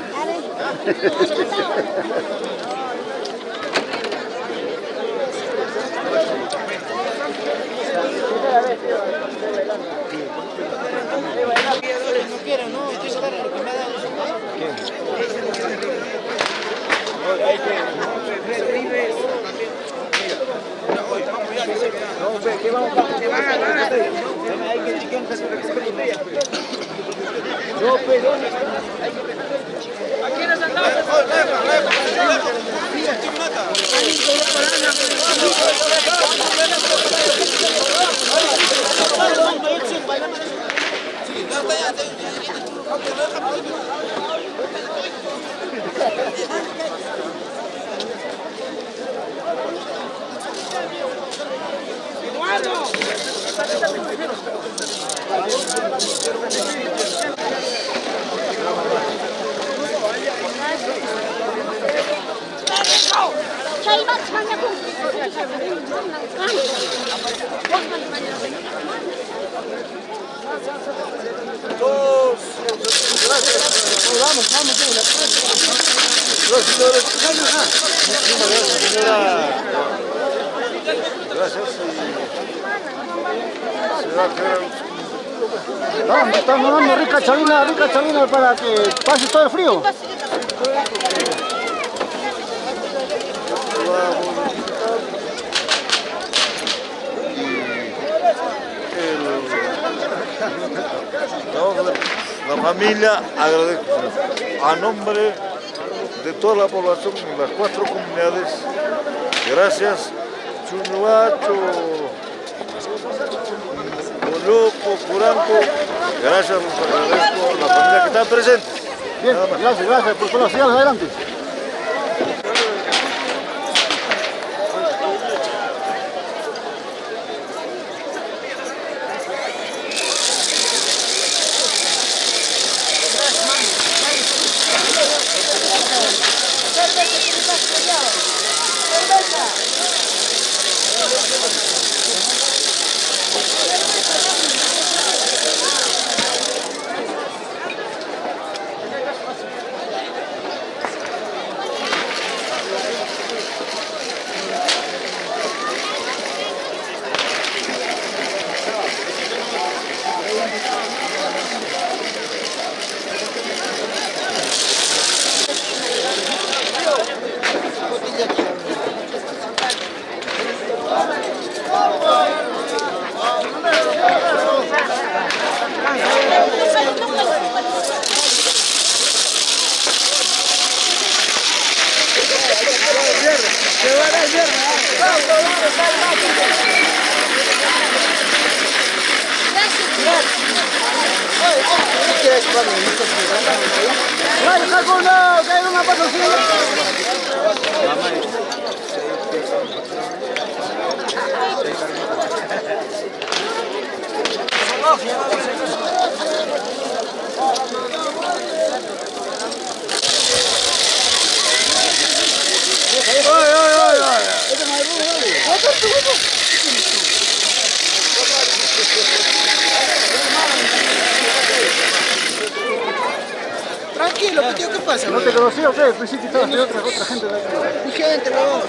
No quiero, no, estoy sacando lo que me ha dado. Vamos, vamos, Estamos dando rica chalina para que pase todo el frío. La familia agradece a nombre de toda la población en las 4 comunidades. Gracias, Chunuacho, Moluco, Curanco. Gracias, les agradezco a la familia que está presente. Bien, gracias, por favor, sigamos adelante. Tranquilo, tío, ¿qué pasa? ¿No te conocí o qué? Pensé que estabas de otra gente de aquí. Mi gente, no.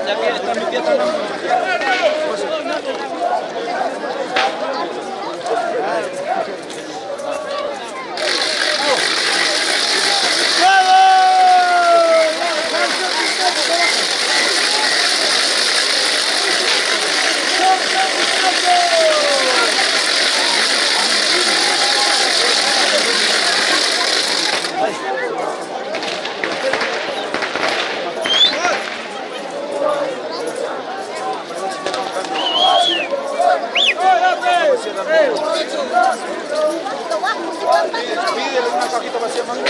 Ya que está limpiando la pídele una cajita vacía, mami.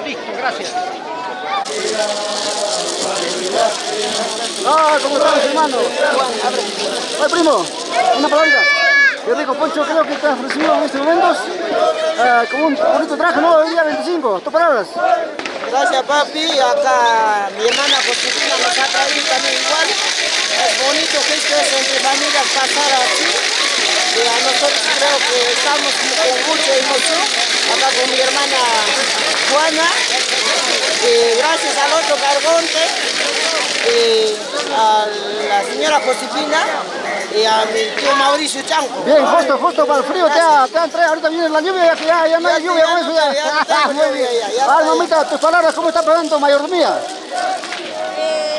Listo, gracias. Ah, ¿cómo estás, hermano? Oye, primo, una palabrita. Qué rico, Poncho, creo que te has recibido en estos momentos como un bonito traje, ¿no? El día 25, tus palabras. Gracias, papi. Acá mi hermana Josefina nos ha traído también igual. Es bonito que esto es entre familias pasar así. A nosotros creo que estamos con mucha emoción. Acá con mi hermana Juana. Gracias al otro Cargonte. A la señora Josefina. Y a mi tío Mauricio Chanco. Bien, justo para el frío te han traído, ahorita viene la lluvia, ya no hay lluvia con eso ya. Muy bien. Mamita, tus palabras, ¿cómo está pasando tu mayordomía?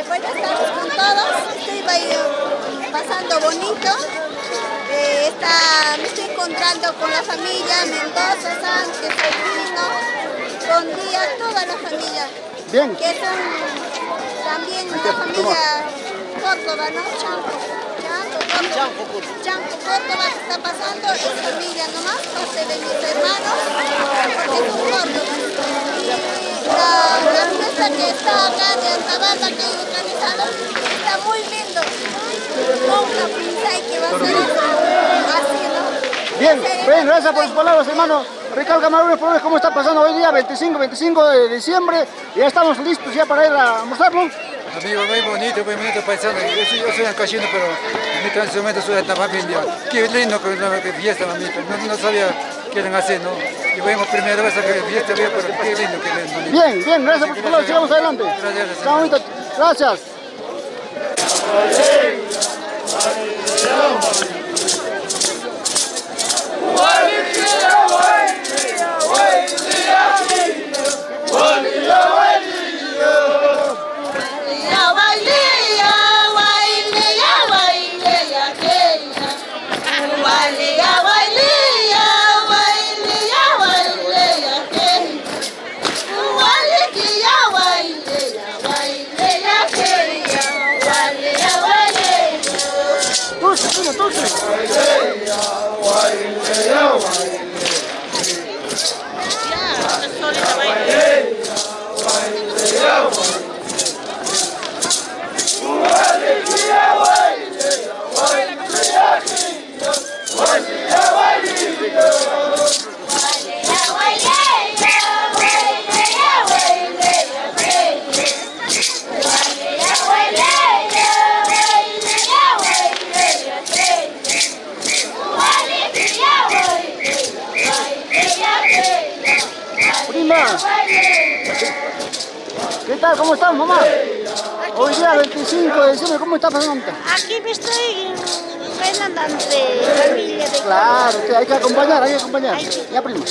Bueno, estamos con todos, estoy pasando bonito. Me estoy encontrando con la familia Mendoza, Sánchez, Sobrino, con Díaz, toda la familia. Bien. Que son también una familia Córdoba, ¿no? Chanco Córdoba, que está pasando, es familia nomás, parte de mis hermanos, porque es un Córdoba. Y la fiesta que está acá de Antabalda, que he organizado, está muy lindo. Nunca pensé que va a ser así, ¿no? Bien, gracias por sus palabras, hermano. Ricardo Camarones, ¿cómo está pasando hoy día? 25 de diciembre. Ya estamos listos ya para ir a almorzarlo. Amigo, muy bonito paisano. Yo soy ancashino, pero en este momento soy de esta familia. Qué lindo que fiesta, mamita. No sabía qué iban a hacer, ¿no? Y vemos primera vez a que fiesta, pero qué lindo que es bonito. Bien, bien, gracias por tu palabra. Sigamos adelante. Gracias. ¿Qué tal? ¿Cómo estás, mamá? Hoy día 25 de diciembre, ¿cómo estás pasando? Aquí me estoy bailando entre familia de... Claro, hay que acompañar, Ya, prima.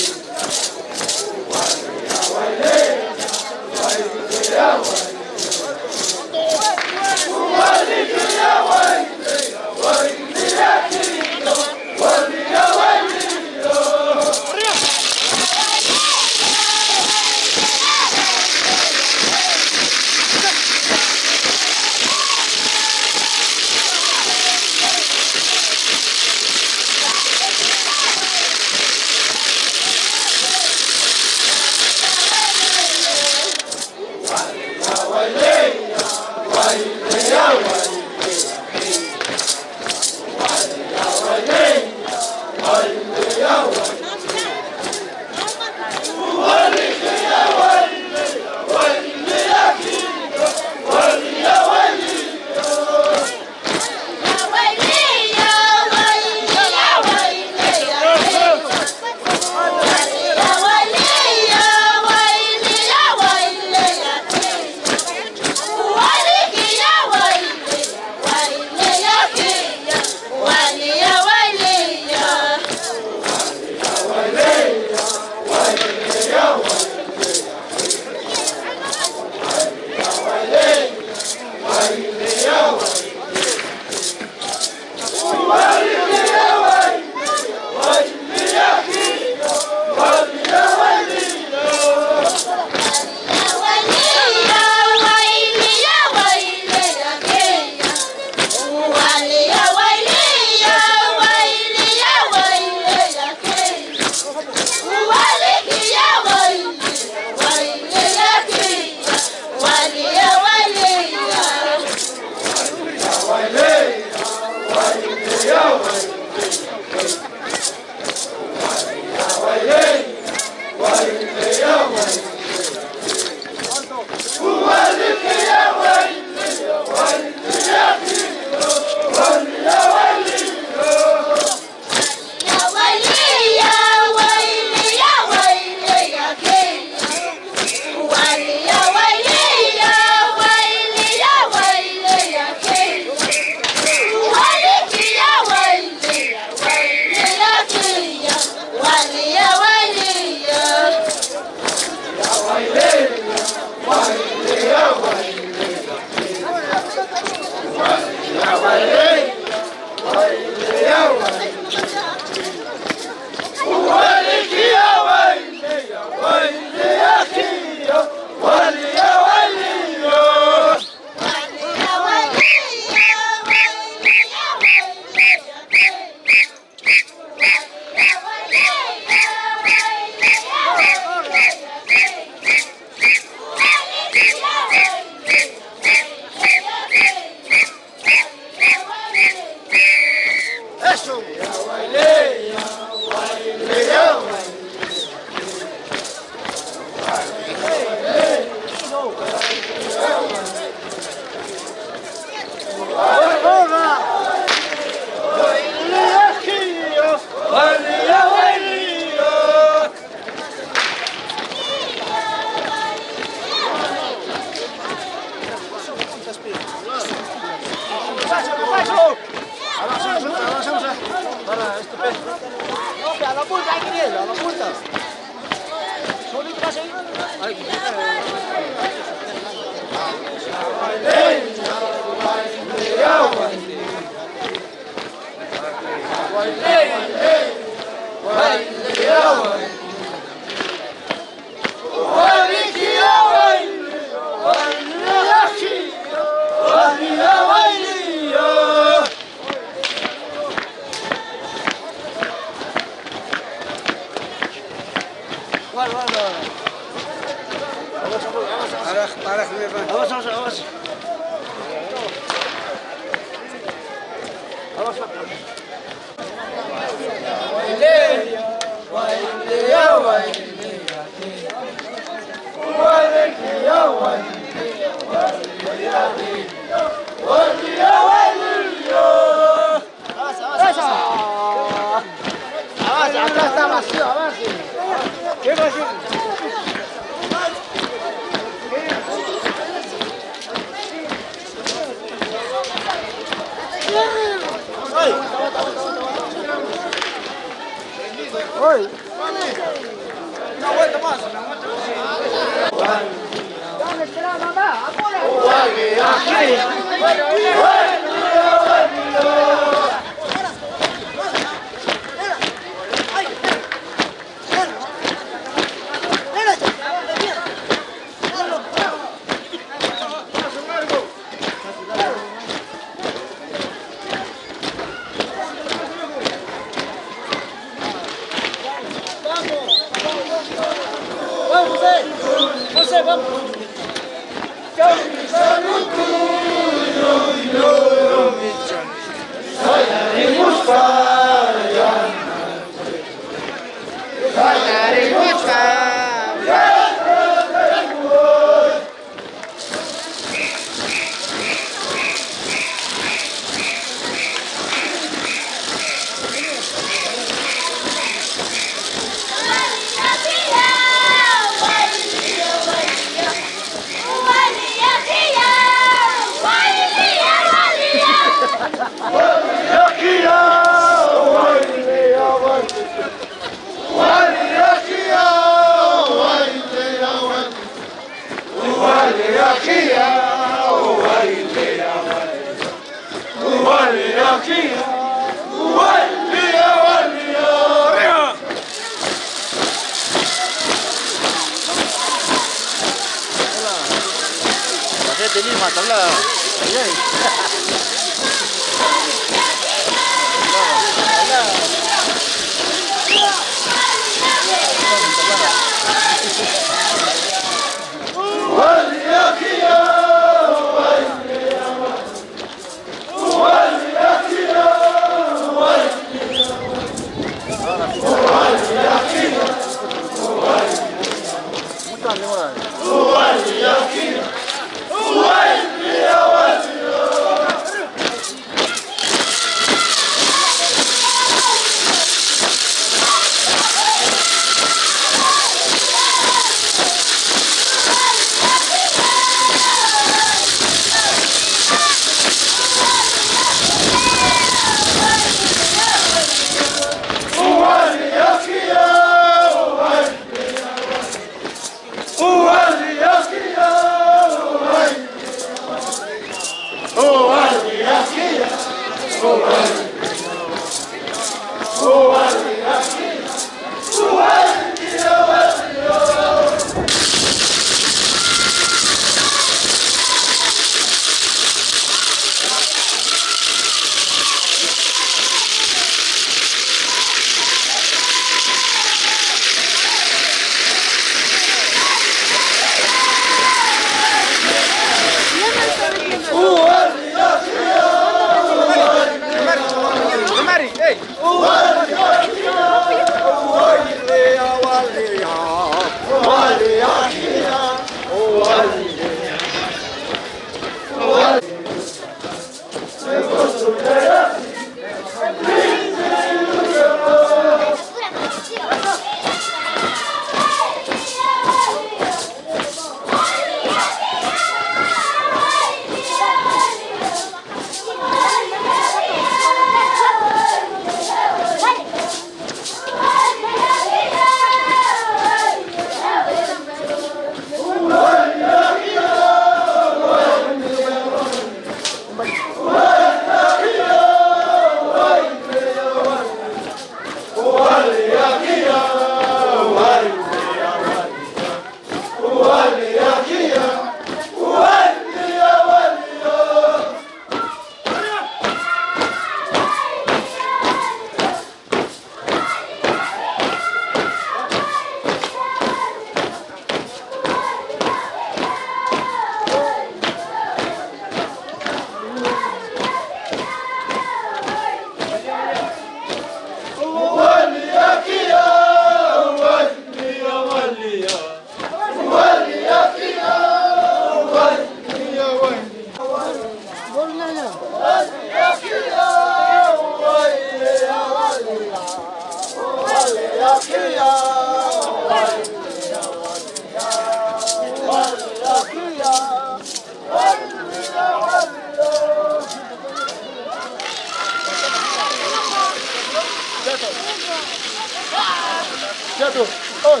Jatuh. Oi.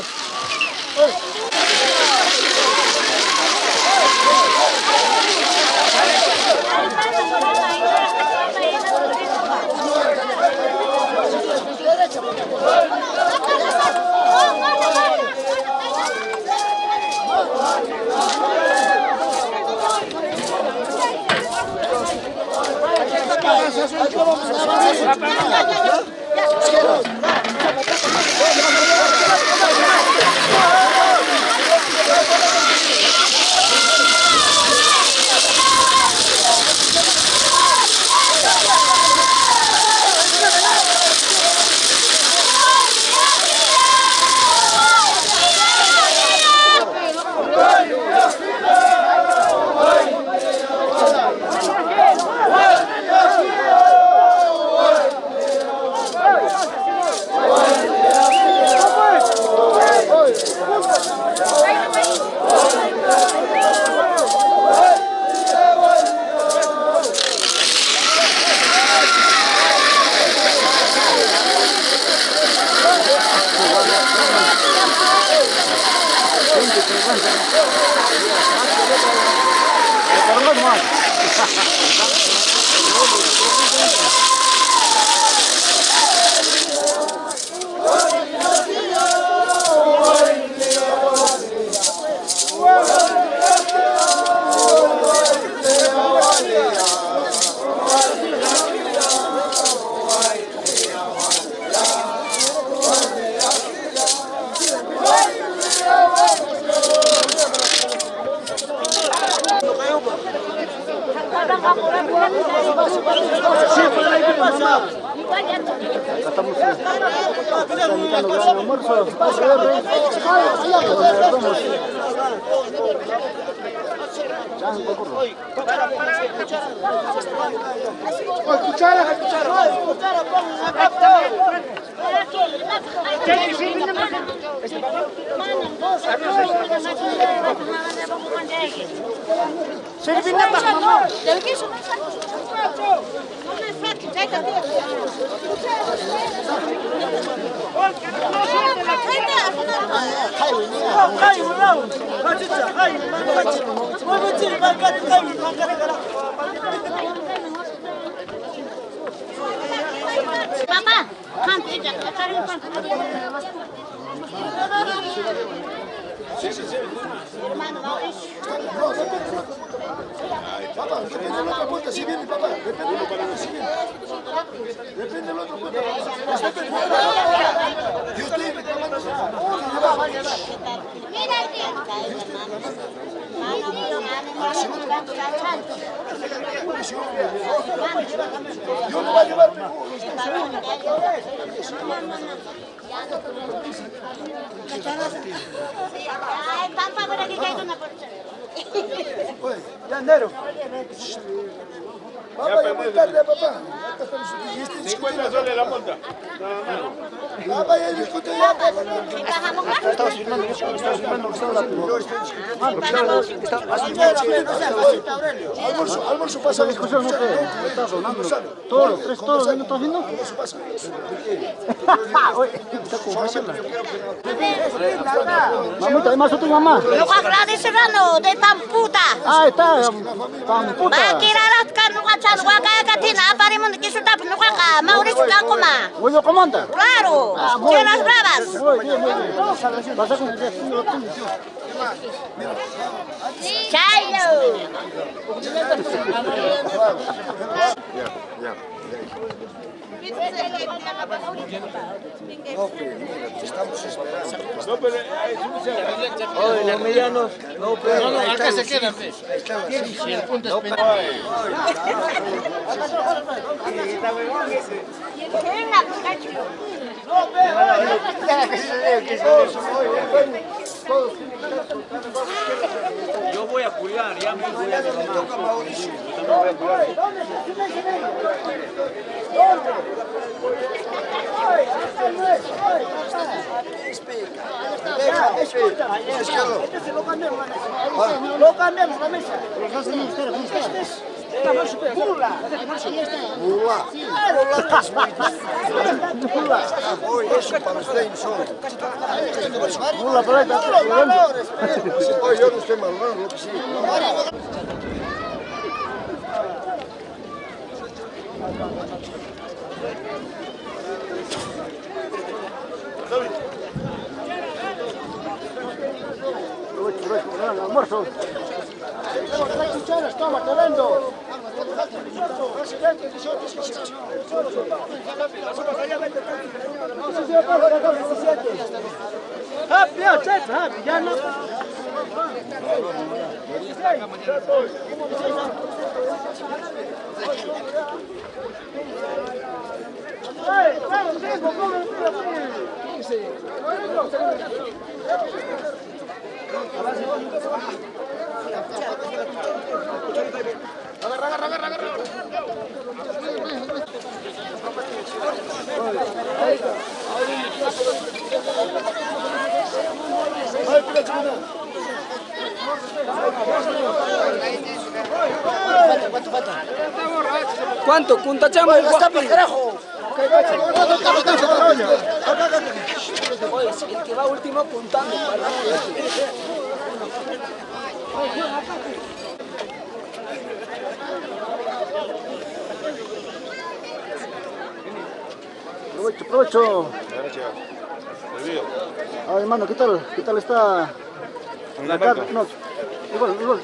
Oi. Estamos tramitando el almuerzo. Hermano Mauricio. Papá, depende de la otra puerta, si viene papá. Depende de la otra puerta, si viene. Depende de la otra puerta. Yo estoy reclamando. Mira el tiempo. Yo no voy a llevar. Papá, por aquí cae una porcha. Oye, ya Nero. Papá, ya muy tarde, papá. 50 soles la multa. Papá, ya discute ya. Estaba firmando, Almuerzo pasa. Discusión no te estás sonando. Todos los tres, todos los estás viendo. Almuerzo pasa. Está como mamita, además tu mamá. Lo agradece rano de Pamputa. Ah, está Pamputa. Bakirarat no cachan guaca catina aparimos que su tap no guaca Mauricio Cancoma. ¿Vuelvo comanda? Claro. Tiene las bravas. Muy bien. Vas a cumplir. Chayo. No, pero estamos esperando. No, pero Oye, los medianos. No, pero No, acá se quedan. Si el punto es pendiente. No, pero. Yo voy a cuidar, ya me voy a Lo cambiamos la mesa. Bula. Eso para usted solo. Bula, por ahí. Yo no estoy mal, lo que sí. Almuerzo. Las cucharas, toma, te vendo. Ya no. ¿Cuánto? ¿Cuánto chamo? Carajo. Oye, el que va último apuntando para Provecho. Ah, hermano, ¿qué tal? ¿Qué tal está la carne? No, igual.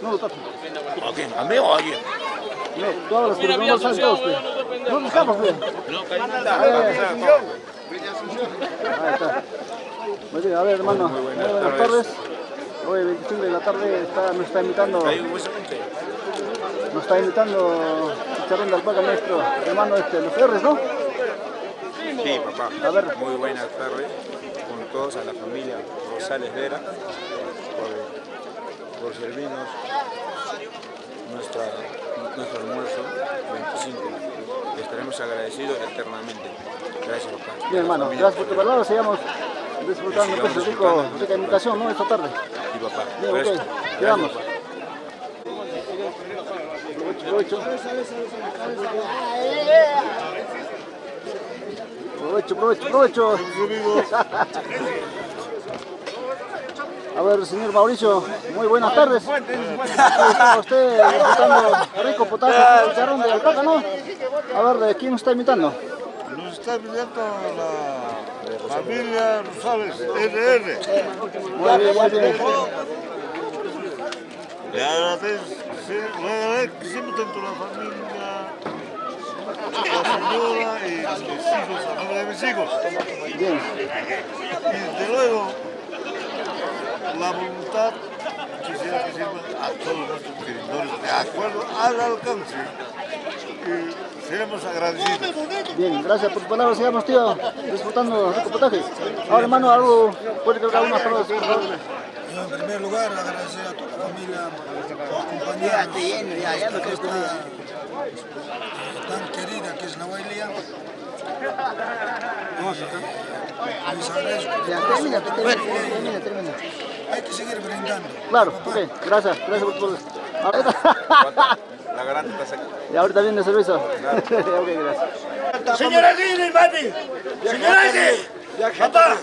No, tato. ¿A quién? ¿A mí o a alguien? No, tú hablas, pero no lo sabes todos, no buscamos, bien. Ahí está. Muy bien, a ver, hermano. Muy buenas tardes. Hoy, 25 de la tarde, nos está invitando. Nos está invitando Chicharrón de Alpaca, nuestro hermano los R's, ¿no? Sí, papá. A ver. Muy buenas tardes con todos, a la familia Rosales Vera, por servirnos nuestro almuerzo 25. Estaremos agradecidos eternamente. Gracias, papá. Bien, hermano, gracias por tu palabra. Sigamos disfrutando pues, rica invitación, ¿no? Esta tarde. Sí, papá. Bien, ok. Llegamos. Provecho. A ver, señor Mauricio, muy buenas tardes. Está usted disfrutando rico potaje con chicharrón de alpaca, ¿no? A ver, ¿de quién nos está invitando? Nos está invitando la familia Rosales, RR. Muy bien. Le agradecemos tanto a la familia, la señora y mis hijos, a nombre de mis hijos. Bien. Y desde luego, la voluntad quisiera que sirva a todos nuestros seguidores de acuerdo al alcance. Y seremos agradecidos. Bien, gracias por tus palabras. Sigamos, tío, disfrutando rico potaje. Ahora, hermano, algo puede cargar unas palabras, por favor. Yo, en primer lugar, agradecer a toda la familia, a los compañeros, que está tan querida que es la Huaylia. Les agradezco. Termina. Hay que seguir brindando. Claro, ok, gracias por tu La garanta está seca. Y ahorita viene cerveza. Ok, gracias. Señora Guini, papi. Señora Guini. Papá.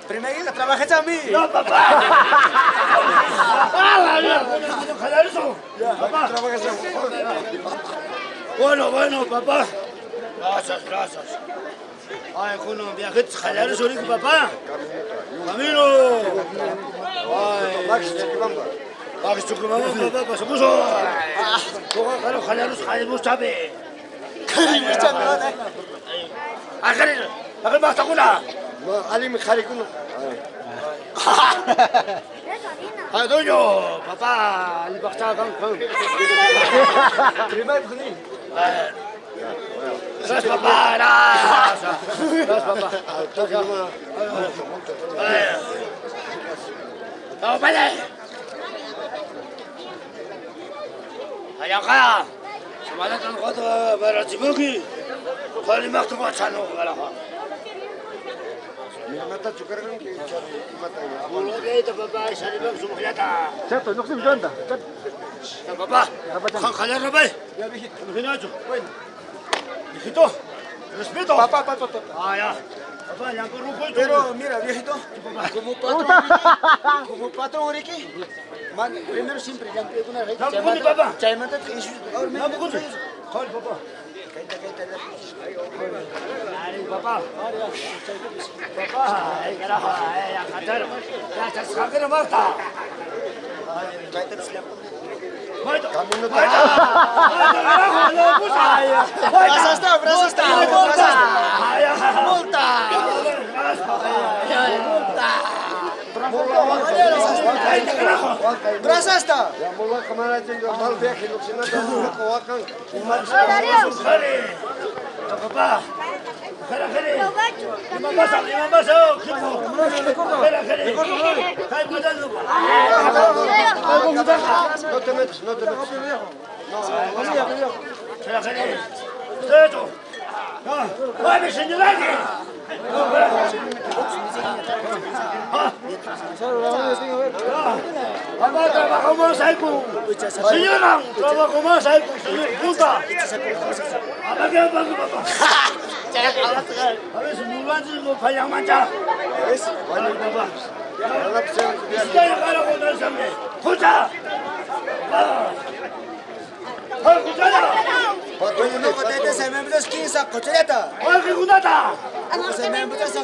Primero trabajé a mí. No, papá. Bueno, papá. Gracias. Ay, Juno, viajetes jalares ahorita, papá. Camino. Ay, Max, papá, se puso. Claro, jalares, jalares, sabe. 아가리 막다구나. 뭐 알림이 가리구나. 아 너요 바빠 이 박사 강. 그리만 그니. Ras papá, ras papá. Vamos para allá. Allá acá. Se van a tener cuatro para Chibuki. Para el más tu guachano, carajo. Mira, mata tu carga que mata ya. Bolo que te papá, sale más su mujer. Chato, no se me cuenta. Papá, jala robe. Ya viejito, no viene bueno. Viejito, respeto. Papá. Ah, ya. Papá, ya por un poco. Pero mira, viejito, como patrón Ricky, primero siempre ya empiezo una recta. No, papá. Chaymata, no, papá. Papá, ay carajo, ya catar, ya estás sacando Marta. No te metas. No. ¡Ay, señor alguien! Papá, trabajamos ahí con... Señora, trabajamos ahí con señor puta. Papá, ¿qué papá? A ver, si no lo haces, no fallan mancha. Bueno, papá. Está en cara con el sangre. ¡Escucha! Oye, no conteste, se me empezó 15 cochoneta. Oye, ¿qué cundata? Se me empezó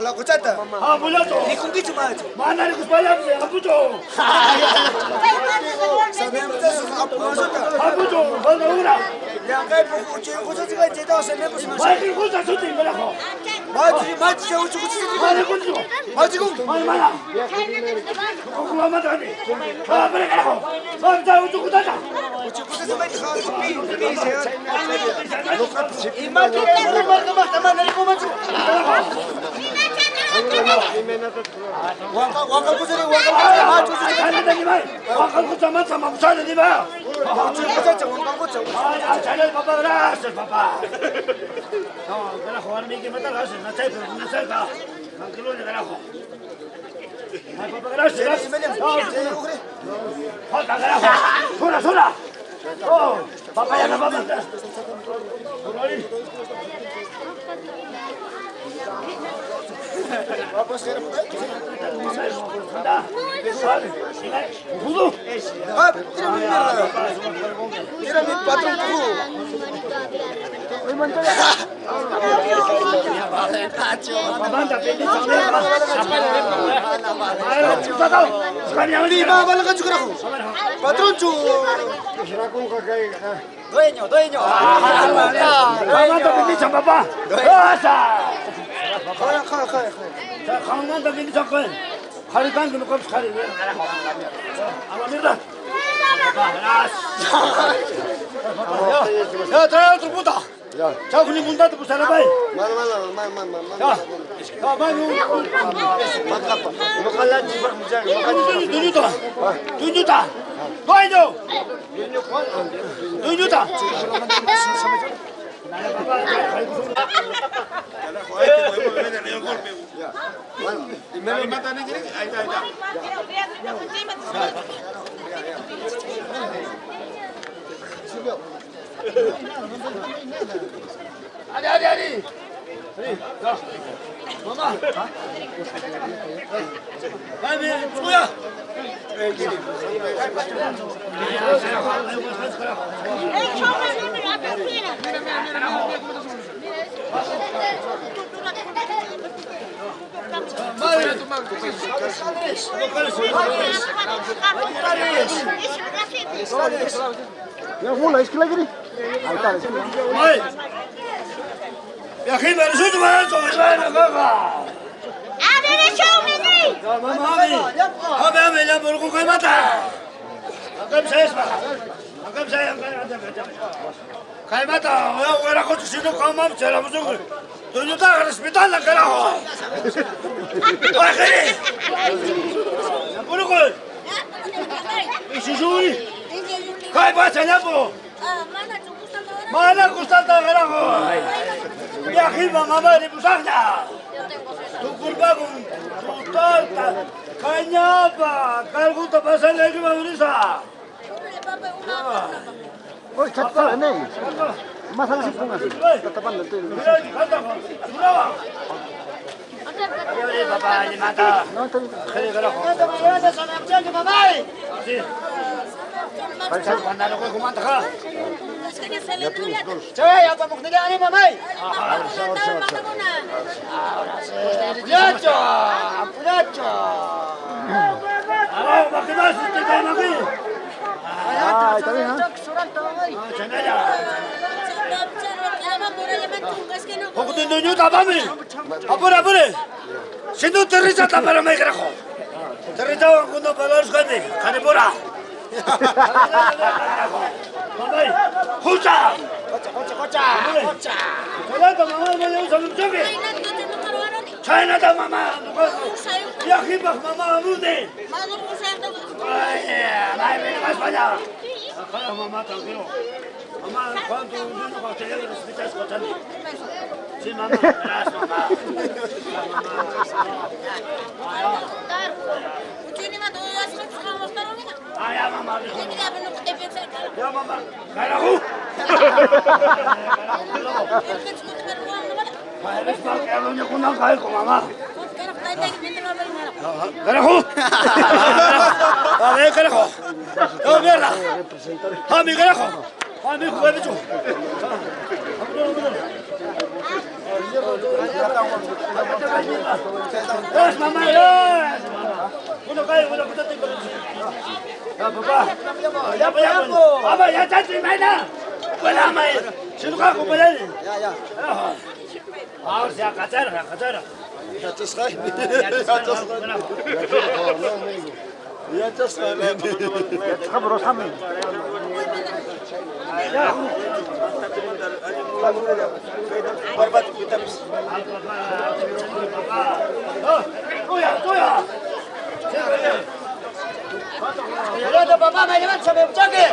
la cochata. Ah, bolato. Ni con quicho más. Mana, ni con payas, apucho. Se me empezó a pumasota. Apucho, ¿dónde una? Ya que por coche, cosas que te da se me empezó. Ay, ¿qué cosa tú tienes, carajo? Mati, se ucho coche. Mati, contigo. Mati, con. Mati, mana. ¿Cómo va a matar? Ah, pero carajo. Mati, ucho cundata. Ucho cundata se me dejó y Mati, Tira mi patrón Dueño. Ya, trae otro puta. Ya, con ningún dato, pues a la vez. Ya, Duñuta. Adi. Mamá. Dame, fuera. Madre, tu manco. Ya, bola, es que la querí. Ahí está, sí, ¿no? Viajita, resulta para eso, caja. Mami, ya por qué mata. Acá se es, acá se es. Kaya mata, wala ko sino ka ma'am, sala mo sung. Doon ta sa hospital na karaho. Ay, kani. Puno ko. Isusuri. Kaya ba sa po? Mana gusta ta karaho. Viaje mamá de busagna. Tu culpa con total kanya pa, kalgo ta pasal lagi maurisa. Oye, está tapado, ¿no? Más a la ponga así. Está tapando el tuyo. Papá, le mata. No, está bien. Jede carajo. Sí. Parece que cuando lo coge como anda. Ya tienes dos. Ya vamos a tener mamá. Ahora sí. Puñacho, puñacho. Vamos, ¿qué más? ¿Qué tema aquí? Ah, está bien, ¿no? Poco de niño tapame. Apure, apure. Si no te risa, tapame me carajo. Te risa cuando para los grandes. Canepora. Mamá, ¡jucha! ¡Cocha! ¡Colata, mamá! ¡No le usa un choque! ¡China, mamá! ¡Ya, jipa, mamá! ¡Amunde! ¡Ay, ven más para allá! Acá, mamá, tranquilo. Mamá, ¿cuánto niño va a tener que respetar escuchando? Sí, mamá, verás, mamá. Ah, ya, mamá. Ya, mamá. ¡Carajo! ¡Carajo! A ver, carajo. ¡No, mierda! ¡A mi carajo! ¡A mi juguete bicho! ¡Es mamá! ¡Es! Uno cae, uno puta te ya, papá. Ya, ya, papá, ya está sin vaina. Buena, mamá. Si no cago, pues ya. Ahora se acachara. Ya te sabes. Ya te sabes. ¡Levanta, papá! ¡Me levanta, me muchaque!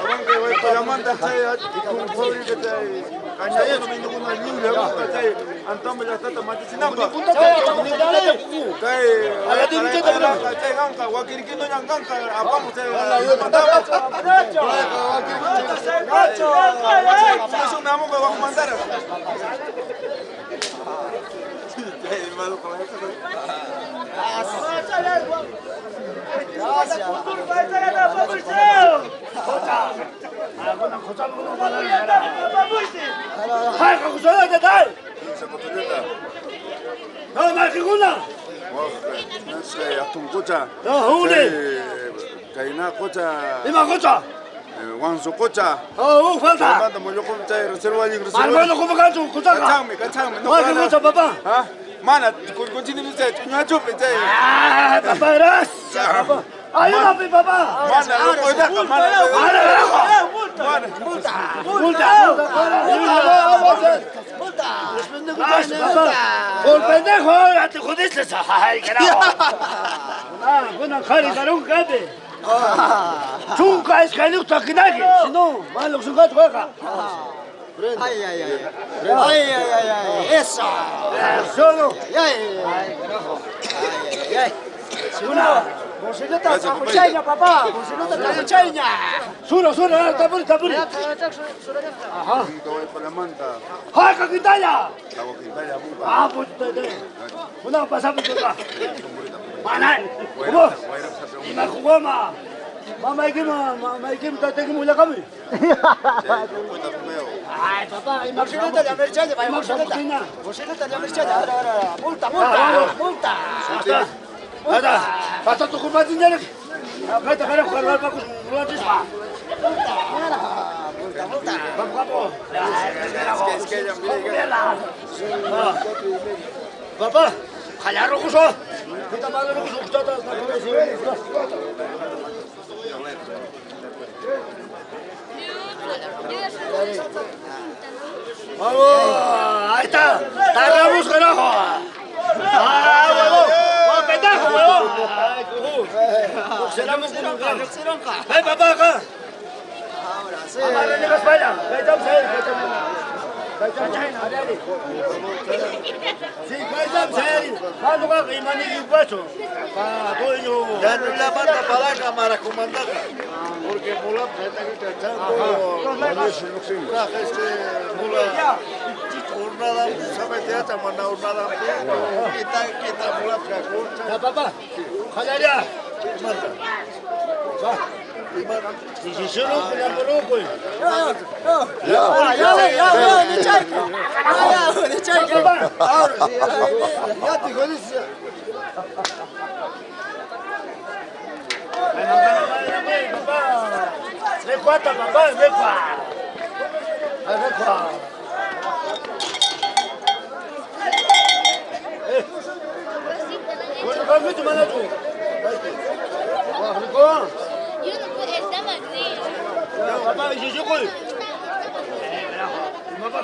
Wansu kocha. Oh, falta. Manda mo yoko chay reserva allí reserva. Hermano, ¿cómo canto? Cachame. No, ¿qué mucho, papá? ¿Ah? Mana, continúa usted, tuña chupe chay. Ah, papá, gracias, papá. Ayúdame, papá. Mana, loco ya, mana. Multa. Por pendejo, ahora te jodiste. Ay, carajo. Bueno, Jari, carón, cállate. Chunca es que no está aquí nadie. Si no, malo, su gato juega. Ay, eso. Solo. Ay, carajo. Una. Bolsilota capucheña, papá. Bolsilota capucheña. Suro, tapuri. Ajá. ¡Ay, Caquintaya! Ah, pues una pasamos por acá. Mana, ¿cómo? Y me jugó, mamá, ¿qué me está muy la cama? Ay, papá, y Marcelita de Americhaya, vaya Marcelita de Americhaya. Ahora, multa. Hasta tu culpa dinero. Acá te quiero jugar para con un multa. Papá, jalar rocoso. Kita malu rocoso kita Vamos, ahí está. Tarramos carajo. Huevón. Pendejo, huevón. Seramos con un gran. Ven, papá, acá. Ahora sí. Amarren la espalda. Vayamos a él. Sí, vayamos a él. Vamos a ir, maní, un paso. Ya no la manda para la cámara, comandante. Porque mula está cachando. Mula. Nada, sabe teatro, manda nada. Kita mula pregunta. Ya, papá. Jalaria. Va. Y si solo con la moroco. Ahora sí, ya te condice. Papá. Recuata, papá, recua. Bueno, ¿cómo te mandas tú? Papá, ¿y si yo voy? Papá,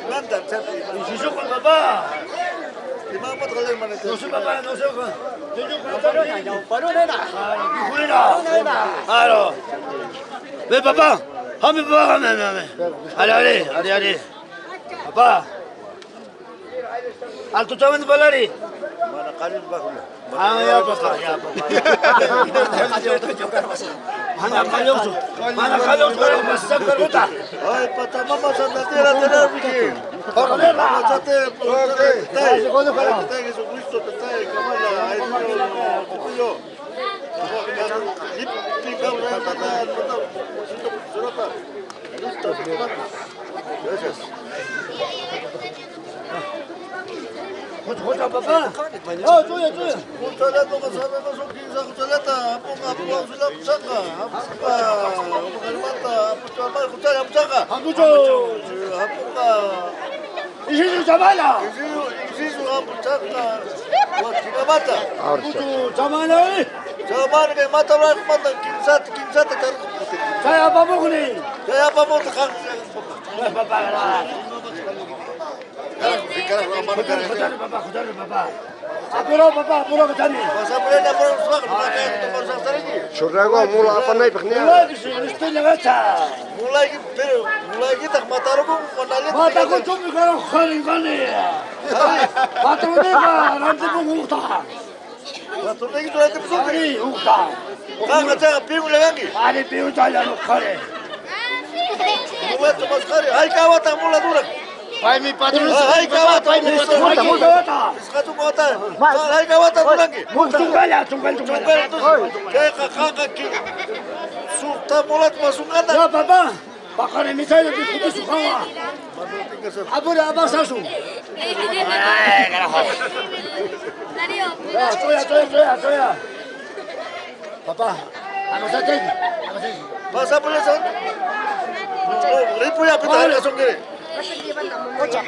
planta, ¿y si yo voy, papá? No sé, papá, no sé. Yo Claro. Ven, papá. Jame, papá, jame. Ale. Papá. Alto chaval de balari. Ya, papá. Mana kalong para pasang kargota. Ay, patama masanda tira biki. Masate, Jesucristo te trae kamala. Ay, yo. Gracias. Jota, papá. Oh, tuya. Kutaleta masama masukinsa kutaleta. Apunga sila pusaka. Apunga kalimata. Apunga kutala pusaka. Apunga. Isisu chamala. Isisu pusaka. Wakinamata. Apunga chamala. Chamala ke mata orang mata kinsat tar. Saya apa mukni? Saya apa mau tekan? Papá. Papá. Apuro que tani. Vas a poner la por suave, no hay que tomar esa tarde. Churrago mula apa naik peknya? Estoy llegata. Mulai kita mataron con mandalet. Mata con tu mi caro joven gane. Mata con ella, nanti menguta. Mata con ella, nanti menguta. Ari, uta. Kanga jangan piu lagi. Ari piu jalan kare. Buat mas kare. Hai kawat mula durang. Pai mi padrón. Hai kawat. Sekatu mata. Hai kawat durang. Tunggal. Kayak kakak ki. Sulta mulat masukan. Ya papa. Pakare misalnya di putus sukawa. Apura abang sasu. Carajo. Toya. Papa, vamos a tener. Pasa por eso. Ripu ya pita langsung kiri. Koca.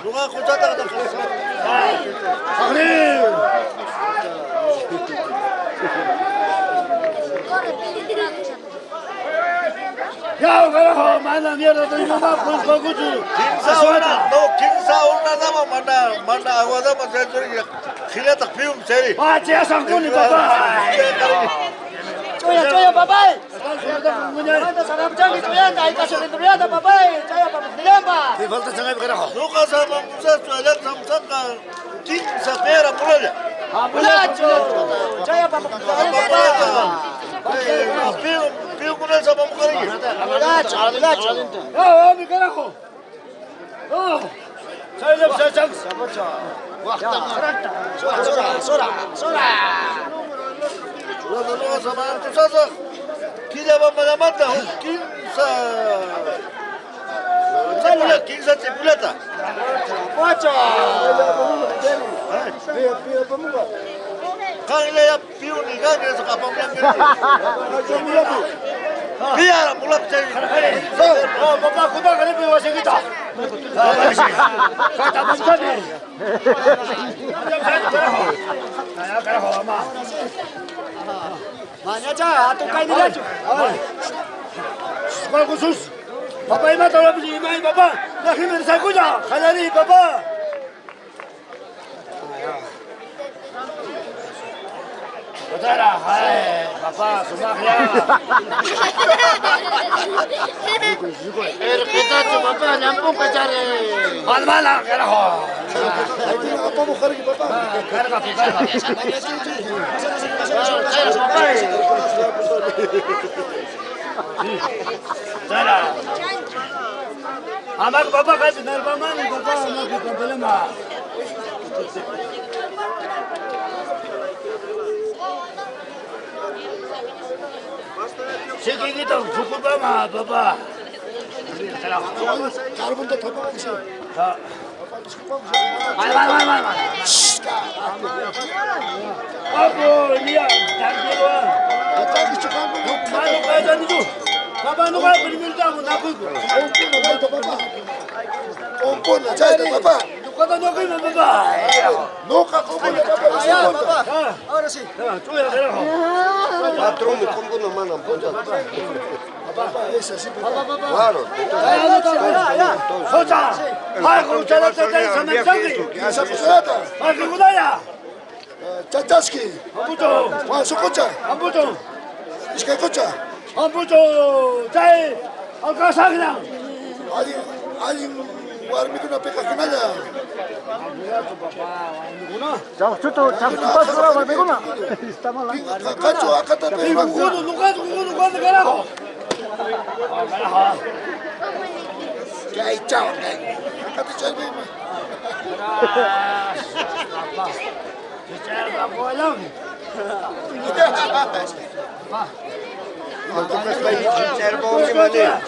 Lunga koca tak ada. Ya, carajo, manda mierda de mi mamá, pues cocuchu. Kinsa una dama manda agua dama saya kira tak pium seri. Cia sangkuni papa. Coya, papá. Manda sana jangan coya, tai kasih terlihat papá. Coya papá, dilema. Di falta sangat carajo. Luka sama musa sualat samsaka kinsa pera mulanya. Mulacho. Coya papá. Pium kuna sama mukari. Mulacho. Oh, mi carajo. Oh. Saya Sora. Luka sama tu sasa. Kila mata kinsa cepulata. Wacho. Kang le ya piu ni kan sa kapang lang. Biar pulap cari. So, papa kuda kan ini masih kita. Kata macam ni. Macam kerana ama. Mana cah, atau kain dia tu. Sekolah khusus. Papa ini tahu apa sih? Ini papa. Nak hidup saya kuda. Kalau ni papa. Betul lah, hai, papa sumaknya. Kita cuma papa nyampung kecari. Malam kerana ho. Apa mau kerja papa? Kerja papa. Salah. Amak papa kasi nerbaman papa amak problema. Sige kita cukup lama papa. Karbon tu apa sih? Mana. Apa dia? Jangan lupa. Kita cukup. Mana kerja ni tu? Papa nu kau beri minta aku nak aku. Kompon aja itu papa. Kata nak aku papa. Nuka kompon papa. Ayah papa. Ahora sí. Tu ya terah. Patrón kompon mana ponja. Papa es así. Papa. Claro. Ya. Socha. Hai kau cara cara sama sangri. Siapa sudah? Hai kau dah ya. Chachaski. Amputo. Wah sukocha. Amputo. Iskai kocha. Amputo, cai, agak sakit. Aling, warmi tu nak pekat kenanya. Jauh tu, pas orang warmi kuna. Istama lah. Kacu akan tapi. Kudu kerana. Kaya caw, kaya. Kata cari mana? Apa? Bicara apa lagi? Untuk pergi bicara bawa ke mana?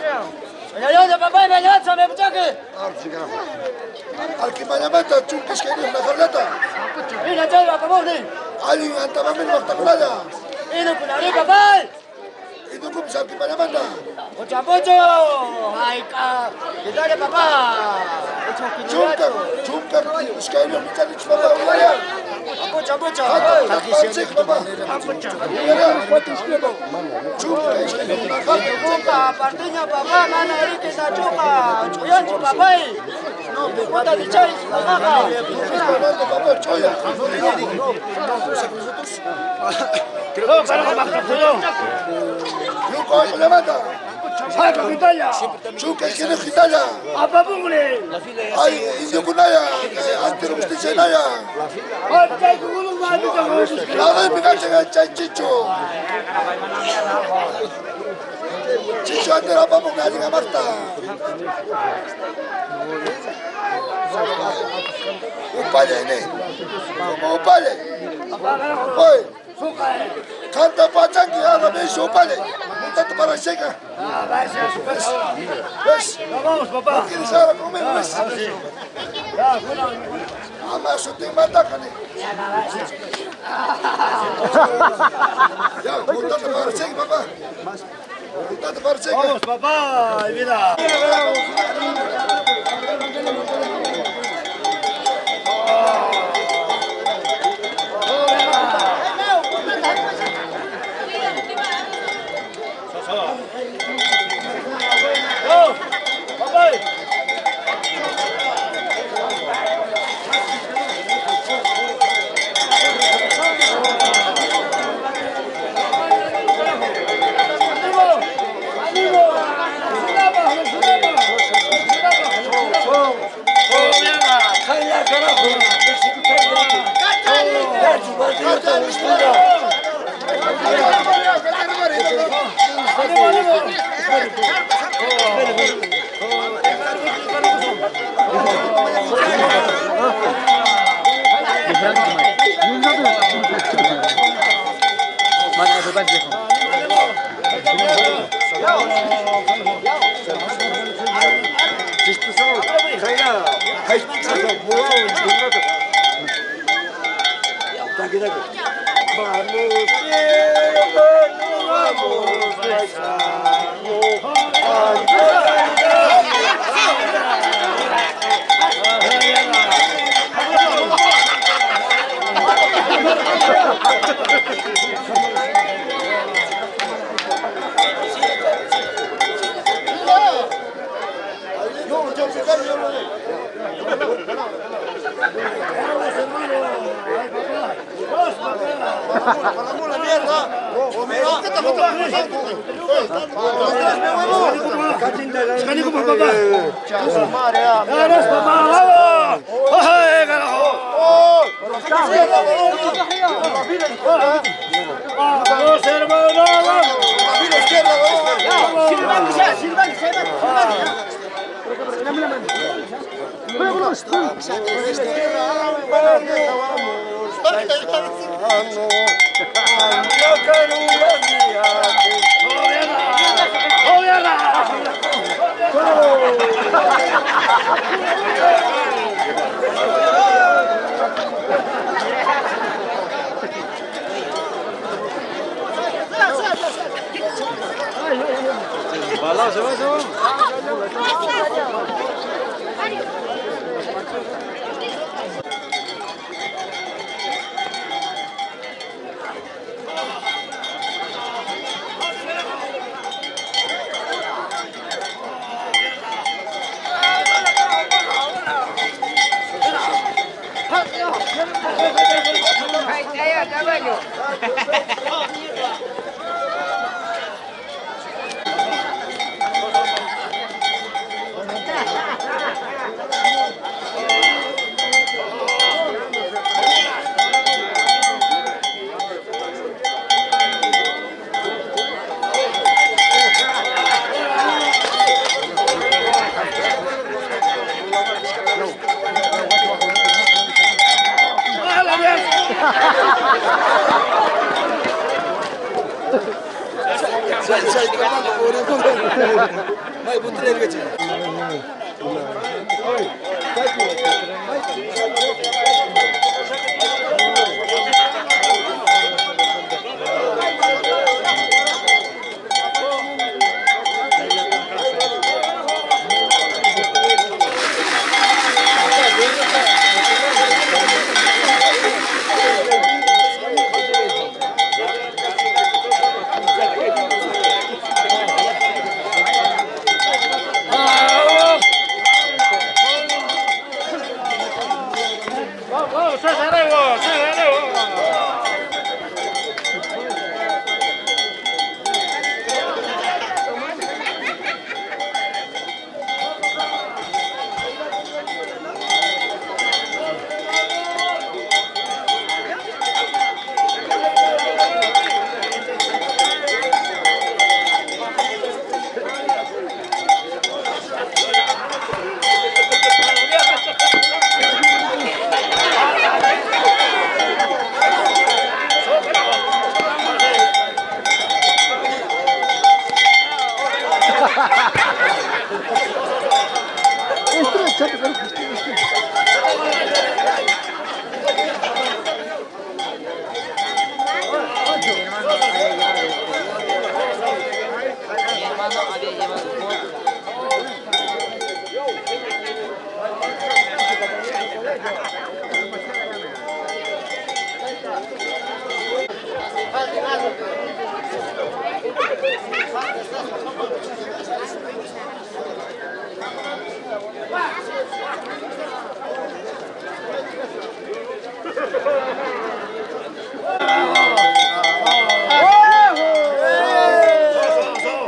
Ya, papa, ya, sampai bercakap. Alkimanya mata, cungkis kaya ni nak kerja. Ini cakap apa mau ni? Aling antara mamin waktu kerja. Ini pun ada papa. Itu pun bisa alkimanya mata. Boco, hai ka, kita ada papa. Cungkar, sekali ni mencari papa ulaya. Boco. Cik papa. Cuka, partinya papa mana ini kita cuka. Cuyan papa. No, kita dicari papa. Papa coya. Kalau makan dulu. Yo kau levanta. Hai kita ya. Cuka kena kita ya. Apa pun boleh. Ay, indio kunaya. Antero mesti naya. Hai guru maju jangan. Ada pikachu cai cicu. Cicu antero apa pun ngali ngamarta. Upale ini. Upale. Oi. Kanta pacang dia ada besok upale. Minta tu para seca. Bes. Vamos papá. Quieres ahora comer bes. Ya, bueno. Ama suting mata kan ni. Ya, minta tu para seca papá. Minta tu para seca. Vamos papá, mira. Vamos, vamos,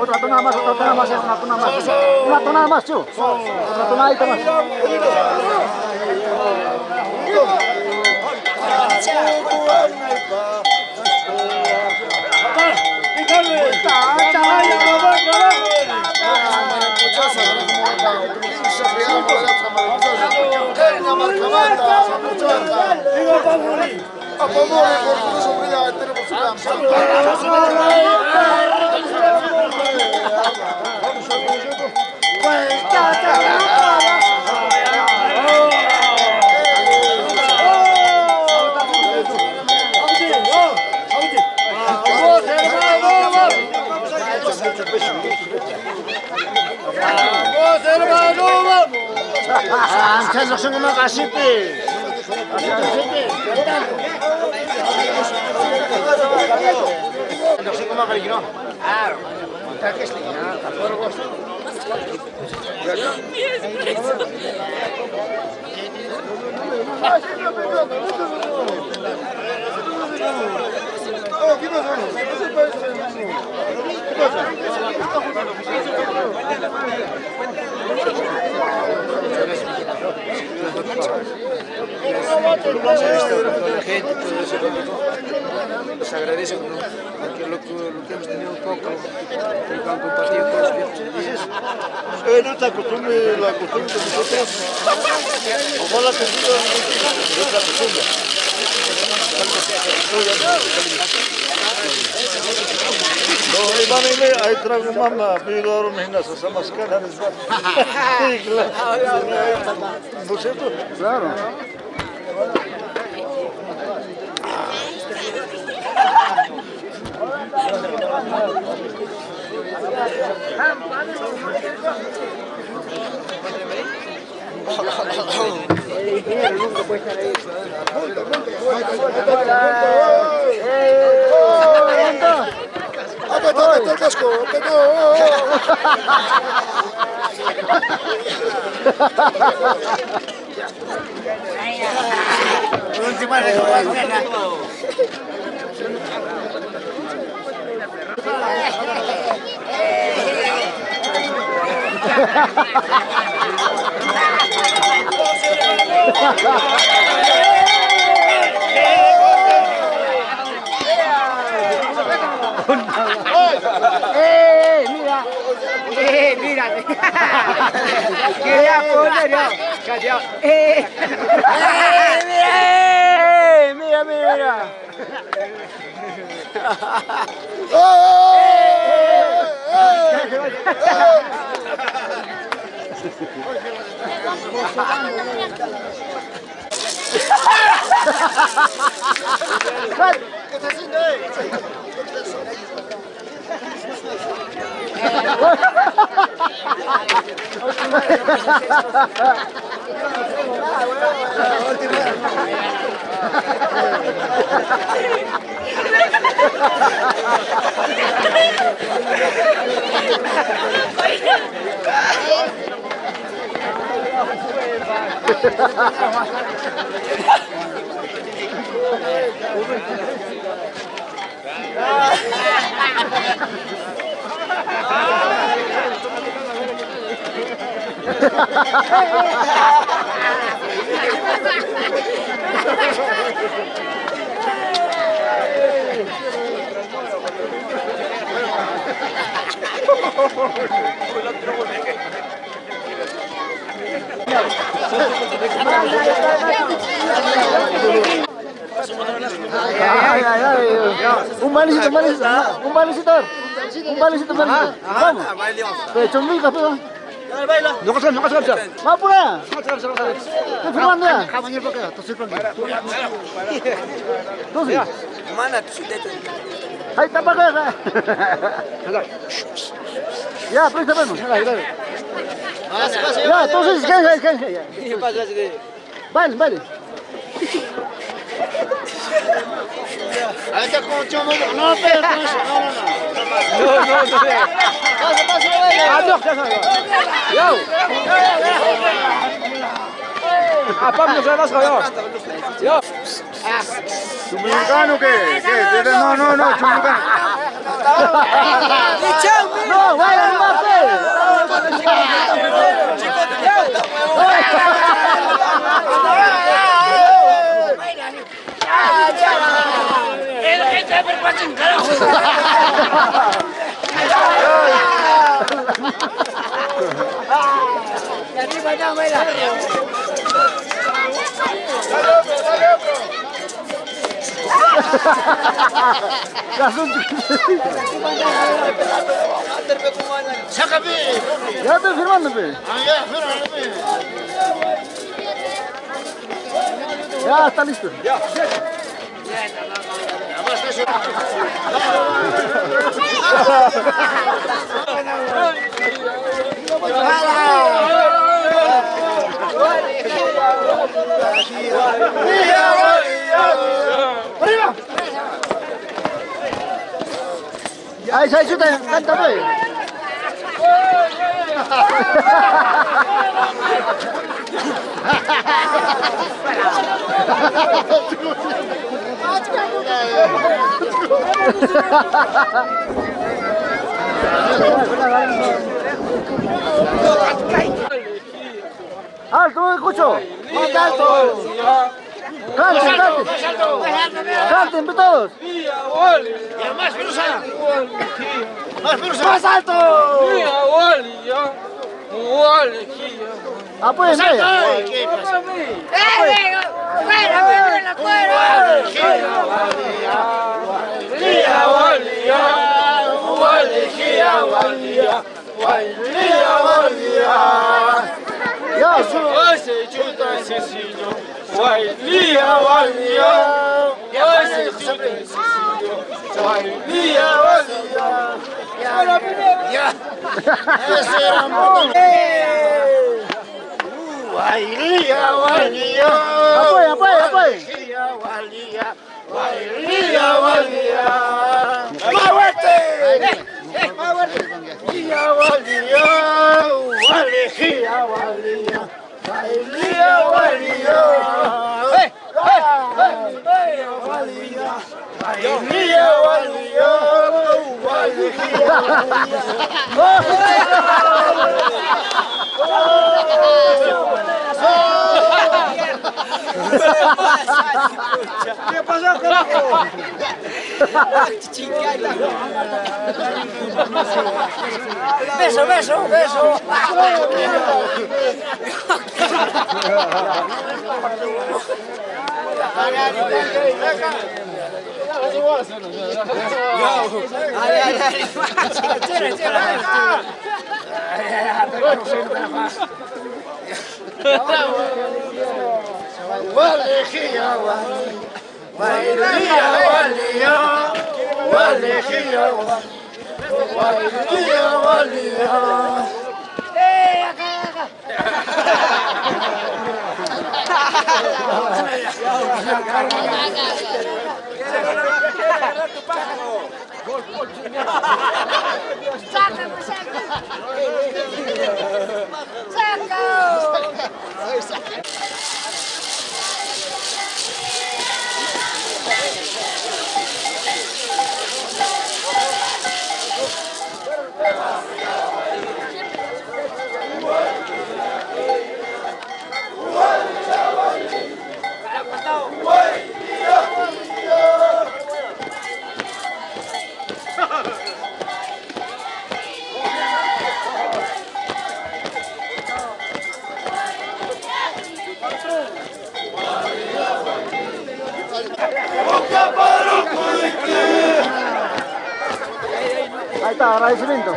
Otra tonada más, una tonada más, Chu. Otra tonadita más. Antes no me casipe. No sé cómo ha venido. Ah, está que está. Les agradezco, ¿no? Porque lo que hemos tenido poco, lo que han compartido con los viejos. Nuestra costumbre, la costumbre de nosotros, ojalá que siga nuestra costumbre. No, imagínate, ahí traigo mamá, pido ahora unas esas caras. Sí, claro. ¿No es cierto? Claro. El ingeniero nunca puede estar ahí. ¡Apetete el casco! Mira. Mira. Quería poner ya. Callao. Mira. ¿Qué está haciendo él? Un balecito. Vamos. Chombica, pero. No vas a vamos por allá. Estoy filmando ya. Entonces. Ahí está para acá. Ya, presta mano. Ya, entonces, ¿qué? Vale. Ahí está con chomo. No, pero con eso. No. Pasa. Yo. Pablo se va yo. ¿Chumilicano qué? No, chumilicano. No, vaya, no Sácame. Ya estoy firmando, pe. Ya está listo. Ahí, chuta, canta, pe. ¡Alto, no escucho! ¡Más alto! ¡Canten, canten! ¡Canten, todos! ¡Más perusa! ¡Más alto! ¡Apoyen, ¿Qué pasó, carajo? Beso, beso, beso. Ahí está, agradecimiento.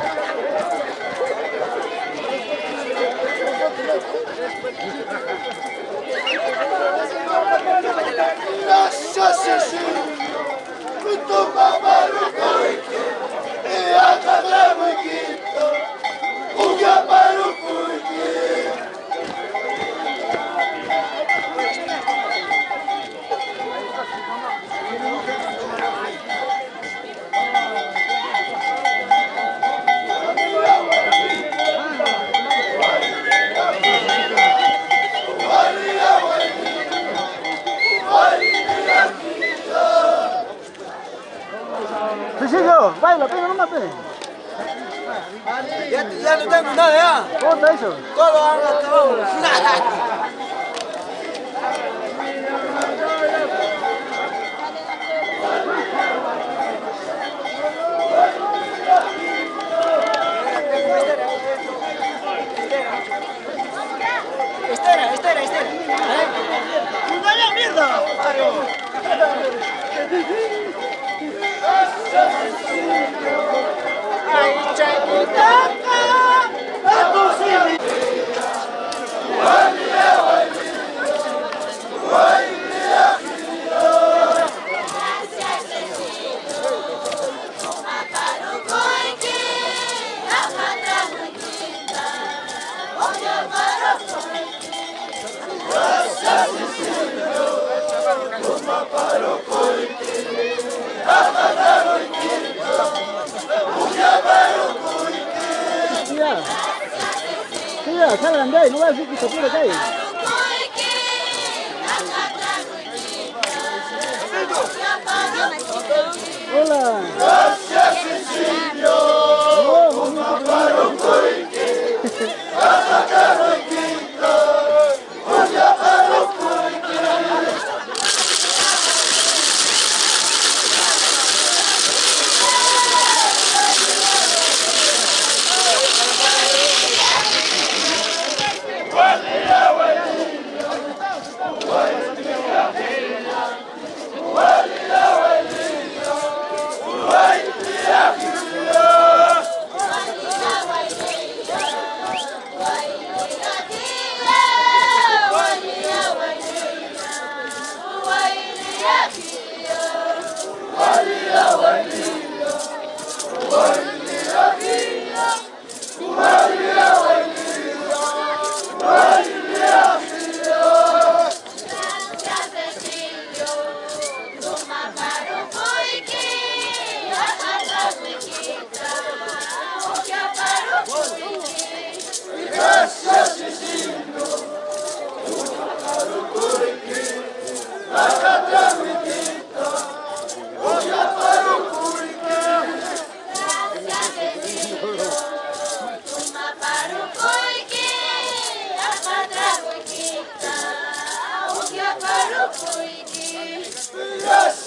Cecilio, baila, pega, no mate. Ya no tengo nada, ya. ¿Cómo está eso? Todo lo han acabado. Estera. ¡Vaya mierda! ¡Ay, chaquitaca! Mira, salgan de ahí, no vas a decir que se puede caer. Hola.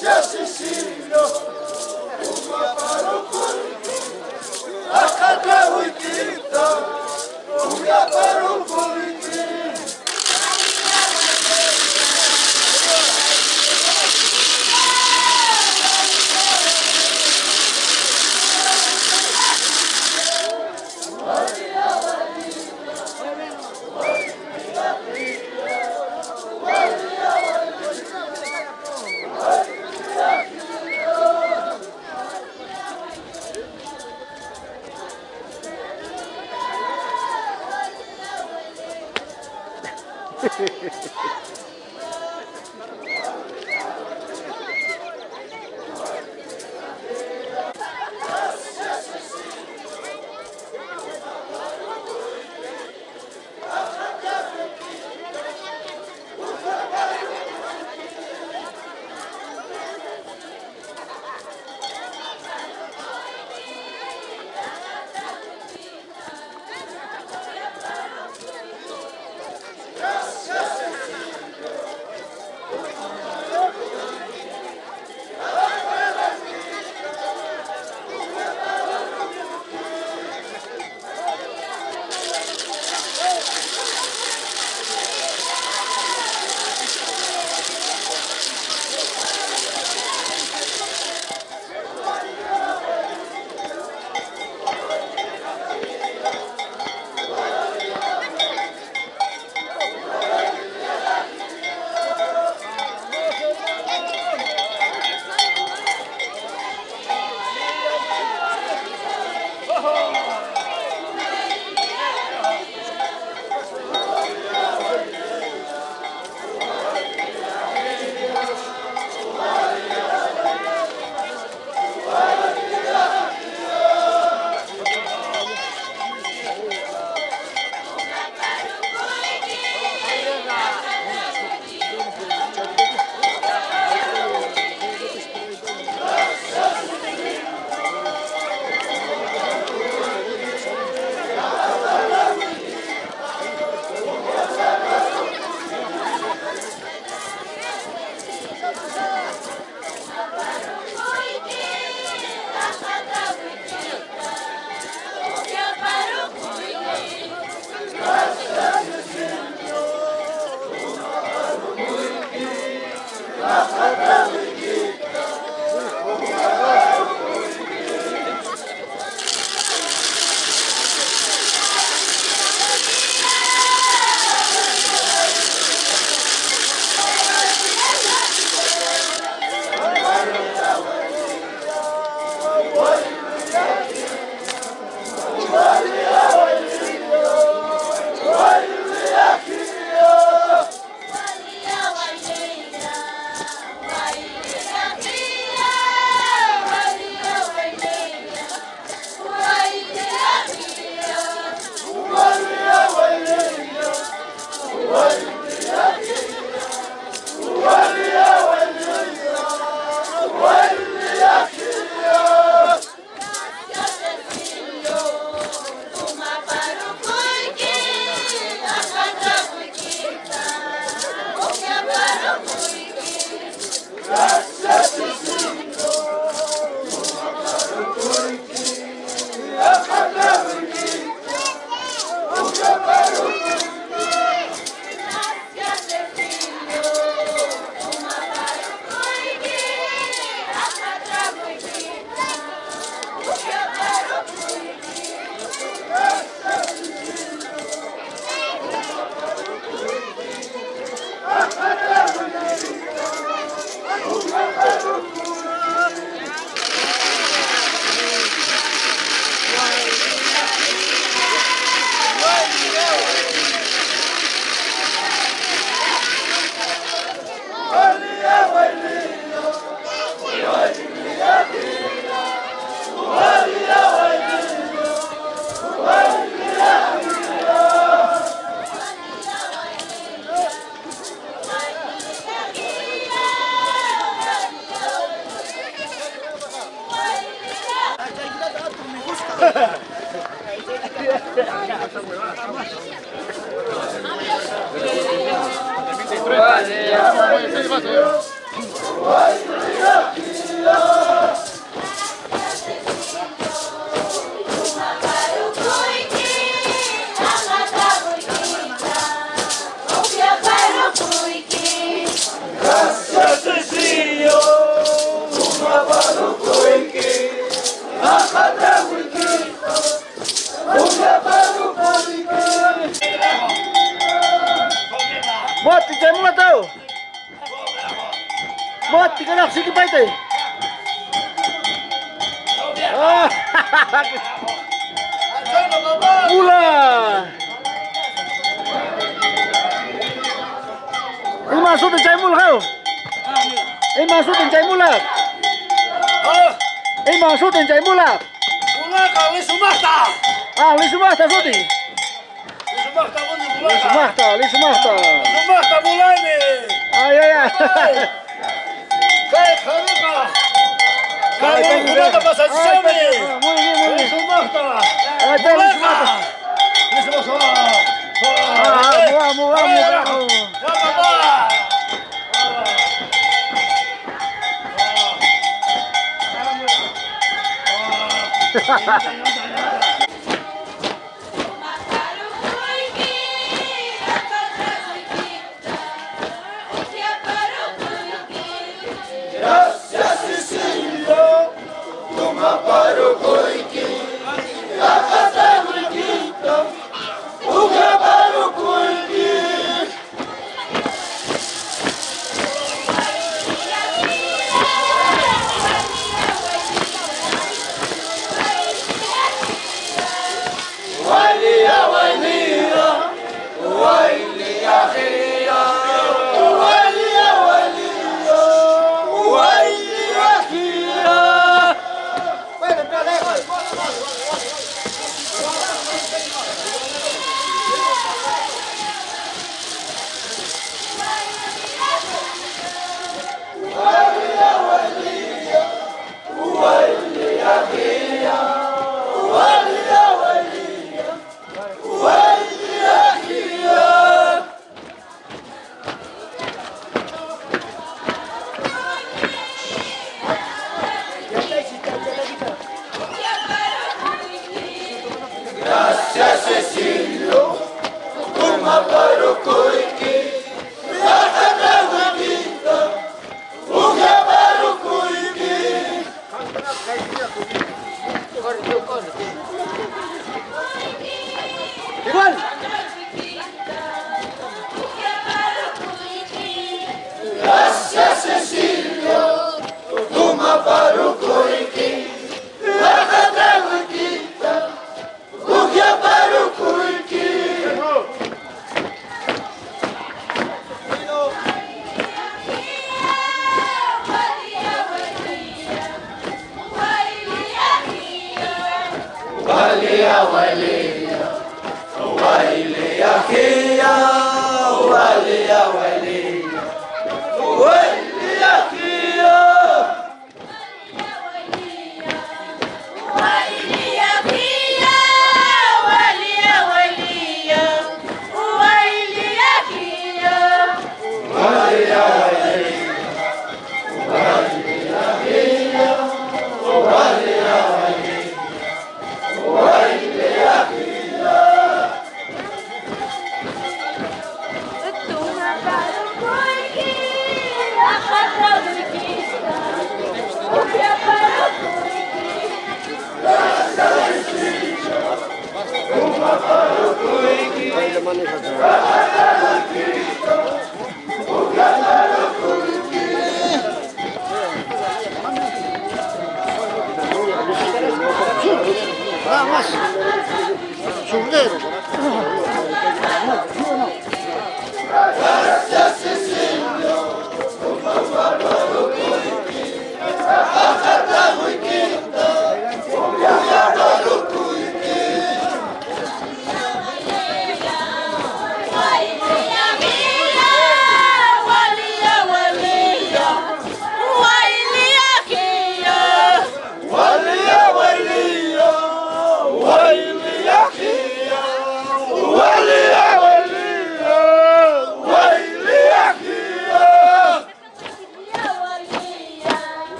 Gracias, Cecilio. Boti jai mula tau. Boti kena siki paite. Mula. Ini masuk jai mula kau. Ini masuk jai mula. Ini masuk jai mula. Mula kali Sumahta. Ah, li Sumahta Soti. Sumahta pun Li Sumahta, Li Sumahta. Sumahta mulai ni. Ay, ay, ay. Kayak kamu kah? Kamu sudah dapat saja ni. Li Sumahta. Ada Li Sumahta. Li Sumahta. Mua. Ya bapa. What?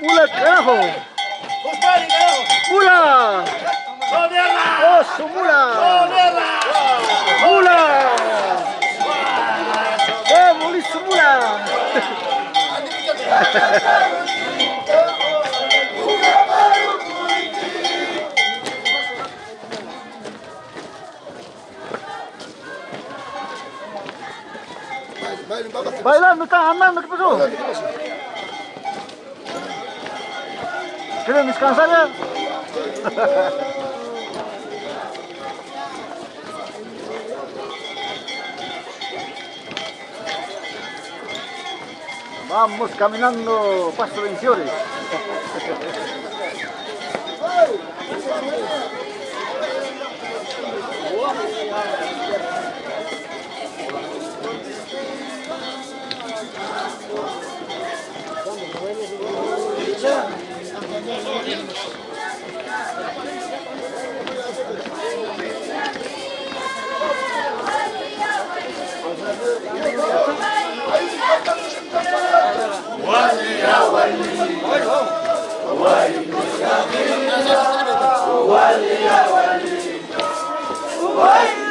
¡Ula, carajo! ¡Mula! ¡Oh, su mula! ¡Mula! ¡Oh, molí su mula! Bailando, están andando, ¿qué pasó? ¿Quieren descansar ya? Vamos caminando paso venciores. Wali